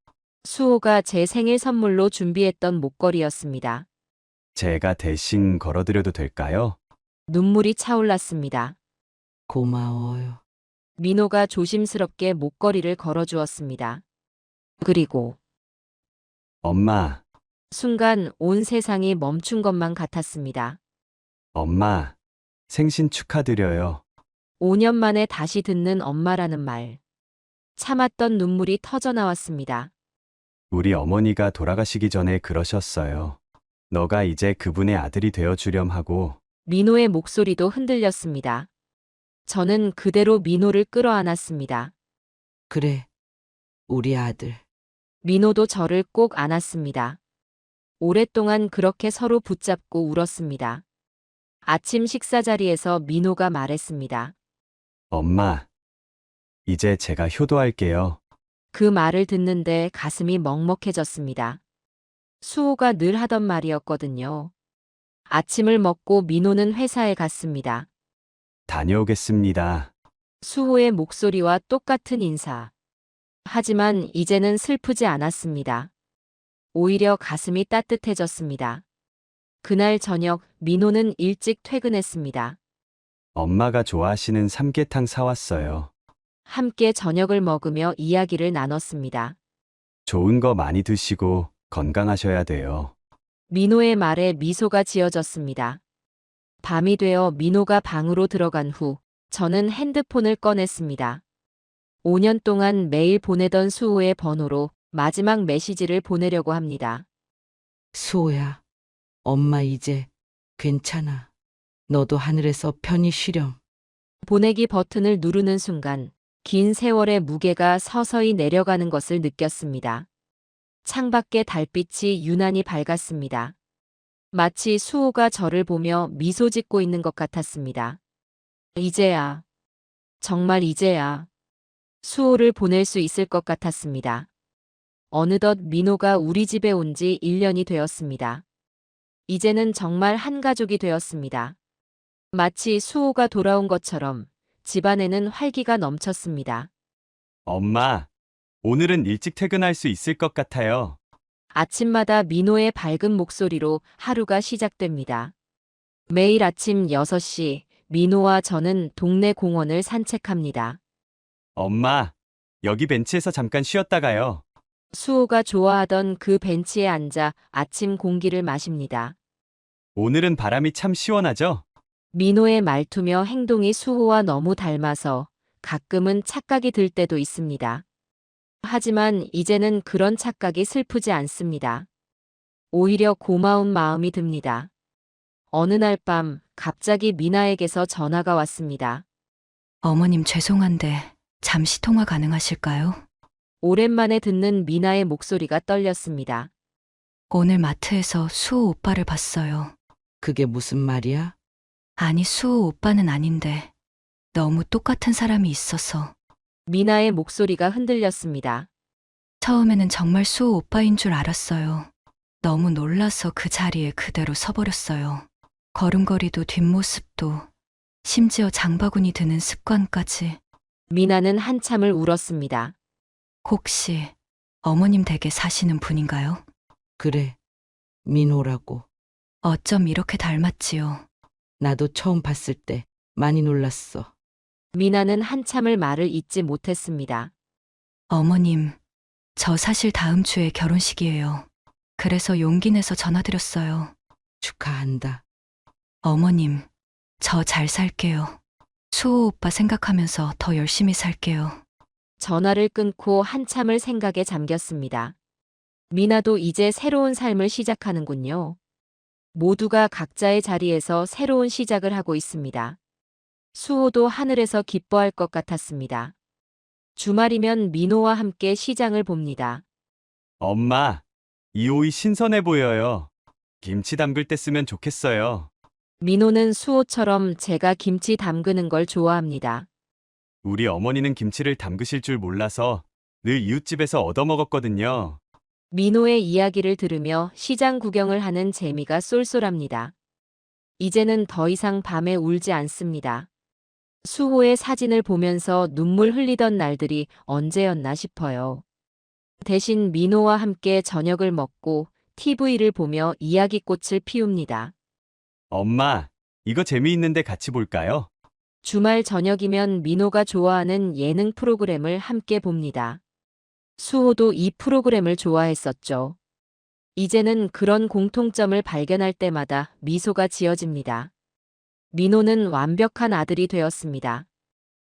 수호가 제 생일 선물로 준비했던 목걸이였습니다. 제가 대신 걸어드려도 될까요? 눈물이 차올랐습니다. 고마워요. 민호가 조심스럽게 목걸이를 걸어주었습니다. 그리고 엄마, 순간 온 세상이 멈춘 것만 같았습니다. 엄마, 생신 축하드려요. 5년 만에 다시 듣는 엄마라는 말. 참았던 눈물이 터져 나왔습니다. 우리 어머니가 돌아가시기 전에 그러셨어요. 너가 이제 그분의 아들이 되어주렴 하고. 민호의 목소리도 흔들렸습니다. 저는 그대로 민호를 끌어안았습니다. 그래, 우리 아들. 민호도 저를 꼭 안았습니다. 오랫동안 그렇게 서로 붙잡고 울었습니다. 아침 식사 자리에서 민호가 말했습니다. 엄마, 이제 제가 효도할게요. 그 말을 듣는데 가슴이 먹먹해졌습니다. 수호가 늘 하던 말이었거든요. 아침을 먹고 민호는 회사에 갔습니다. 다녀오겠습니다. 수호의 목소리와 똑같은 인사. 하지만 이제는 슬프지 않았습니다. 오히려 가슴이 따뜻해졌습니다. 그날 저녁 민호는 일찍 퇴근했습니다. 엄마가 좋아하시는 삼계탕 사왔어요. 함께 저녁을 먹으며 이야기를 나눴습니다. 좋은 거 많이 드시고 건강하셔야 돼요. 민호의 말에 미소가 지어졌습니다. 밤이 되어 민호가 방으로 들어간 후 저는 핸드폰을 꺼냈습니다. 5년 동안 매일 보내던 수호의 번호로 마지막 메시지를 보내려고 합니다. 수호야, 엄마 이제 괜찮아. 너도 하늘에서 편히 쉬렴. 보내기 버튼을 누르는 순간 긴 세월의 무게가 서서히 내려가는 것을 느꼈습니다. 창밖의 달빛이 유난히 밝았습니다. 마치 수호가 저를 보며 미소 짓고 있는 것 같았습니다. 이제야, 정말 이제야 수호를 보낼 수 있을 것 같았습니다. 어느덧 민호가 우리 집에 온 지 1년이 되었습니다. 이제는 정말 한 가족이 되었습니다. 마치 수호가 돌아온 것처럼 집안에는 활기가 넘쳤습니다. 엄마, 오늘은 일찍 퇴근할 수 있을 것 같아요. 아침마다 민호의 밝은 목소리로 하루가 시작됩니다. 매일 아침 6시 민호와 저는 동네 공원을 산책합니다. 엄마, 여기 벤치에서 잠깐 쉬었다가요. 수호가 좋아하던 그 벤치에 앉아 아침 공기를 마십니다. 오늘은 바람이 참 시원하죠? 민호의 말투며 행동이 수호와 너무 닮아서 가끔은 착각이 들 때도 있습니다. 하지만 이제는 그런 착각이 슬프지 않습니다. 오히려 고마운 마음이 듭니다. 어느 날 밤 갑자기 미나에게서 전화가 왔습니다. 어머님 죄송한데 잠시 통화 가능하실까요? 오랜만에 듣는 미나의 목소리가 떨렸습니다. 오늘 마트에서 수호 오빠를 봤어요. 그게 무슨 말이야? 아니, 수호 오빠는 아닌데 너무 똑같은 사람이 있어서. 미나의 목소리가 흔들렸습니다. 처음에는 정말 수호 오빠인 줄 알았어요. 너무 놀라서 그 자리에 그대로 서버렸어요. 걸음걸이도 뒷모습도 심지어 장바구니 드는 습관까지. 미나는 한참을 울었습니다. 혹시 어머님 댁에 사시는 분인가요? 그래, 민호라고. 어쩜 이렇게 닮았지요? 나도 처음 봤을 때 많이 놀랐어. 미나는 한참을 말을 잇지 못했습니다. 어머님, 저 사실 다음 주에 결혼식이에요. 그래서 용기 내서 전화드렸어요. 축하한다. 어머님, 저 잘 살게요. 수호 오빠 생각하면서 더 열심히 살게요. 전화를 끊고 한참을 생각에 잠겼습니다. 미나도 이제 새로운 삶을 시작하는군요. 모두가 각자의 자리에서 새로운 시작을 하고 있습니다. 수호도 하늘에서 기뻐할 것 같았습니다. 주말이면 민호와 함께 시장을 봅니다. 엄마, 이 오이 신선해 보여요. 김치 담글 때 쓰면 좋겠어요. 민호는 수호처럼 제가 김치 담그는 걸 좋아합니다. 우리 어머니는 김치를 담그실 줄 몰라서 늘 이웃집에서 얻어먹었거든요. 민호의 이야기를 들으며 시장 구경을 하는 재미가 쏠쏠합니다. 이제는 더 이상 밤에 울지 않습니다. 수호의 사진을 보면서 눈물 흘리던 날들이 언제였나 싶어요. 대신 민호와 함께 저녁을 먹고 TV를 보며 이야기꽃을 피웁니다. 엄마, 이거 재미있는데 같이 볼까요? 주말 저녁이면 민호가 좋아하는 예능 프로그램을 함께 봅니다. 수호도 이 프로그램을 좋아했었죠. 이제는 그런 공통점을 발견할 때마다 미소가 지어집니다. 민호는 완벽한 아들이 되었습니다.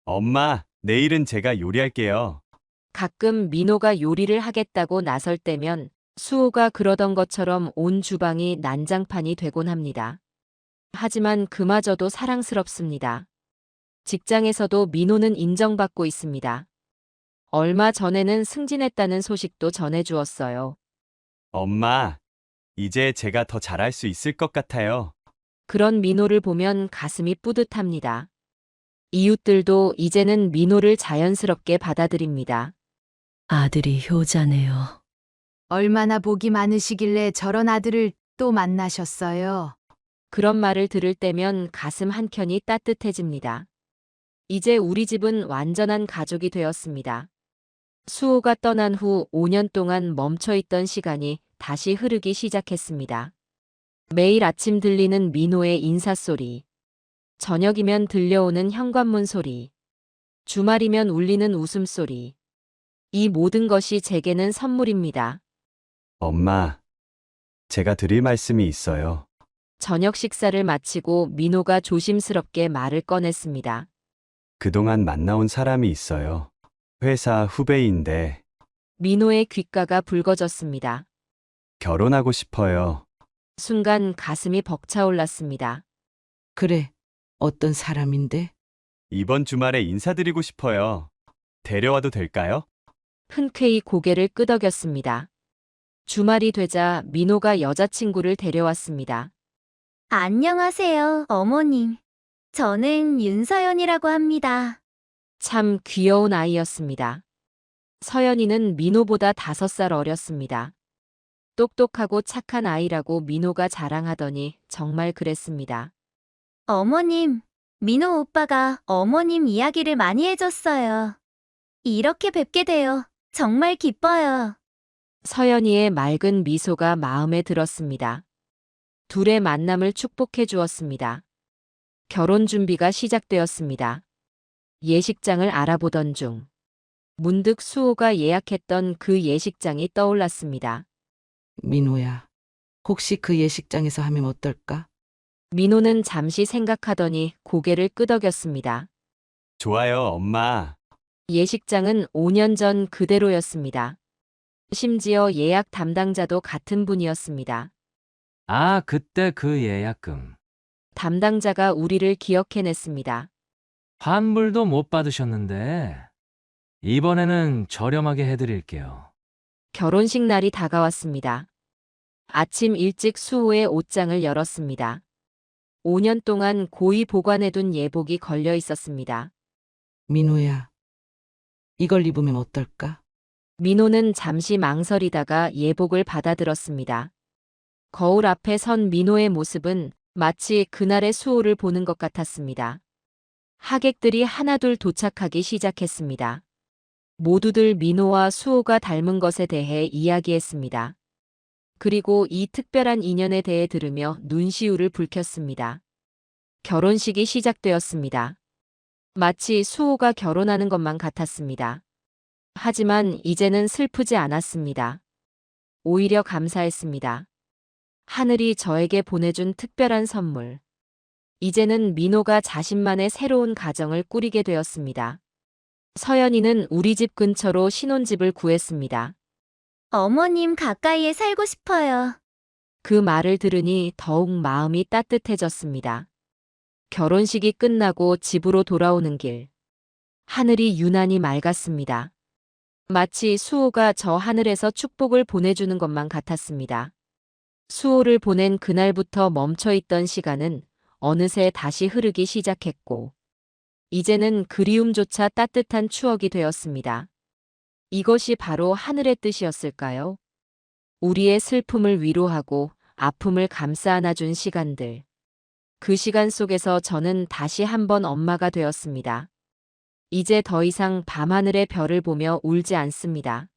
엄마, 내일은 제가 요리할게요. 가끔 민호가 요리를 하겠다고 나설 때면 수호가 그러던 것처럼 온 주방이 난장판이 되곤 합니다. 하지만 그마저도 사랑스럽습니다. 직장에서도 민호는 인정받고 있습니다. 얼마 전에는 승진했다는 소식도 전해주었어요. 엄마, 이제 제가 더 잘할 수 있을 것 같아요. 그런 민호를 보면 가슴이 뿌듯합니다. 이웃들도 이제는 민호를 자연스럽게 받아들입니다. 아들이 효자네요. 얼마나 복이 많으시길래 저런 아들을 또 만나셨어요. 그런 말을 들을 때면 가슴 한켠이 따뜻해집니다. 이제 우리 집은 완전한 가족이 되었습니다. 수호가 떠난 후 5년 동안 멈춰있던 시간이 다시 흐르기 시작했습니다. 매일 아침 들리는 민호의 인사소리, 저녁이면 들려오는 현관문 소리, 주말이면 울리는 웃음소리. 이 모든 것이 제게는 선물입니다. 엄마, 제가 드릴 말씀이 있어요. 저녁 식사를 마치고 민호가 조심스럽게 말을 꺼냈습니다. 그동안 만나온 사람이 있어요. 회사 후배인데 민호의 귓가가 붉어졌습니다. 결혼하고 싶어요. 순간 가슴이 벅차올랐습니다. 그래, 어떤 사람인데? 이번 주말에 인사드리고 싶어요. 데려와도 될까요? 흔쾌히 고개를 끄덕였습니다. 주말이 되자 민호가 여자친구를 데려왔습니다. 안녕하세요, 어머님. 저는 윤서연이라고 합니다. 참 귀여운 아이였습니다. 서연이는 민호보다 5살 어렸습니다. 똑똑하고 착한 아이라고 민호가 자랑하더니 정말 그랬습니다. 어머님, 민호 오빠가 어머님 이야기를 많이 해줬어요. 이렇게 뵙게 되어 정말 기뻐요. 서연이의 맑은 미소가 마음에 들었습니다. 둘의 만남을 축복해 주었습니다. 결혼 준비가 시작되었습니다. 예식장을 알아보던 중 문득 수호가 예약했던 그 예식장이 떠올랐습니다. 민호야, 혹시 그 예식장에서 하면 어떨까? 민호는 잠시 생각하더니 고개를 끄덕였습니다. 좋아요, 엄마. 예식장은 5년 전 그대로였습니다. 심지어 예약 담당자도 같은 분이었습니다. 아, 그때 그 예약금. 담당자가 우리를 기억해냈습니다. 환불도 못 받으셨는데 이번에는 저렴하게 해드릴게요. 결혼식 날이 다가왔습니다. 아침 일찍 수호의 옷장을 열었습니다. 5년 동안 고이 보관해둔 예복이 걸려 있었습니다. 민호야, 이걸 입으면 어떨까? 민호는 잠시 망설이다가 예복을 받아들었습니다. 거울 앞에 선 민호의 모습은 마치 그날의 수호를 보는 것 같았습니다. 하객들이 하나둘 도착하기 시작했습니다. 모두들 민호와 수호가 닮은 것에 대해 이야기했습니다. 그리고 이 특별한 인연에 대해 들으며 눈시울을 붉혔습니다. 결혼식이 시작되었습니다. 마치 수호가 결혼하는 것만 같았습니다. 하지만 이제는 슬프지 않았습니다. 오히려 감사했습니다. 하늘이 저에게 보내준 특별한 선물. 이제는 민호가 자신만의 새로운 가정을 꾸리게 되었습니다. 서연이는 우리 집 근처로 신혼집을 구했습니다. 어머님 가까이에 살고 싶어요. 그 말을 들으니 더욱 마음이 따뜻해졌습니다. 결혼식이 끝나고 집으로 돌아오는 길. 하늘이 유난히 맑았습니다. 마치 수호가 저 하늘에서 축복을 보내주는 것만 같았습니다. 수호를 보낸 그날부터 멈춰있던 시간은 어느새 다시 흐르기 시작했고, 이제는 그리움조차 따뜻한 추억이 되었습니다. 이것이 바로 하늘의 뜻이었을까요? 우리의 슬픔을 위로하고 아픔을 감싸 안아준 시간들. 그 시간 속에서 저는 다시 한번 엄마가 되었습니다. 이제 더 이상 밤하늘의 별을 보며 울지 않습니다.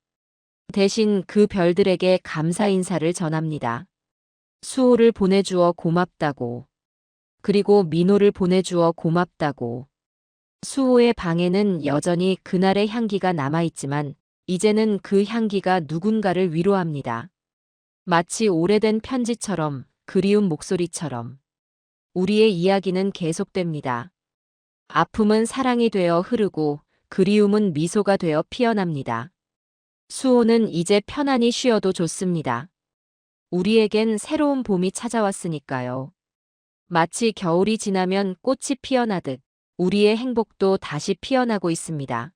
대신 그 별들에게 감사 인사를 전합니다. 수호를 보내주어 고맙다고. 그리고 민호를 보내주어 고맙다고. 수호의 방에는 여전히 그날의 향기가 남아있지만 이제는 그 향기가 누군가를 위로합니다. 마치 오래된 편지처럼, 그리운 목소리처럼. 우리의 이야기는 계속됩니다. 아픔은 사랑이 되어 흐르고 그리움은 미소가 되어 피어납니다. 수호는 이제 편안히 쉬어도 좋습니다. 우리에겐 새로운 봄이 찾아왔으니까요. 마치 겨울이 지나면 꽃이 피어나듯 우리의 행복도 다시 피어나고 있습니다.